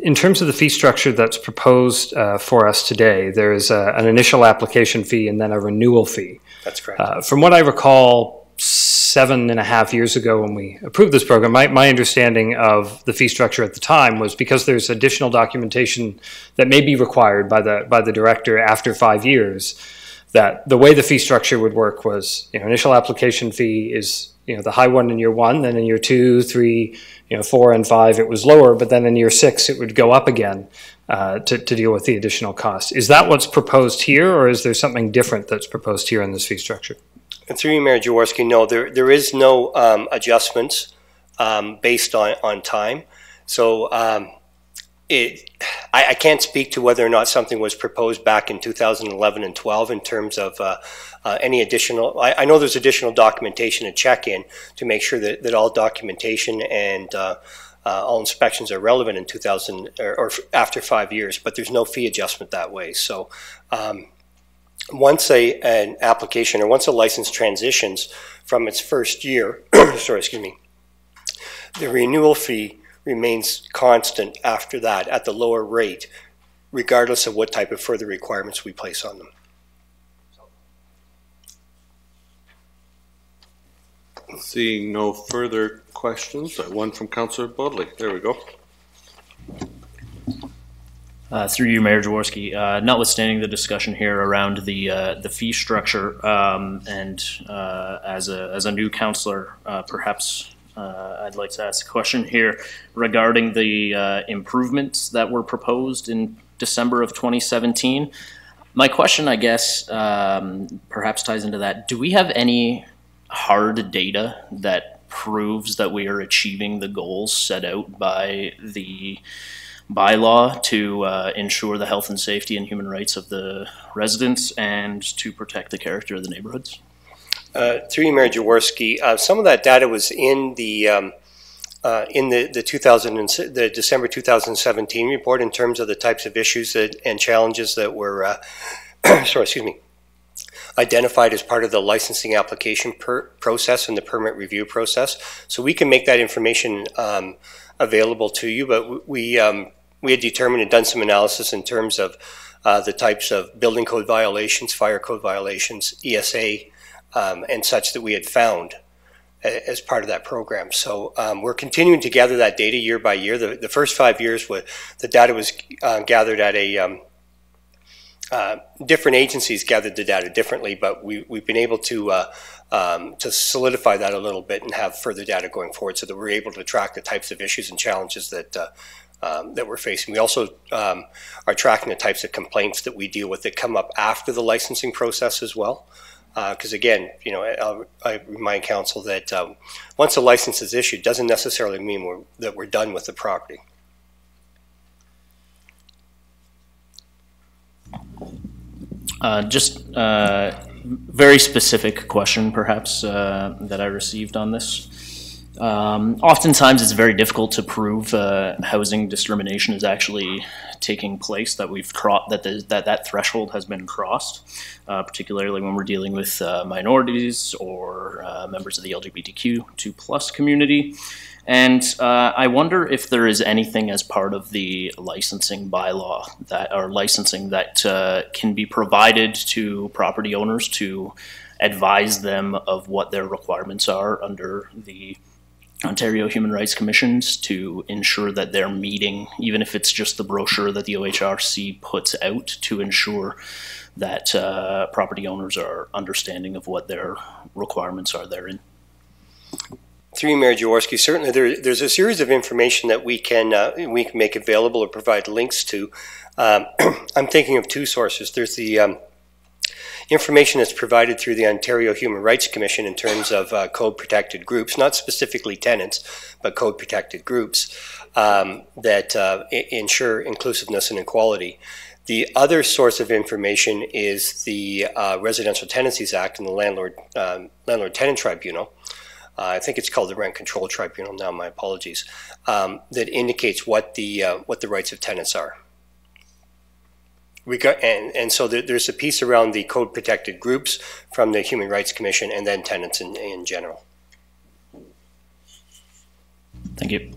In terms of the fee structure that's proposed for us today, there is an initial application fee and then a renewal fee. That's correct. From what I recall, 7.5 years ago when we approved this program, my understanding of the fee structure at the time was because there's additional documentation that may be required by the director after 5 years, that the way the fee structure would work was, initial application fee is, the high one in year 1, then in year 2, 3, 4 and 5 it was lower, but then in year 6 it would go up again to deal with the additional cost. Is that what's proposed here, or is there something different that's proposed here in this fee structure? And through you, Mayor Jaworski, no, there is no adjustments based on time. So I can't speak to whether or not something was proposed back in 2011 and 12 in terms of any additional. I know there's additional documentation to check in to make sure that all documentation and all inspections are relevant in 2000 or after 5 years, but there's no fee adjustment that way. So once an application or once a license transitions from its first year, the renewal fee remains constant after that at the lower rate, regardless of what type of further requirements we place on them. Seeing no further questions, one from Councillor Bodley. There we go. Through you, Mayor Jaworski, notwithstanding the discussion here around the fee structure, and as a new councillor, perhaps I'd like to ask a question here regarding the improvements that were proposed in December of 2017. My question, I guess, perhaps ties into that. Do we have any hard data that proves that we are achieving the goals set out by the bylaw to ensure the health and safety and human rights of the residents and to protect the character of the neighborhoods? Through you, Mayor Jaworski, some of that data was in the December 2017 report in terms of the types of issues and challenges that were identified as part of the licensing application process and the permit review process. So we can make that information available to you, but we had determined and done some analysis in terms of the types of building code violations, fire code violations, ESA, and such that we had found as part of that program. So we're continuing to gather that data year by year. The first 5 years, the data was gathered at a different agencies gathered the data differently, but we've been able to solidify that a little bit and have further data going forward, so that we're able to track the types of issues and challenges that we're facing. We also are tracking the types of complaints that we deal with that come up after the licensing process as well. Because again, I remind council that once a license is issued, doesn't necessarily mean that we're done with the property. Just very specific question, perhaps, that I received on this. Oftentimes, it's very difficult to prove housing discrimination is actually taking place, that we've that threshold has been crossed, particularly when we're dealing with minorities or members of the LGBTQ2+ community. And I wonder if there is anything as part of the licensing bylaw that can be provided to property owners to advise them of what their requirements are under the Ontario Human Rights Commissions to ensure that they're meeting, even if it's just the brochure that the OHRC puts out, to ensure that property owners are understanding of what their requirements are therein. Through you, Mayor Jaworski, certainly there's a series of information that we can make available or provide links to. I'm thinking of two sources. There's the information that's provided through the Ontario Human Rights Commission in terms of code-protected groups, not specifically tenants, but code-protected groups that ensure inclusiveness and equality. The other source of information is the Residential Tenancies Act and the Landlord-Tenant Tribunal. I think it's called the Rent Control Tribunal now, my apologies, that indicates what the rights of tenants are. And so there's a piece around the code-protected groups from the Human Rights Commission and then tenants in general. Thank you.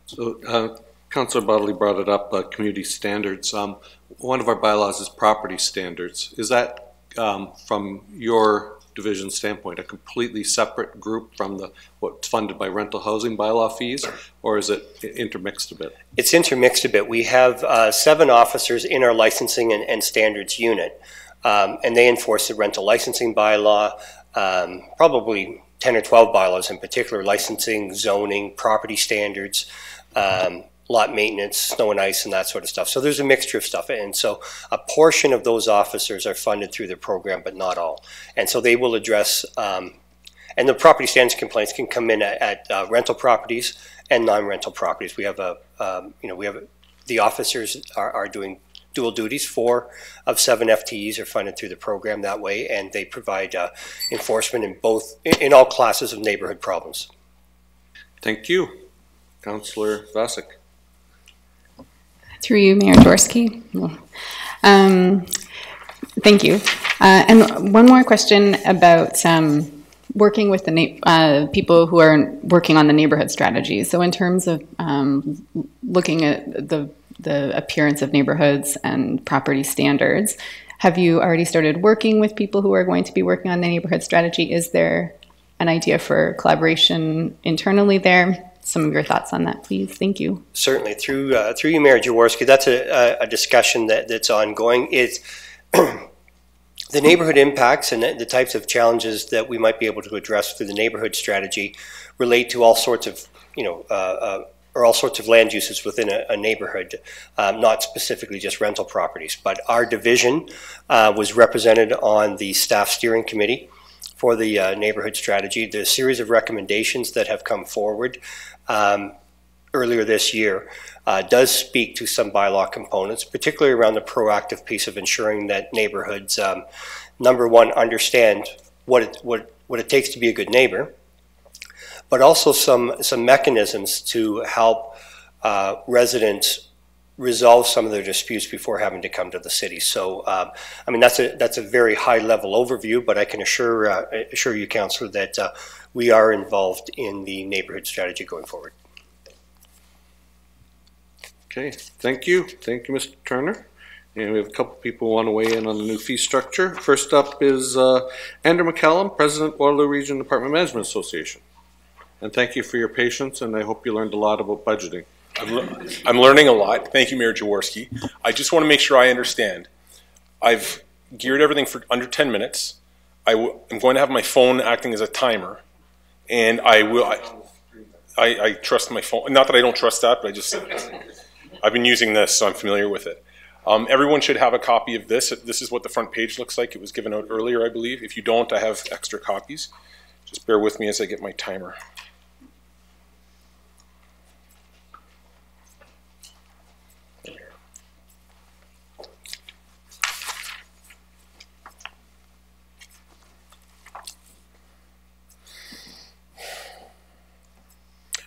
So Councillor Bodley brought it up, community standards. One of our bylaws is property standards. Is that from your division standpoint a completely separate group from what's funded by rental housing bylaw fees, or is it intermixed a bit? It's intermixed a bit. We have 7 officers in our licensing and standards unit, and they enforce the rental licensing bylaw, probably 10 or 12 bylaws in particular: licensing, zoning, property standards, lot maintenance, snow and ice, and that sort of stuff. So there's a mixture of stuff. And so a portion of those officers are funded through the program, but not all. And so they will address, and the property standards complaints can come in at rental properties and non-rental properties. We have the officers are doing dual duties. 4 of 7 FTEs are funded through the program that way, and they provide enforcement in all classes of neighborhood problems. Thank you. Councillor Vasek. Through you, Mayor Jaworski. Thank you. And one more question about working with the people who are working on the neighborhood strategy. So in terms of looking at the appearance of neighborhoods and property standards, have you already started working with people who are going to be working on the neighborhood strategy? Is there an idea for collaboration internally there? Some of your thoughts on that, please. Thank you. Certainly. Through you, Mayor Jaworski, that's a discussion that's ongoing. It's the neighborhood impacts and the types of challenges that we might be able to address through the neighborhood strategy relate to all sorts of, or all sorts of land uses within a neighborhood, not specifically just rental properties. But our division was represented on the staff steering committee for the neighborhood strategy. There's a series of recommendations that have come forward earlier this year does speak to some bylaw components, particularly around the proactive piece of ensuring that neighborhoods, number one, understand what it takes to be a good neighbor, but also some mechanisms to help residents resolve some of their disputes before having to come to the city. So, I mean, that's a very high-level overview, but I can assure you, Councillor, that we are involved in the neighborhood strategy going forward. Okay, thank you. Thank you, Mr. Turner. And we have a couple people who want to weigh in on the new fee structure. First up is Andrew McCallum, President, Waterloo Region Department Management Association. And thank you for your patience, and I hope you learned a lot about budgeting. I'm learning a lot. Thank you, Mayor Jaworski. I just want to make sure I understand. I've geared everything for under 10 minutes. I'm going to have my phone acting as a timer, and I trust my phone. Not that I don't trust that, but I've been using this, so I'm familiar with it. Everyone should have a copy of this. This is what the front page looks like. It was given out earlier, I believe. If you don't, I have extra copies. Just bear with me as I get my timer.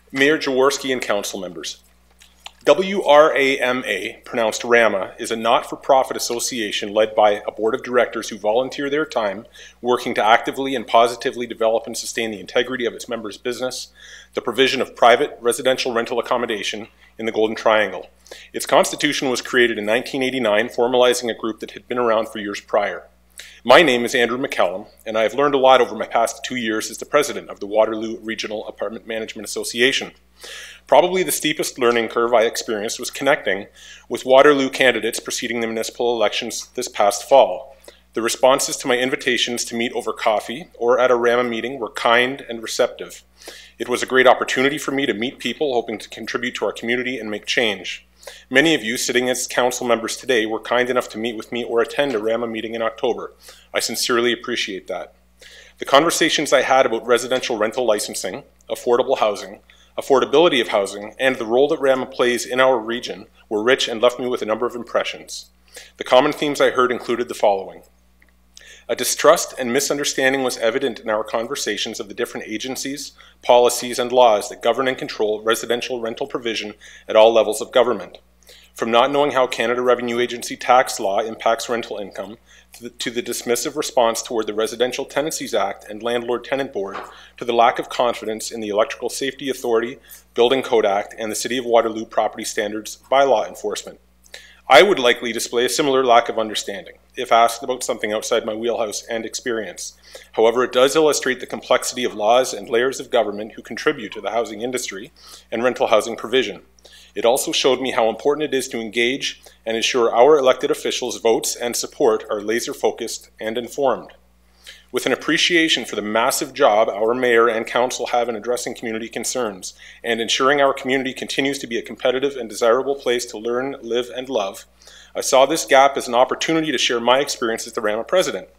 Mayor Jaworski and council members. WRAMA, pronounced RAMA, is a not-for-profit association led by a board of directors who volunteer their time working to actively and positively develop and sustain the integrity of its members' business, the provision of private residential rental accommodation in the Golden Triangle. Its constitution was created in 1989, formalizing a group that had been around for years prior. My name is Andrew McCallum, and I have learned a lot over my past 2 years as the president of the Waterloo Regional Apartment Management Association. Probably the steepest learning curve I experienced was connecting with Waterloo candidates preceding the municipal elections this past fall. The responses to my invitations to meet over coffee or at a RAMA meeting were kind and receptive. It was a great opportunity for me to meet people hoping to contribute to our community and make change. Many of you sitting as council members today were kind enough to meet with me or attend a RAMA meeting in October. I sincerely appreciate that. The conversations I had about residential rental licensing, affordable housing, affordability of housing, and the role that RAMA plays in our region were rich and left me with a number of impressions. The common themes I heard included the following. A distrust and misunderstanding was evident in our conversations of the different agencies, policies, and laws that govern and control residential rental provision at all levels of government. From not knowing how Canada Revenue Agency tax law impacts rental income, to the dismissive response toward the Residential Tenancies Act and Landlord-Tenant Board, to the lack of confidence in the Electrical Safety Authority, Building Code Act, and the City of Waterloo Property Standards bylaw enforcement. I would likely display a similar lack of understanding if asked about something outside my wheelhouse and experience. However, it does illustrate the complexity of laws and layers of government who contribute to the housing industry and rental housing provision. It also showed me how important it is to engage and ensure our elected officials' votes and support are laser-focused and informed. With an appreciation for the massive job our mayor and council have in addressing community concerns and ensuring our community continues to be a competitive and desirable place to learn, live, and love, I saw this gap as an opportunity to share my experience as the RAMA president.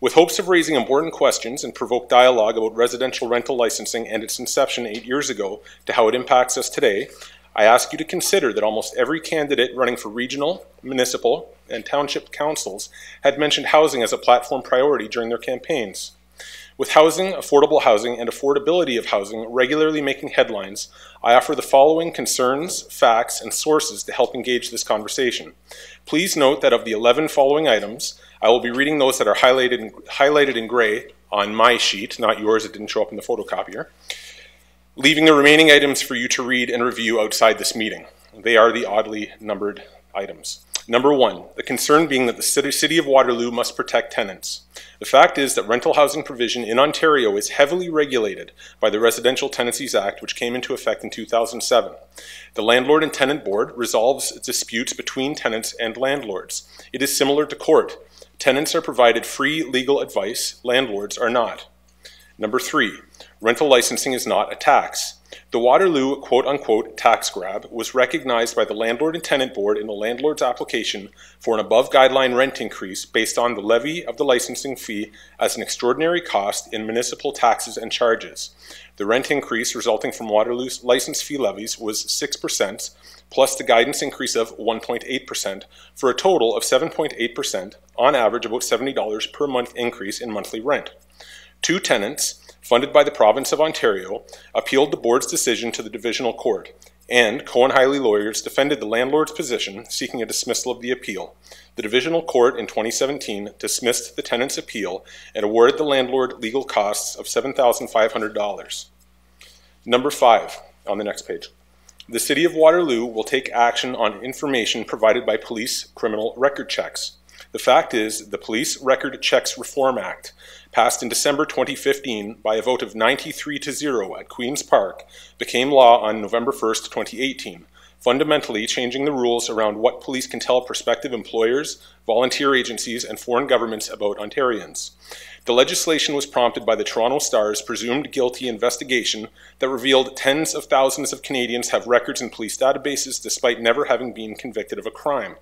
With hopes of raising important questions and provoke dialogue about residential rental licensing and its inception 8 years ago to how it impacts us today, I ask you to consider that almost every candidate running for regional, municipal, and township councils had mentioned housing as a platform priority during their campaigns. With housing, affordable housing, and affordability of housing regularly making headlines, I offer the following concerns, facts, and sources to help engage this conversation. Please note that of the 11 following items, I will be reading those that are highlighted in gray on my sheet, not yours, it didn't show up in the photocopier, leaving the remaining items for you to read and review outside this meeting. They are the oddly numbered items. Number 1, the concern being that the City of Waterloo must protect tenants. The fact is that rental housing provision in Ontario is heavily regulated by the Residential Tenancies Act, which came into effect in 2007. The Landlord and Tenant Board resolves disputes between tenants and landlords. It is similar to court. Tenants are provided free legal advice, landlords are not. Number 3, rental licensing is not a tax. The Waterloo quote-unquote tax grab was recognized by the Landlord and Tenant Board in the landlord's application for an above-guideline rent increase based on the levy of the licensing fee as an extraordinary cost in municipal taxes and charges. The rent increase resulting from Waterloo's license fee levies was 6%, plus the guidance increase of 1.8%, for a total of 7.8%, on average about $70 per month increase in monthly rent. 2 tenants, funded by the province of Ontario, appealed the board's decision to the divisional court, and Cohen-Hiley lawyers defended the landlord's position, seeking a dismissal of the appeal. The divisional court in 2017 dismissed the tenant's appeal and awarded the landlord legal costs of $7,500. Number 5, on the next page. The City of Waterloo will take action on information provided by police criminal record checks. The fact is, the Police Record Checks Reform Act, passed in December 2015 by a vote of 93-0 at Queen's Park, became law on November 1st, 2018, fundamentally changing the rules around what police can tell prospective employers, volunteer agencies, and foreign governments about Ontarians. The legislation was prompted by the Toronto Star's presumed guilty investigation that revealed tens of thousands of Canadians have records in police databases despite never having been convicted of a crime.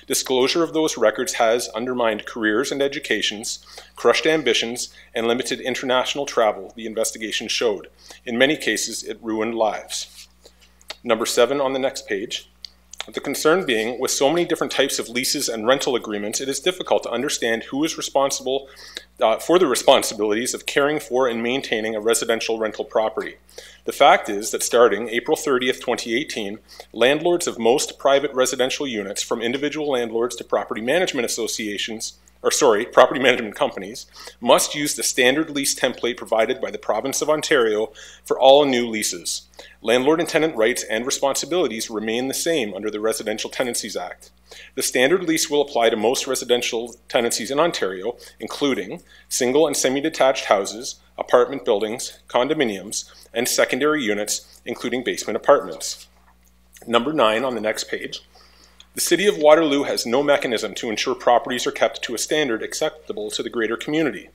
Disclosure of those records has undermined careers and educations, crushed ambitions, and limited international travel, the investigation showed. In many cases, it ruined lives. Number 7 on the next page. The concern being, with so many different types of leases and rental agreements, it is difficult to understand who is responsible for the responsibilities of caring for and maintaining a residential rental property. The fact is that starting April 30th, 2018, landlords of most private residential units, from individual landlords to property management associations, property management companies, must use the standard lease template provided by the province of Ontario for all new leases. Landlord and tenant rights and responsibilities remain the same under the Residential Tenancies Act. The standard lease will apply to most residential tenancies in Ontario, including single and semi-detached houses, apartment buildings, condominiums, and secondary units, including basement apartments. Number 9 on the next page. The City of Waterloo has no mechanism to ensure properties are kept to a standard acceptable to the greater community.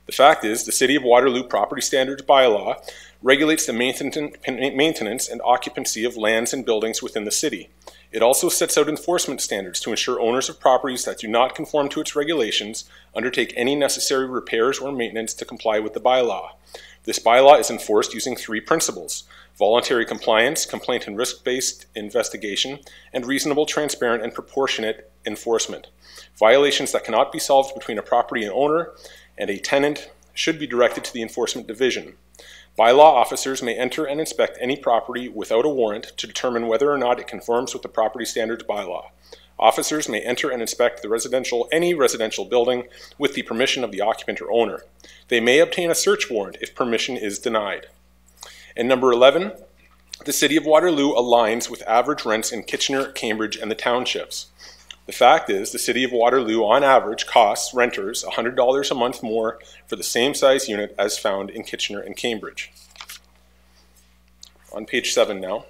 The fact is, the City of Waterloo Property Standards Bylaw regulates the maintenance and occupancy of lands and buildings within the city. It also sets out enforcement standards to ensure owners of properties that do not conform to its regulations undertake any necessary repairs or maintenance to comply with the bylaw. This bylaw is enforced using 3 principles: voluntary compliance, complaint and risk-based investigation, and reasonable, transparent, and proportionate enforcement. Violations that cannot be solved between a property owner and a tenant should be directed to the Enforcement Division. Bylaw officers may enter and inspect any property without a warrant to determine whether or not it conforms with the Property Standards Bylaw. Officers may enter and inspect any residential building with the permission of the occupant or owner. They may obtain a search warrant if permission is denied. And number 11, the City of Waterloo aligns with average rents in Kitchener, Cambridge, and the townships. The fact is, the City of Waterloo, on average, costs renters $100 a month more for the same size unit as found in Kitchener and Cambridge. On page 7 now.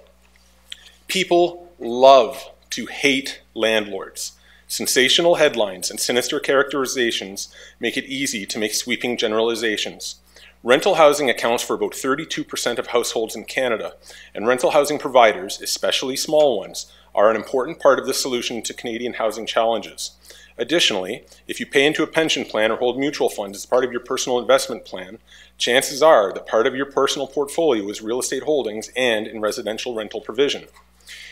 People love to hate landlords. Sensational headlines and sinister characterizations make it easy to make sweeping generalizations. Rental housing accounts for about 32% of households in Canada, and rental housing providers, especially small ones, are an important part of the solution to Canadian housing challenges. Additionally, if you pay into a pension plan or hold mutual funds as part of your personal investment plan, chances are that part of your personal portfolio is real estate holdings and in residential rental provision.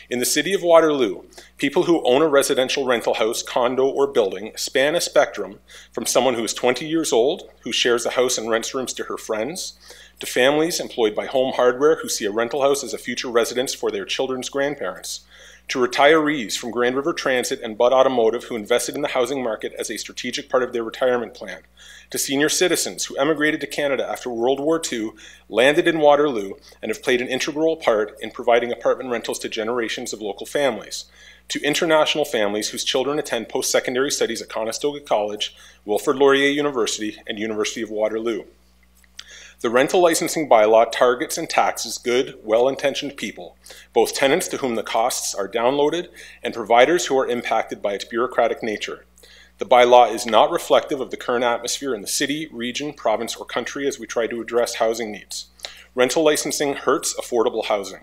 In the City of Waterloo, people who own a residential rental house, condo, or building span a spectrum from someone who is 20 years old, who shares a house and rents rooms to her friends, to families employed by Home Hardware who see a rental house as a future residence for their children's grandparents, to retirees from Grand River Transit and Budd Automotive who invested in the housing market as a strategic part of their retirement plan, to senior citizens who emigrated to Canada after World War II, landed in Waterloo, and have played an integral part in providing apartment rentals to generations of local families, to international families whose children attend post-secondary studies at Conestoga College, Wilfrid Laurier University, and University of Waterloo. The rental licensing bylaw targets and taxes good, well-intentioned people, both tenants to whom the costs are downloaded and providers who are impacted by its bureaucratic nature. The bylaw is not reflective of the current atmosphere in the city, region, province, or country as we try to address housing needs. Rental licensing hurts affordable housing.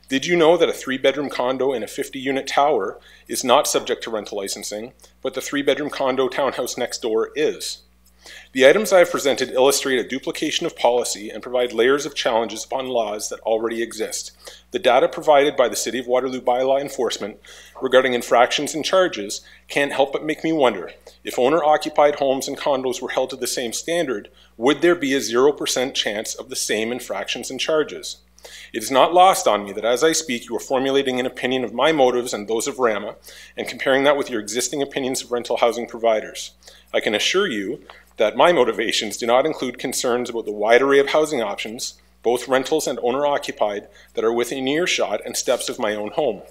Did you know that a 3-bedroom condo in a 50-unit tower is not subject to rental licensing, but the 3-bedroom condo townhouse next door is? The items I have presented illustrate a duplication of policy and provide layers of challenges upon laws that already exist. The data provided by the City of Waterloo bylaw enforcement regarding infractions and charges can't help but make me wonder, if owner-occupied homes and condos were held to the same standard, would there be a 0% chance of the same infractions and charges? It is not lost on me that as I speak, you are formulating an opinion of my motives and those of RAMA, and comparing that with your existing opinions of rental housing providers. I can assure you that my motivations do not include concerns about the wide array of housing options, both rentals and owner-occupied, that are within earshot and steps of my own home.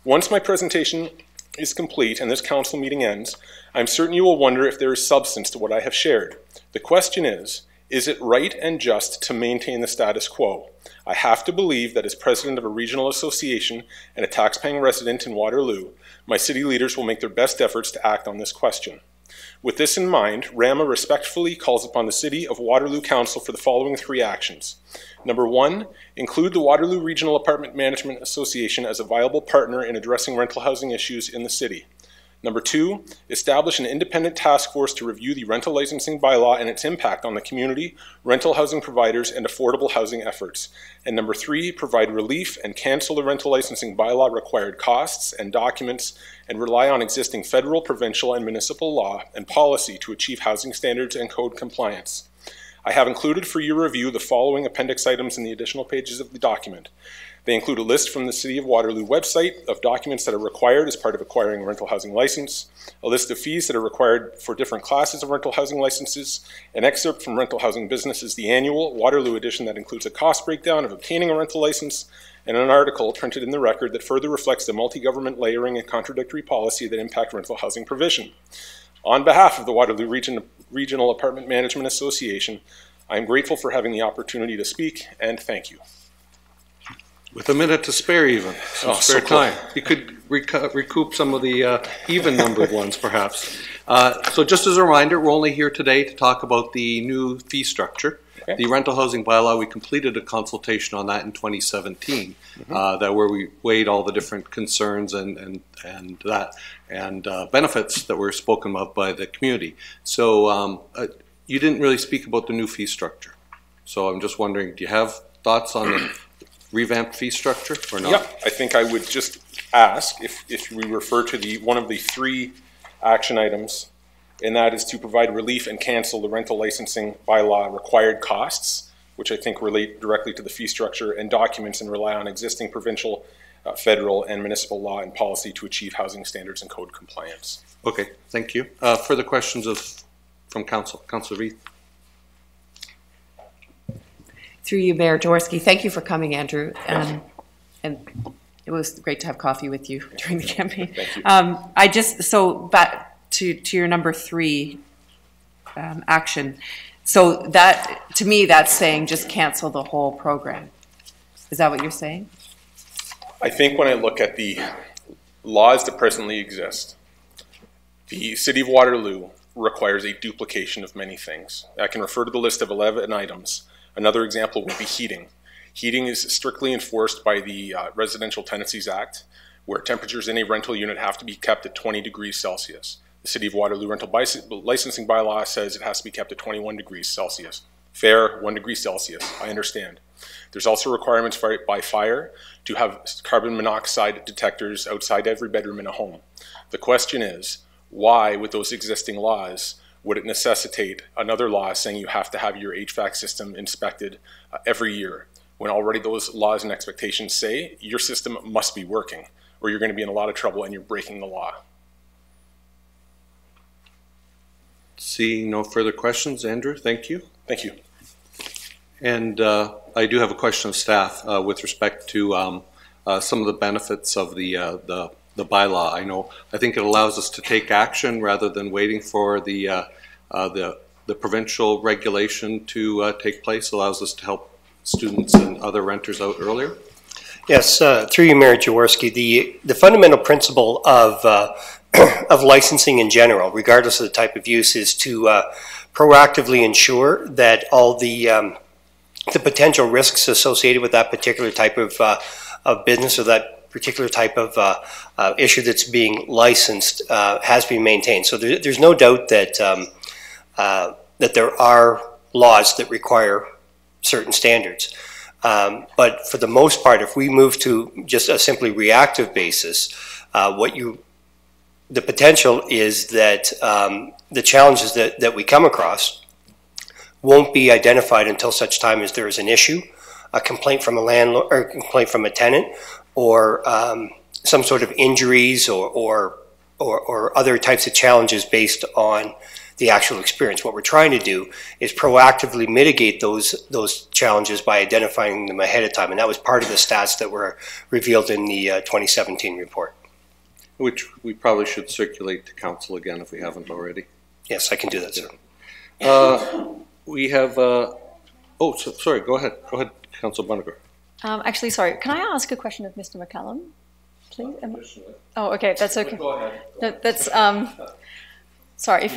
Once my presentation is complete and this council meeting ends, I'm certain you will wonder if there is substance to what I have shared. The question is it right and just to maintain the status quo? I have to believe that as president of a regional association and a taxpaying resident in Waterloo, my city leaders will make their best efforts to act on this question. With this in mind, RAMA respectfully calls upon the City of Waterloo Council for the following 3 actions. Number 1, include the Waterloo Regional Apartment Management Association as a viable partner in addressing rental housing issues in the city. Number 2, establish an independent task force to review the rental licensing bylaw and its impact on the community, rental housing providers, and affordable housing efforts. And number 3, provide relief and cancel the rental licensing bylaw required costs and documents and rely on existing federal, provincial, and municipal law and policy to achieve housing standards and code compliance. I have included for your review the following appendix items in the additional pages of the document. They include a list from the City of Waterloo website of documents that are required as part of acquiring a rental housing license, a list of fees that are required for different classes of rental housing licenses, an excerpt from Rental Housing Businesses, the annual Waterloo edition that includes a cost breakdown of obtaining a rental license, and an article printed in the record that further reflects the multi-government layering and contradictory policy that impact rental housing provision. On behalf of the Waterloo Regional Apartment Management Association, I am grateful for having the opportunity to speak, and thank you. With a minute to spare even, some spare time. You could recoup some of the even-numbered ones, perhaps. So just as a reminder, we're only here today to talk about the new fee structure. Okay. The rental housing bylaw, we completed a consultation on that in 2017, where we weighed all the different concerns and benefits that were spoken of by the community. So you didn't really speak about the new fee structure. So I'm just wondering, do you have thoughts on the revamped fee structure or not? Yeah, I think I would just ask if we refer to one of the 3 action items, and that is to provide relief and cancel the rental licensing bylaw required costs, which I think relate directly to the fee structure, and documents and rely on existing provincial, federal, and municipal law and policy to achieve housing standards and code compliance. Okay, thank you. Further questions from Council? Councillor Reid. Through you, Mayor Jaworski. Thank you for coming, Andrew. And it was great to have coffee with you during the campaign. Thank you. So back to your number 3 action. So that, to me, that's saying just cancel the whole program. Is that what you're saying? I think when I look at the laws that presently exist, the City of Waterloo requires a duplication of many things. I can refer to the list of 11 items. Another example would be heating. Heating is strictly enforced by the Residential Tenancies Act, where temperatures in a rental unit have to be kept at 20 degrees Celsius. The City of Waterloo rental licensing bylaw says it has to be kept at 21 degrees Celsius. Fair, 1 degree Celsius, I understand. There's also requirements by fire to have carbon monoxide detectors outside every bedroom in a home. The question is, why, with those existing laws, would it necessitate another law saying you have to have your HVAC system inspected every year, when already those laws and expectations say your system must be working, or you're going to be in a lot of trouble and you're breaking the law? Seeing no further questions, Andrew, thank you. Thank you. And I do have a question of staff with respect to some of the benefits of the bylaw. I think it allows us to take action rather than waiting for the provincial regulation to take place. Allows us to help students and other renters out earlier. Yes, through you, Mayor Jaworski, the fundamental principle of licensing in general, regardless of the type of use, is to proactively ensure that all the potential risks associated with that particular type of business or that particular type of issue that's being licensed has been maintained. So there's no doubt that that there are laws that require certain standards. But for the most part, if we move to just a simply reactive basis, the potential is that the challenges that we come across won't be identified until such time as there is an issue, a complaint from a landlord or a complaint from a tenant, or some sort of injuries or other types of challenges based on the actual experience. What we're trying to do is proactively mitigate those challenges by identifying them ahead of time, and that was part of the stats that were revealed in the 2017 report. Which we probably should circulate to council again if we haven't already. Yes, I can do that, sir. We have, sorry, go ahead, Councillor Bunnegar. Actually, sorry, can I ask a question of Mr. McCallum, please? Oh, okay, that's okay. Go ahead. That's, Sorry,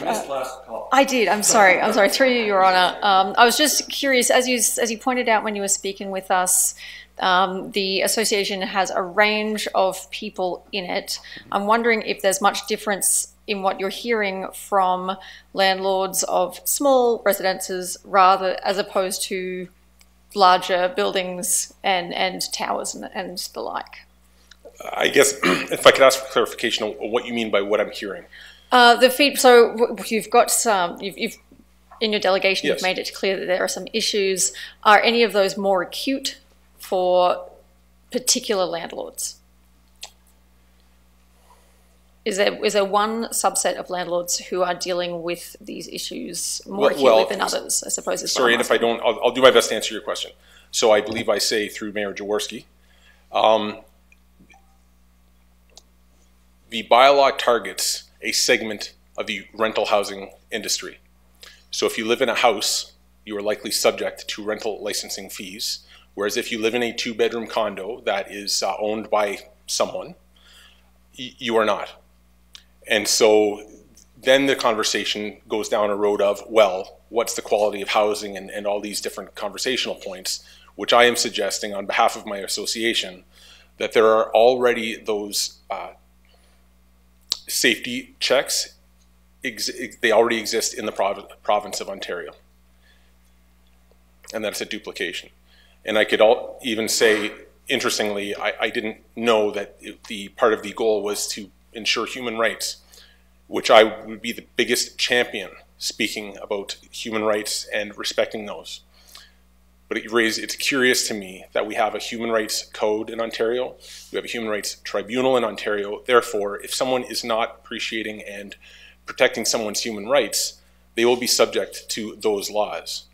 I did. I'm sorry. I'm sorry. Through you, Your Honour. I was just curious, as you pointed out when you were speaking with us, the association has a range of people in it. I'm wondering if there's much difference in what you're hearing from landlords of small residences, rather as opposed to larger buildings and towers and the like. I guess if I could ask for clarification on what you mean by what I'm hearing. So you've got some, you've in your delegation, Yes. You've made it clear that there are some issues. Are any of those more acute for particular landlords? Is there one subset of landlords who are dealing with these issues more acutely than others, I suppose? Is Sorry, and if I don't, I'll do my best to answer your question. So I believe I say through Mayor Jaworski, the bylaw targets a segment of the rental housing industry. So if you live in a house, you are likely subject to rental licensing fees, whereas if you live in a 2-bedroom condo that is owned by someone, you are not. And so then the conversation goes down a road of, well, what's the quality of housing and all these different conversational points, which I am suggesting on behalf of my association, that there are already those safety checks, they already exist in the province of Ontario. And that's a duplication. And I could even say, interestingly, I didn't know that the part of the goal was to ensure human rights, which I would be the biggest champion speaking about human rights and respecting those. But it's curious to me that we have a human rights code in Ontario, we have a human rights tribunal in Ontario. Therefore, if someone is not appreciating and protecting someone's human rights, they will be subject to those laws.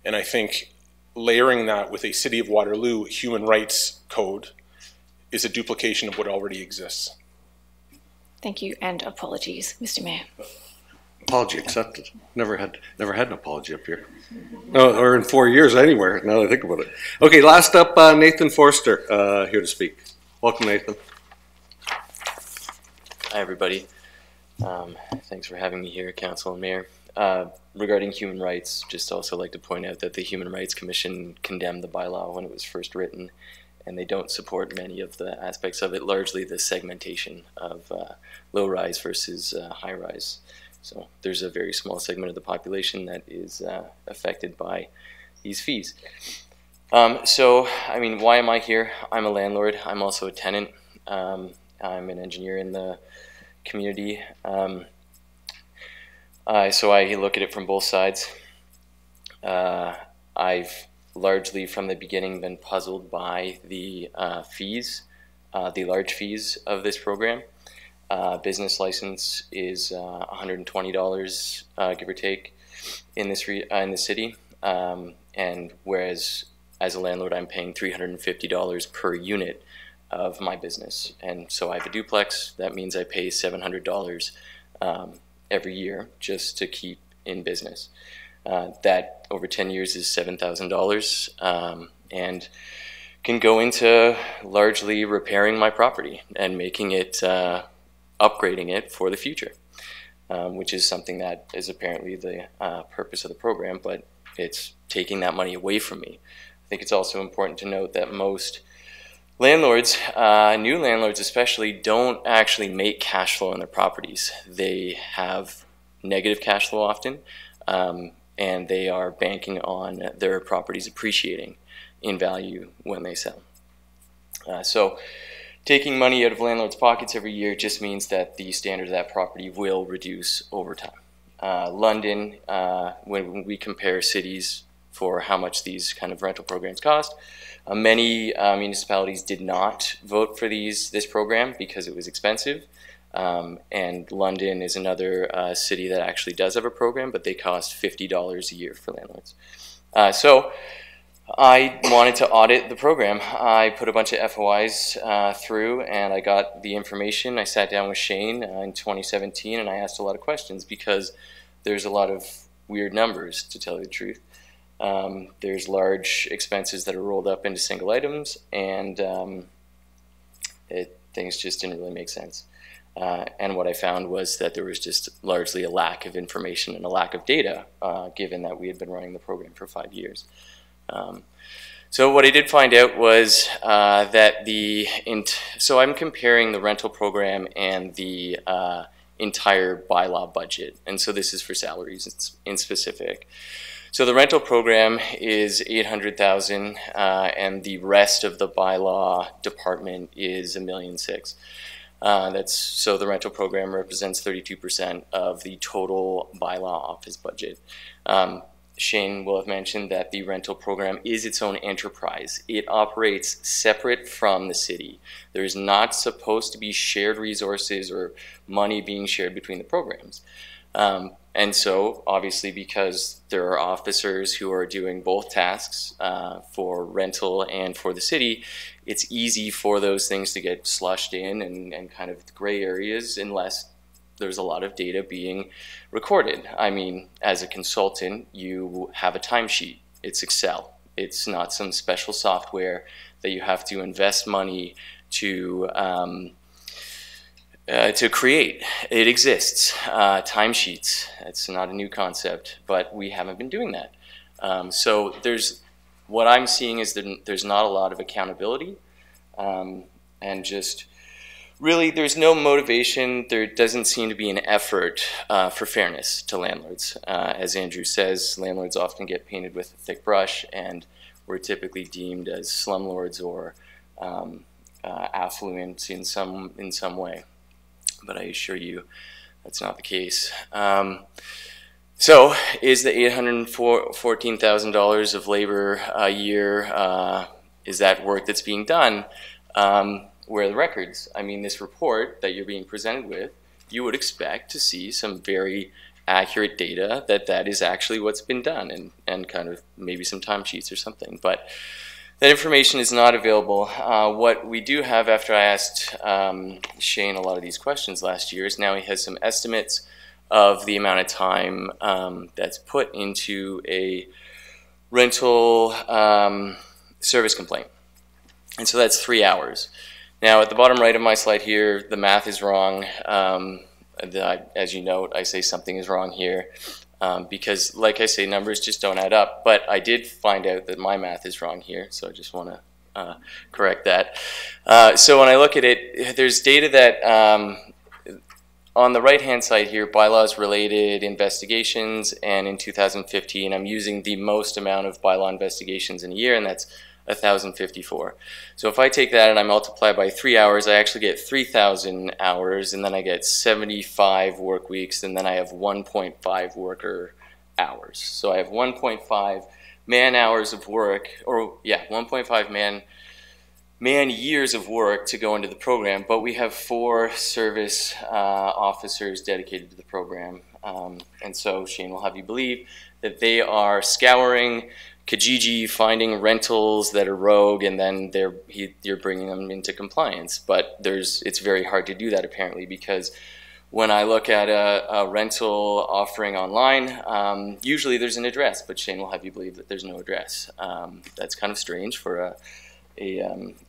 And I think layering that with a City of Waterloo human rights code is a duplication of what already exists. Thank you, and apologies, Mr. Mayor. Apology accepted. Never had an apology up here. No, or in 4 years anywhere, now that I think about it. Okay, last up, Nathan Forster, here to speak. Welcome, Nathan. Hi, everybody. Thanks for having me here, Council and Mayor. Regarding human rights, just also like to point out that the Human Rights Commission condemned the bylaw when it was first written, and they don't support many of the aspects of it, largely the segmentation of low-rise versus high-rise. So there's a very small segment of the population that is affected by these fees. So, I mean, why am I here? I'm a landlord. I'm also a tenant. I'm an engineer in the community. So I look at it from both sides. I've largely from the beginning been puzzled by the fees, the large fees of this program. Business license is $120, give or take, in the city, and whereas as a landlord I'm paying $350 per unit of my business, and so I have a duplex. That means I pay $700 every year just to keep in business. That over 10 years is $7,000, and can go into largely repairing my property and making it upgrading it for the future, which is something that is apparently the purpose of the program, but it's taking that money away from me. I think it's also important to note that most landlords, new landlords especially, don't actually make cash flow on their properties. They have negative cash flow often, and they are banking on their properties appreciating in value when they sell. So taking money out of landlords' pockets every year just means that the standard of that property will reduce over time. London, when we compare cities for how much these kind of rental programs cost, many municipalities did not vote for this program because it was expensive. And London is another city that actually does have a program, but they cost $50 a year for landlords. So I wanted to audit the program. I put a bunch of FOIs through, and I got the information. I sat down with Shane in 2017, and I asked a lot of questions because there's a lot of weird numbers, to tell you the truth. There's large expenses that are rolled up into single items, and things just didn't really make sense. And what I found was that there was just largely a lack of information and a lack of data, given that we had been running the program for 5 years. So what I did find out was that so I'm comparing the rental program and the entire bylaw budget. And so this is for salaries in specific. So the rental program is $800,000, and the rest of the bylaw department is $1.6 million. So the rental program represents 32% of the total bylaw office budget. Shane will have mentioned that the rental program is its own enterprise. It operates separate from the city. There is not supposed to be shared resources or money being shared between the programs. And so, obviously, because there are officers who are doing both tasks for rental and for the city, it's easy for those things to get slushed in and kind of gray areas unless there's a lot of data being recorded. I mean, as a consultant, you have a timesheet. It's Excel. It's not some special software that you have to invest money to create. It exists. Timesheets. It's not a new concept, but we haven't been doing that. So what I'm seeing is that there's not a lot of accountability, and just really there's no motivation. There doesn't seem to be an effort for fairness to landlords. As Andrew says, landlords often get painted with a thick brush, and we're typically deemed as slumlords or affluent in some way. But I assure you that's not the case. So is the $814,000 of labor a year, is that work that's being done? Where are the records? I mean, this report that you're being presented with, you would expect to see some very accurate data that is actually what's been done, and kind of maybe some timesheets or something. But that information is not available. What we do have, after I asked Shane a lot of these questions last year, is now he has some estimates of the amount of time that's put into a rental service complaint. And so that's 3 hours. Now, at the bottom right of my slide here, the math is wrong. As you note, I say something is wrong here. Because, like I say, numbers just don't add up. But I did find out that my math is wrong here, so I just want to correct that. So when I look at it, there's data that on the right-hand side here, bylaws-related investigations, and in 2015, I'm using the most amount of bylaw investigations in a year, and that's 1,054. So if I take that and I multiply by 3 hours, I actually get 3,000 hours, and then I get 75 work weeks, and then I have 1.5 worker hours. So I have 1.5 man hours of work, or yeah, 1.5 man years of work to go into the program, but we have 4 service officers dedicated to the program. And so Shane will have you believe that they are scouring Kijiji, finding rentals that are rogue, and then you're bringing them into compliance. But it's very hard to do that, apparently, because when I look at a rental offering online, usually there's an address, but Shane will have you believe that there's no address. That's kind of strange for a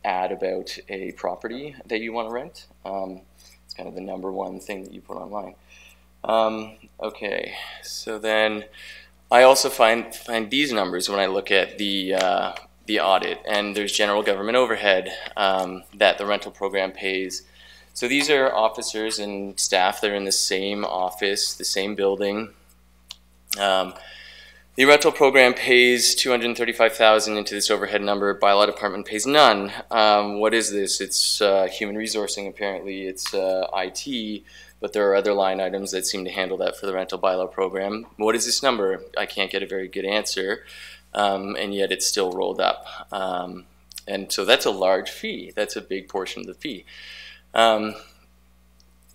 ad about a property that you want to rent. It's kind of the #1 thing that you put online. Okay, so then I also find these numbers when I look at the audit, and there's general government overhead that the rental program pays. So these are officers and staff that are in the same office, the same building. The rental program pays $235,000 into this overhead number. Bylaw department pays none. What is this? It's human resourcing, apparently. It's IT. But there are other line items that seem to handle that for the rental bylaw program. What is this number? I can't get a very good answer, and yet it's still rolled up. And so that's a large fee. That's a big portion of the fee.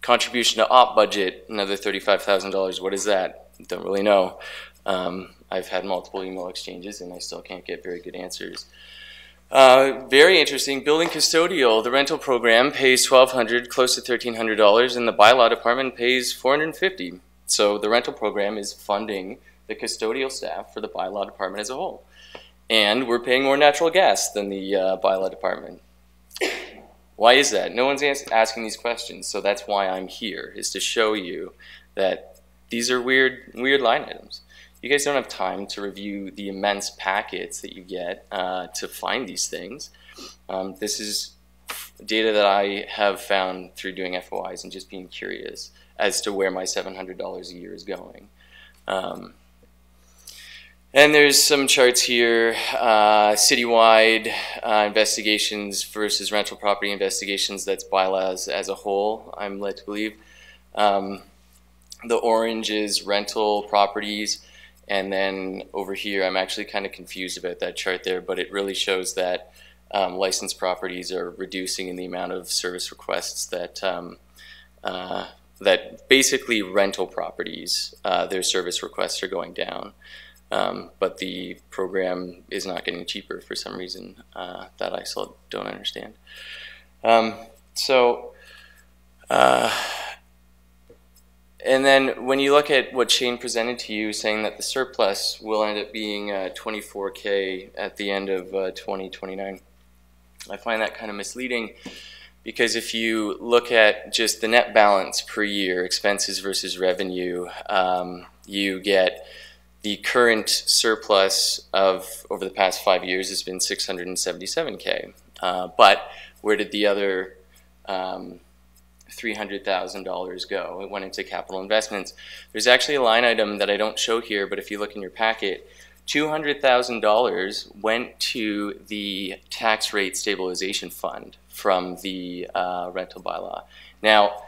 Contribution to op budget, another $35,000. What is that? Don't really know. I've had multiple email exchanges, and I still can't get very good answers. Very interesting. Building custodial. The rental program pays $1,200, close to $1,300, and the bylaw department pays $450. So the rental program is funding the custodial staff for the bylaw department as a whole. And we're paying more natural gas than the bylaw department. Why is that? No one's asking these questions, so that's why I'm here, is to show you that these are weird line items. You guys don't have time to review the immense packets that you get to find these things. This is data that I have found through doing FOIs and just being curious as to where my $700 a year is going. And there's some charts here, citywide investigations versus rental property investigations. That's bylaws as a whole, I'm led to believe. The orange is rental properties, and then over here, I'm actually kind of confused about that chart there, but it really shows that licensed properties are reducing in the amount of service requests that that basically rental properties, their service requests are going down. But the program is not getting cheaper for some reason that I still don't understand. And then when you look at what Shane presented to you, saying that the surplus will end up being $24K at the end of 2029, I find that kind of misleading, because if you look at just the net balance per year, expenses versus revenue, you get the current surplus of over the past 5 years has been $677K. But where did the other $300,000 go? It went into capital investments. There's actually a line item that I don't show here, but if you look in your packet, $200,000 went to the tax rate stabilization fund from the rental bylaw. Now,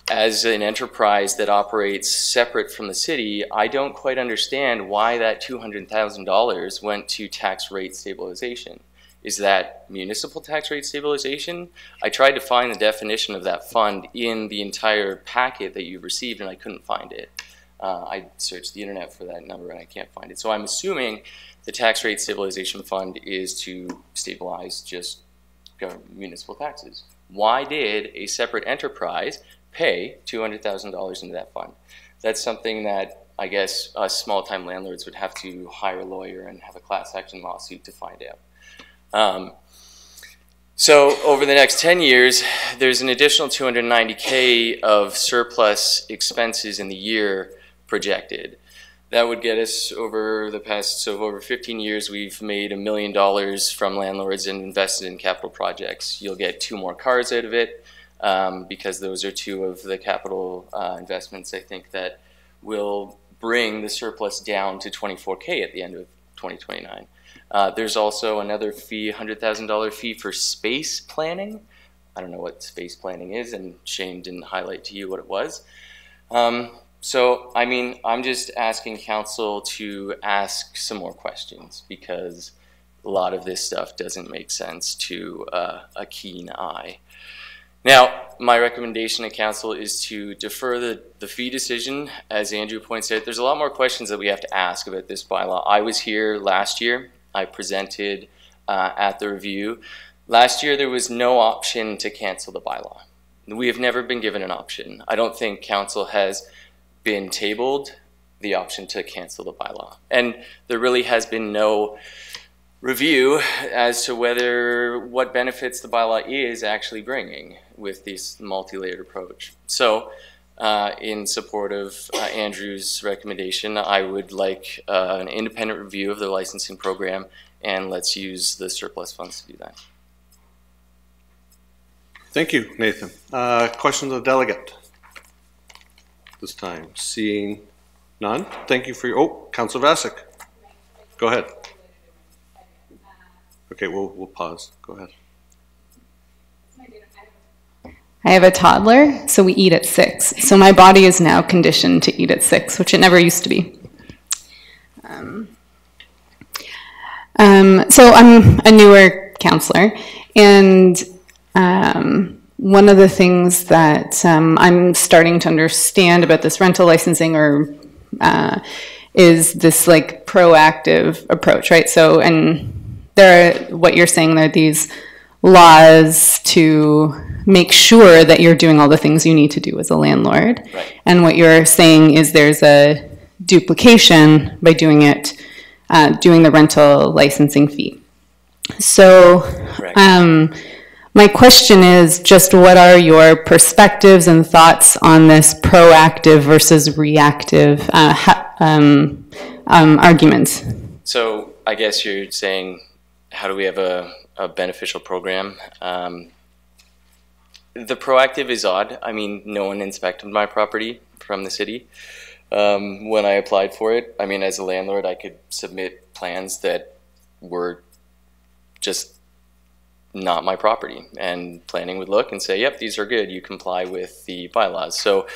as an enterprise that operates separate from the city, I don't quite understand why that $200,000 went to tax rate stabilization. Is that municipal tax rate stabilization? I tried to find the definition of that fund in the entire packet that you received, and I couldn't find it. I searched the internet for that number and I can't find it. So I'm assuming the tax rate stabilization fund is to stabilize just municipal taxes. Why did a separate enterprise pay $200,000 into that fund? That's something that I guess us small-time landlords would have to hire a lawyer and have a class action lawsuit to find out. So over the next 10 years, there's an additional $290K of surplus expenses in the year projected. That would get us over the past, so over 15 years, we've made $1 million from landlords and invested in capital projects. You'll get 2 more cars out of it, because those are 2 of the capital investments, I think, that will bring the surplus down to $24K at the end of 2029. There's also another fee, $100,000 fee for space planning. I don't know what space planning is, and Shane didn't highlight to you what it was. So, I mean, I'm just asking council to ask some more questions, because a lot of this stuff doesn't make sense to a keen eye. Now, my recommendation to council is to defer the fee decision. As Andrew points out, there's a lot more questions that we have to ask about this bylaw. I was here last year. I presented at the review. Last year, there was no option to cancel the bylaw. We have never been given an option. I don't think council has been tabled the option to cancel the bylaw. And there really has been no review as to what benefits the bylaw is actually bringing with this multi-layered approach. So in support of Andrew's recommendation, I would like an independent review of the licensing program, and let's use the surplus funds to do that. Thank you, Nathan. Questions of the delegate this time? Seeing none. Thank you for your, Councilor Vasek. Go ahead. Okay, we'll pause. Go ahead. I have a toddler, so we eat at 6. So my body is now conditioned to eat at 6, which it never used to be. So I'm a newer counselor, and one of the things that I'm starting to understand about this rental licensing is this like proactive approach, right? So, and what you're saying, there are these laws to make sure that you're doing all the things you need to do as a landlord. Right. And what you're saying is there's a duplication by doing the rental licensing fee. So My question is just what are your perspectives and thoughts on this proactive versus reactive arguments? So I guess you're saying, how do we have a beneficial program? The proactive is odd. I mean, no one inspected my property from the city when I applied for it. I mean, as a landlord, I could submit plans that were just not my property, and planning would look and say, yep, these are good, you comply with the bylaws. So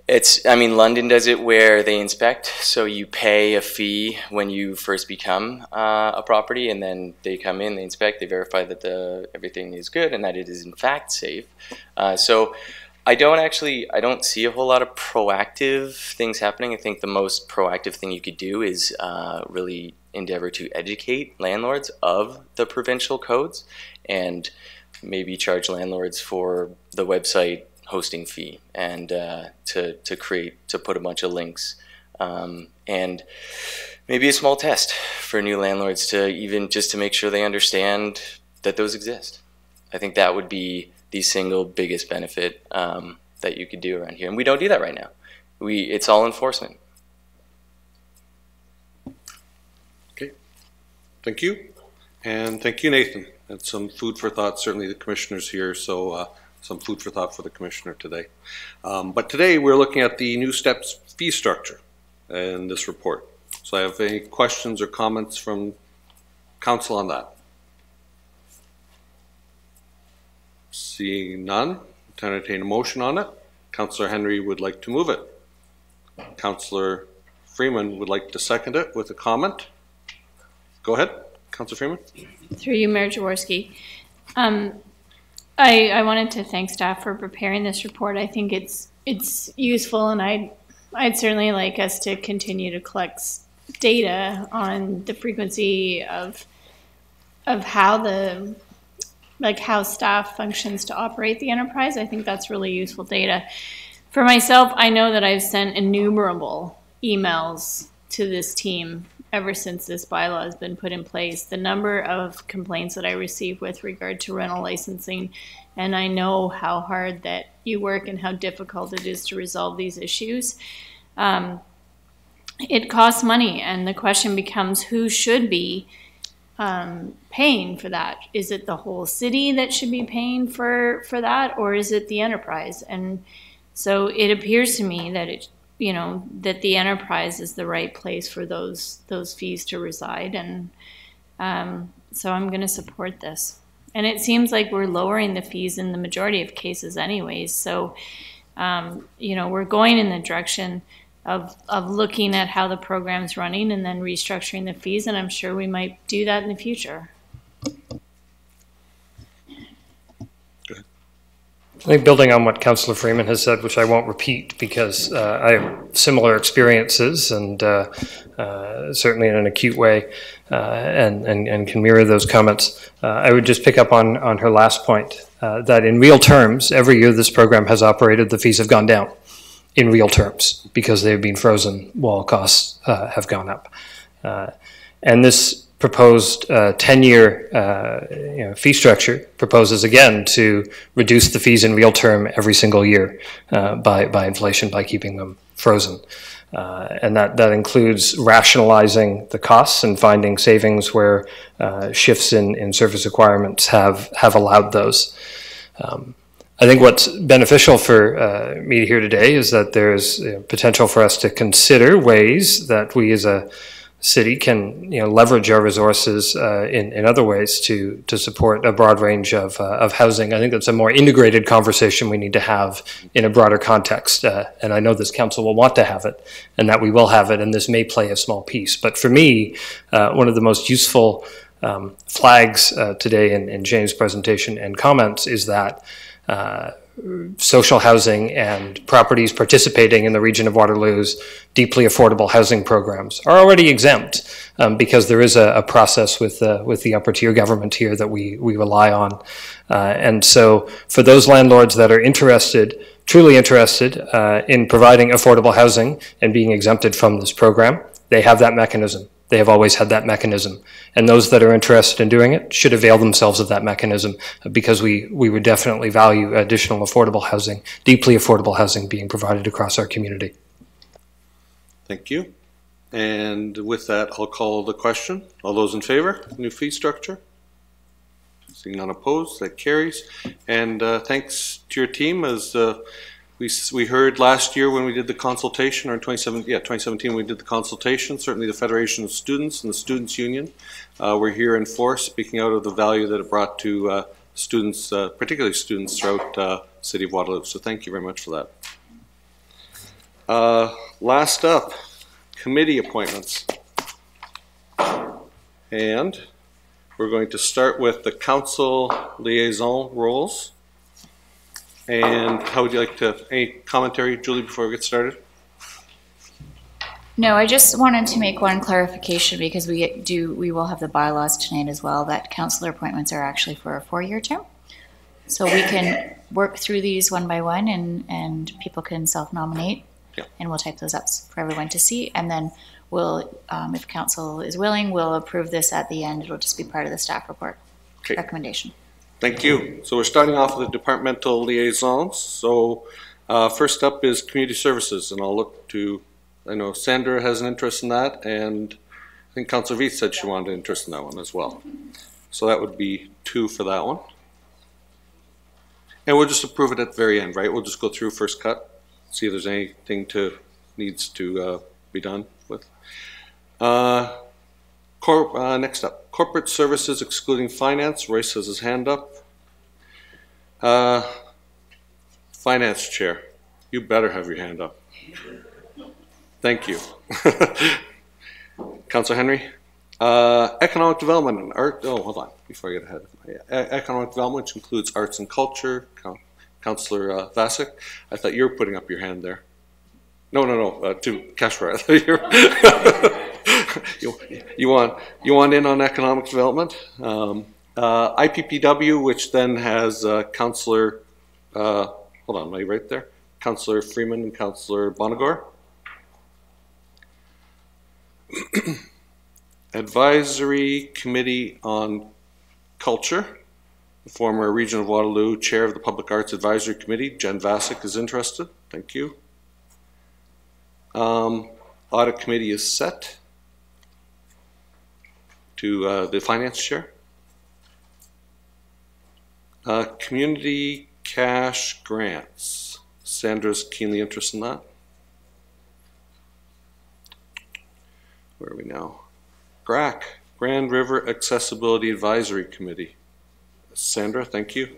it's, I mean, London does it where they inspect, so you pay a fee when you first become a property, and then they come in, they inspect, they verify that everything is good and that it is in fact safe. So I don't see a whole lot of proactive things happening. I think the most proactive thing you could do is really endeavor to educate landlords of the provincial codes, and maybe charge landlords for the website hosting fee, and to put a bunch of links, and maybe a small test for new landlords to even just to make sure they understand that those exist. I think that would be the single biggest benefit that you could do around here, and we don't do that right now. It's all enforcement. Okay, thank you, and thank you, Nathan. That's some food for thought. Certainly, the commissioner's here, so some food for thought for the commissioner today. But today we're looking at the new steps fee structure in this report. So I have any questions or comments from council on that? Seeing none, to entertain a motion on it. Councillor Henry would like to move it. Councillor Freeman would like to second it with a comment. Go ahead, Councillor Freeman. Through you, Mayor Jaworski. I wanted to thank staff for preparing this report. I think it's useful, and I'd certainly like us to continue to collect data on the frequency of how how staff functions to operate the enterprise. I think that's really useful data. For myself, I know that I've sent innumerable emails to this team ever since this bylaw has been put in place. The number of complaints that I receive with regard to rental licensing, and I know how hard that you work and how difficult it is to resolve these issues. It costs money, and the question becomes who should be paying for that? Is it the whole city that should be paying for that, or is it the enterprise? And so it appears to me that that the enterprise is the right place for those fees to reside, and so I'm going to support this. And it seems like we're lowering the fees in the majority of cases, anyways. So we're going in the direction of looking at how the program's running and then restructuring the fees, and I'm sure we might do that in the future. I think building on what Councillor Freeman has said, which I won't repeat because I have similar experiences and certainly in an acute way and can mirror those comments. I would just pick up on her last point, that in real terms, every year this program has operated, the fees have gone down in real terms because they've been frozen while costs have gone up. And this proposed 10-year fee structure proposes again to reduce the fees in real term every single year by inflation, by keeping them frozen. And that includes rationalizing the costs and finding savings where shifts in service requirements have allowed those. I think what's beneficial for me to hear today is that there's potential for us to consider ways that we as a city can leverage our resources in other ways to support a broad range of housing. I think that's a more integrated conversation we need to have in a broader context. And I know this council will want to have it, and that we will have it, and this may play a small piece. But for me, one of the most useful flags today in James' presentation and comments is that social housing and properties participating in the region of Waterloo's deeply affordable housing programs are already exempt because there is a process with the upper tier government here that we rely on. And so for those landlords that are truly interested in providing affordable housing and being exempted from this program, they have that mechanism. They have always had that mechanism. And those that are interested in doing it should avail themselves of that mechanism because we would definitely value additional affordable housing, deeply affordable housing being provided across our community. Thank you. And with that, I'll call the question. All those in favor, new fee structure? Seeing none opposed, that carries. And thanks to your team, as we heard last year when we did the consultation, or in 2017 we did the consultation, certainly the Federation of Students and the Students' Union were here in force, speaking out of the value that it brought to students, particularly students throughout the City of Waterloo. So thank you very much for that. Last up, committee appointments. And we're going to start with the council liaison roles. And how would you like to, any commentary, Julie, before we get started? No, I just wanted to make one clarification because we will have the bylaws tonight as well, that councillor appointments are actually for a 4-year term. So we can work through these one by one and people can self-nominate. Yeah. And we'll type those up for everyone to see. And then we'll, if council is willing, we'll approve this at the end. It'll just be part of the staff report recommendation. Thank you. So we're starting off with the departmental liaisons. So first up is community services, and I'll look to, I know Sandra has an interest in that, and I think Councillor Veith said she wanted an interest in that one as well. So that would be 2 for that one. And we'll just approve it at the very end, right? We'll just go through first cut, see if there's anything needs to be done with. Next up, corporate services excluding finance. Royce has his hand up. Finance chair, you better have your hand up. Thank you. Councillor Henry. Economic development and art. Oh, hold on, before I get ahead. Economic development, which includes arts and culture. Councillor Vasic. I thought you were putting up your hand there. No, to Keshwar. I thought you want in on economic development. IPPW, which then has Councillor, hold on, am I right there? Councillor Freeman and Councillor Bonagor. Advisory Committee on Culture. The former Region of Waterloo Chair of the Public Arts Advisory Committee, Jen Vasic, is interested. Thank you. Audit Committee is set to the Finance Chair. Community cash grants. Sandra's keenly interested in that. Where are we now? GRAC, Grand River Accessibility Advisory Committee. Sandra, thank you.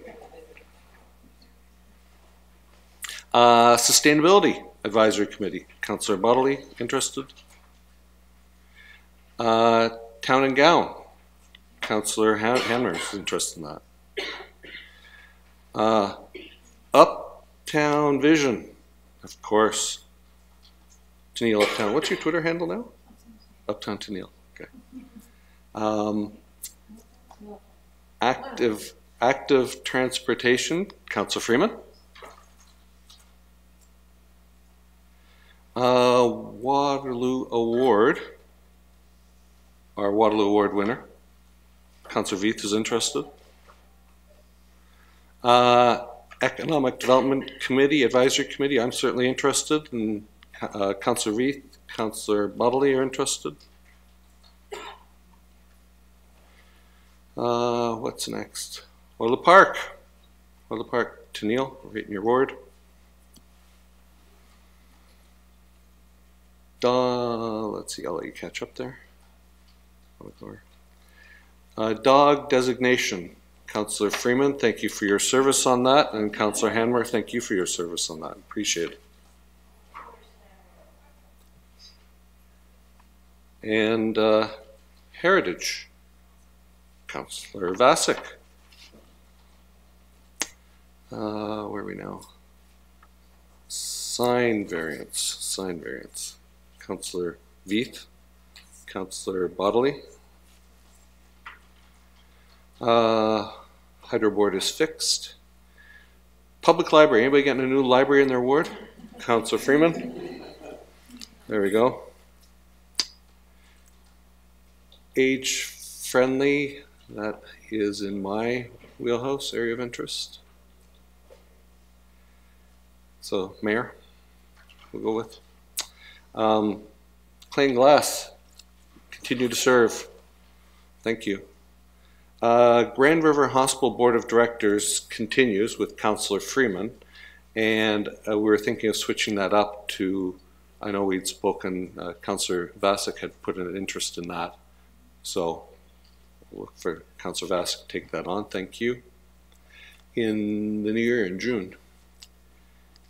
Sustainability Advisory Committee. Councillor Bodley, interested. Town and Gown. Councillor Hammer is interested in that. Uptown Vision, of course. Tennille Uptown. What's your Twitter handle now? Uptown Tennille. Okay. Active Transportation. Councillor Freeman. Waterloo Award. Our Waterloo Award winner. Councillor Veith is interested. Economic Development Committee, Advisory Committee, I'm certainly interested. And Councillor Veith, Councillor Bodley are interested. What's next? Waterloo Park. Waterloo Park, Tennille, right in your ward. Let's see, I'll let you catch up there. Dog designation. Councillor Freeman, thank you for your service on that. And Councillor Hanmer, thank you for your service on that. Appreciate it. And Heritage. Councillor Vasic. Where are we now? Sign variance. Councillor Veith. Councillor Bodley. Hydro Board is fixed. Public Library. Anybody getting a new library in their ward? Councillor Freeman. There we go. age-friendly, that is in my wheelhouse, area of interest. So, Mayor, we'll go with. Plain Glass, continue to serve. Thank you. Grand River Hospital Board of Directors continues with Councillor Freeman, and we were thinking of switching that up to, I know we'd spoken, Councillor Vasic had put an interest in that, so we'll look for Councillor Vasic to take that on. Thank you. In the new year, in June.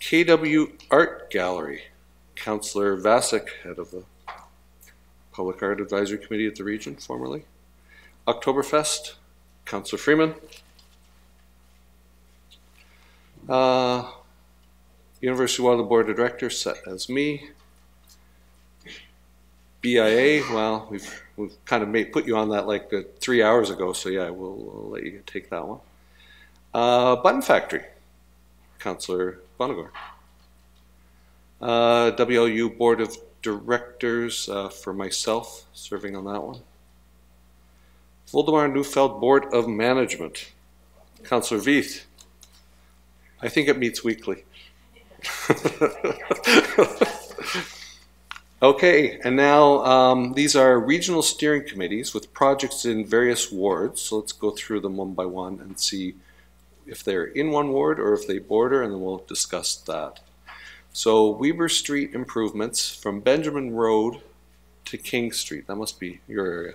KW Art Gallery, Councillor Vasic, head of the Public Art Advisory Committee at the region, formerly. Oktoberfest, Councillor Freeman. University of Waterloo Board of Directors, set as me. BIA, well, we've kind of put you on that like 3 hours ago, so yeah, we'll let you take that one. Button Factory, Councillor Bonagor. WLU Board of Directors, for myself, serving on that one. Voldemar Neufeld Board of Management, Councillor Veith. I think it meets weekly. Okay, and now these are regional steering committees with projects in various wards. So let's go through them one by one and see if they're in one ward or if they border, and then we'll discuss that. So Weber Street improvements from Benjamin Road to King Street. That must be your area.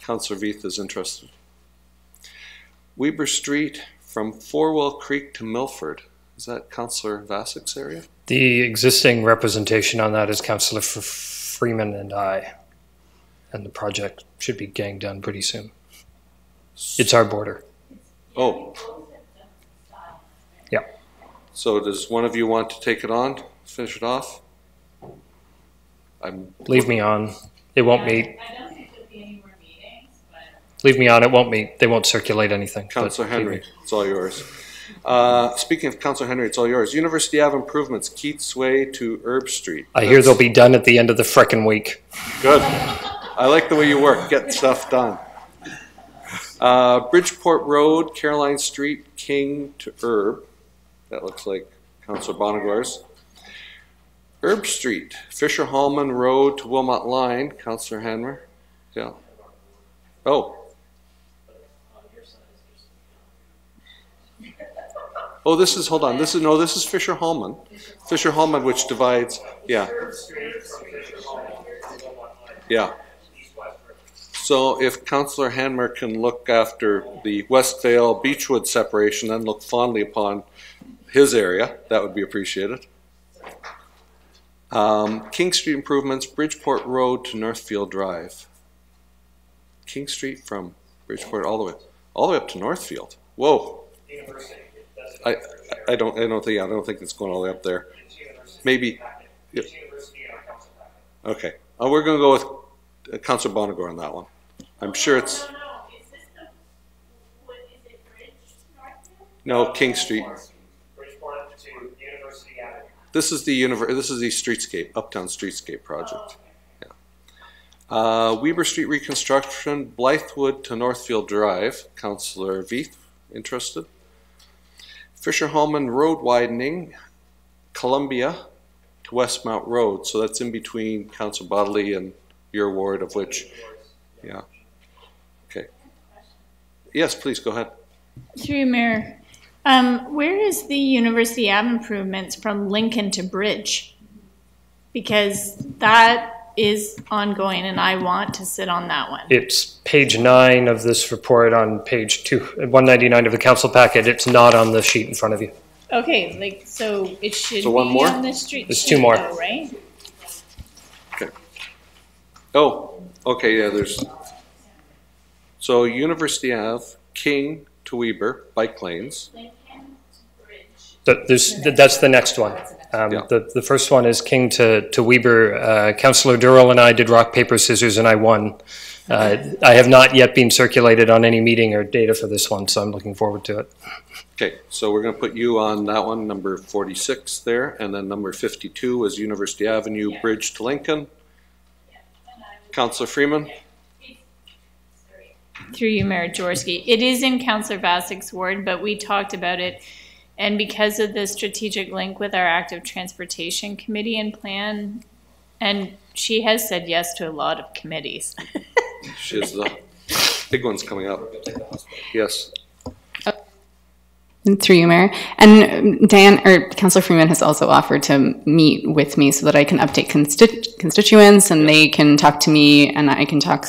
Councillor Veith is interested. Weber Street from Forwell Creek to Milford. Is that Councillor Vasic's area? The existing representation on that is Councillor Freeman and I. And the project should be getting done pretty soon. It's our border. Oh. Yeah. So does one of you want to take it on, finish it off? Leave me on. It won't meet. Leave me on, it won't meet. They won't circulate anything. Councillor Henry, it's all yours. Speaking of Councillor Henry, it's all yours. University Ave improvements, Keats Way to Herb Street. I hear they'll be done at the end of the frickin' week. Good. I like the way you work. Get stuff done. Bridgeport Road, Caroline Street, King to Herb. That looks like Councillor Bonagor's. Herb Street, Fisher Hallman Road to Wilmot Line, Councillor Hanmer. Yeah. Oh. Oh, this is, hold on, this is Fisher Hallman. Fisher Hallman, which divides, yeah. Yeah. So if Councillor Hanmer can look after the Westvale Beechwood separation, then look fondly upon his area, that would be appreciated. King Street improvements, Bridgeport Road to Northfield Drive. King Street from Bridgeport all the way up to Northfield. Whoa. I don't think it's going all the way up there. Maybe. Yeah. Okay. We're going to go with Councillor Bonagor on that one. I'm sure it's. No, King Street. This is the streetscape, Uptown Streetscape project. Yeah. Weber Street reconstruction, Blythewood to Northfield Drive. Councillor Veith, interested. Fisher Hallman Road widening, Columbia to Westmount Road. So that's in between Councillor Bodley and your ward, of which, yeah. Okay. Yes, please go ahead. Through you, Mayor. Where is the University Ave improvements from Lincoln to Bridge? Because that is ongoing and I want to sit on that one. It's page 9 of this report on page 199 of the council packet. It's not on the sheet in front of you. Okay, so it should be more? on the street. There's 2 more. Though, right? Okay. Oh, okay, yeah, there's. So University Ave, King to Weber, bike lanes. That's the next one. The first one is King to Weber. Councillor Durrell and I did rock, paper, scissors, and I won. I have not yet been circulated on any meeting or data for this one, so I'm looking forward to it. Okay, so we're going to put you on that one, number 46 there, and then number 52 is University Avenue, Bridge to Lincoln. Councillor Freeman? Through you, Mayor Jaworski. It is in Councillor Vasik's ward, but we talked about it. And because of the strategic link with our active transportation committee and plan, and she has said yes to a lot of committees. She has the big ones coming up. Yes. Through you, Mayor. And Diane, or Councillor Freeman has also offered to meet with me so that I can update constituents and they can talk to me and I can talk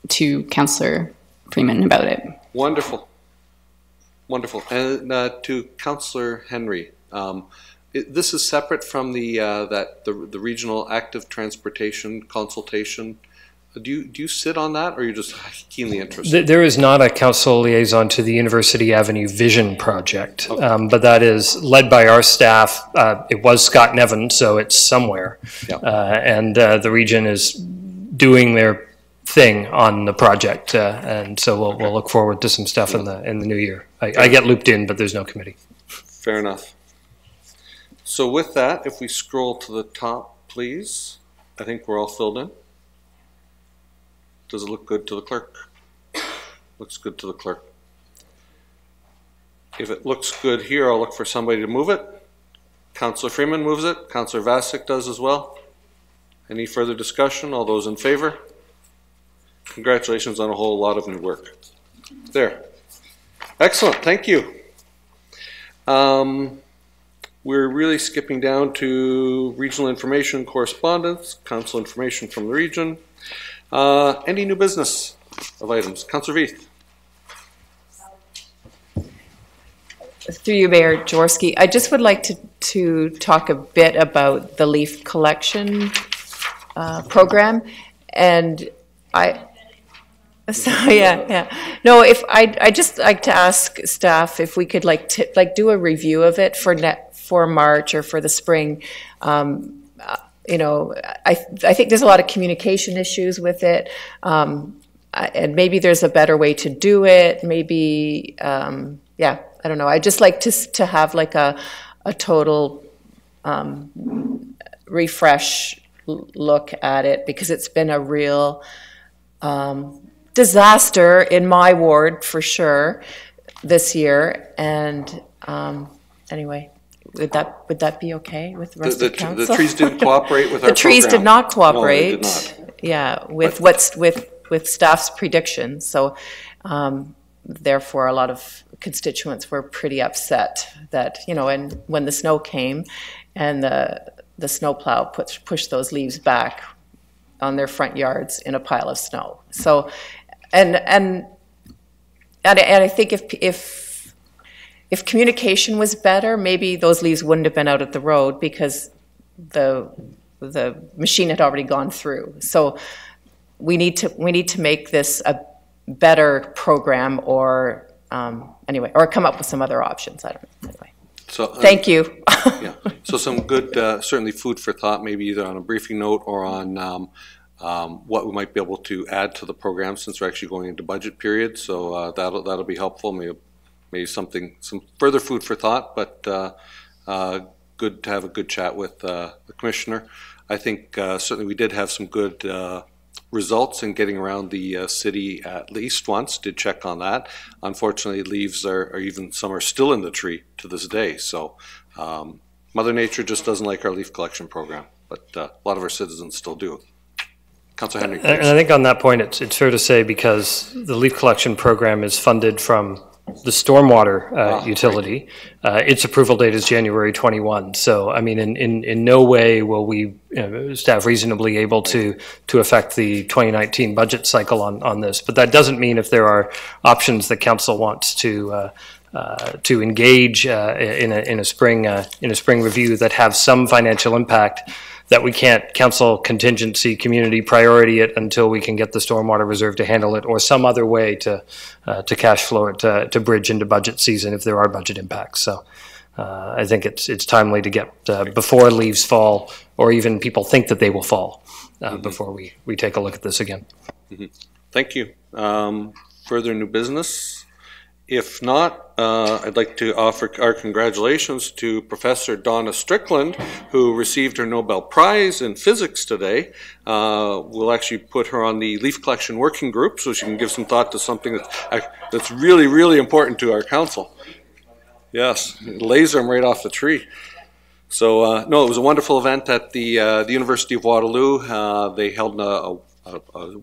to Councillor Freeman about it. Wonderful. Wonderful. And to Councillor Henry, this is separate from the regional active transportation consultation. Do you sit on that, or are you just keenly interested? There is not a council liaison to the University Avenue Vision Project, okay. But that is led by our staff. It was Scott Nevin, so it's somewhere. Yeah. And the region is doing their thing on the project, and so we'll look forward to some stuff in the new year. I get looped in, but there's no committee. Fair enough. So with that, if we scroll to the top, please. I think we're all filled in. Does it look good to the clerk? Looks good to the clerk. If it looks good here, I'll look for somebody to move it. Councillor Freeman moves it. Councillor Vasek does as well. Any further discussion? All those in favor? Congratulations on a whole lot of new work. There. Excellent. Thank you. We're really skipping down to regional information correspondence, council information from the region. Any new business of items? Councillor Veith. Through you, Mayor Jaworski, I just would like to talk a bit about the leaf collection program, and No, if I just like to ask staff if we could do a review of it for March or for the spring. You know, I think there's a lot of communication issues with it, and maybe there's a better way to do it. Maybe, yeah, I don't know. I just like to have like a total refresh look at it, because it's been a real disaster in my ward for sure this year. And anyway. Would that be okay with the rest of council? The trees didn't cooperate with our The trees program. did not cooperate. No, they did not. Yeah, with staff's predictions. So therefore, a lot of constituents were pretty upset that, you know, and when the snow came, and the snowplow pushed those leaves back on their front yards in a pile of snow. So, and I think if communication was better, maybe those leaves wouldn't have been out at the road, because the machine had already gone through. So we need to make this a better program, or anyway, or come up with some other options. I don't know. Anyway. So thank you. Yeah. So some good, certainly food for thought, maybe either on a briefing note or on what we might be able to add to the program, since we're actually going into budget period. So that'll be helpful. Maybe some further food for thought, but good to have a good chat with the commissioner. I think certainly we did have some good results in getting around the city at least once. Did check on that. Unfortunately, leaves are even, some are still in the tree to this day. So Mother Nature just doesn't like our leaf collection program, but a lot of our citizens still do. Councillor Henry, please. And I think on that point, it's fair to say, because the leaf collection program is funded from the stormwater utility, its approval date is January 21. So, I mean, in no way will we, staff reasonably able to affect the 2019 budget cycle on this. But that doesn't mean, if there are options that council wants to engage in a spring review that have some financial impact, that we can't council contingency community priority it until we can get the stormwater reserve to handle it, or some other way to cash flow it to bridge into budget season if there are budget impacts. So I think it's timely to get before leaves fall, or even people think that they will fall, before we take a look at this again. Thank you. Further new business? If not, I'd like to offer our congratulations to Professor Donna Strickland, who received her Nobel Prize in Physics today. We'll actually put her on the leaf collection working group so she can give some thought to something that's really, really important to our council. Yes, laser them right off the tree. So, no, it was a wonderful event at the University of Waterloo. They held a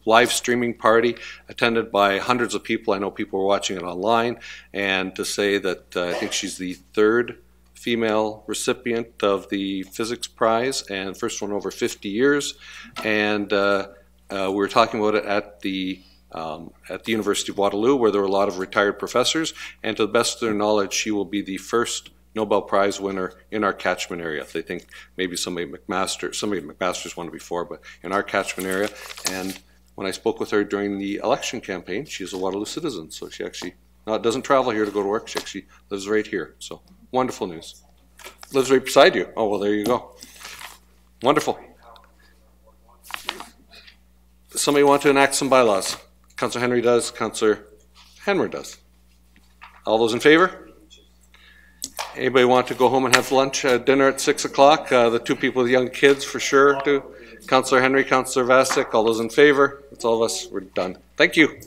live streaming party attended by hundreds of people. I know people were watching it online, and to say that I think she's the third female recipient of the physics prize and first one over 50 years. And we were talking about it at the University of Waterloo, where there were a lot of retired professors, and to the best of their knowledge, she will be the first Nobel Prize winner in our catchment area. They think maybe somebody at McMaster's won it before, but in our catchment area. And when I spoke with her during the election campaign, she's a Waterloo citizen, so she actually doesn't travel here to go to work. She actually lives right here. So wonderful news. Lives right beside you. Oh, well, there you go. Wonderful. Does somebody want to enact some bylaws? Councillor Henry does. Councillor Henry does. All those in favor? Anybody want to go home and have lunch, dinner at 6 o'clock? The two people with young kids for sure do. Councillor Henry, Councillor Vasek, all those in favor? That's all of us. We're done. Thank you.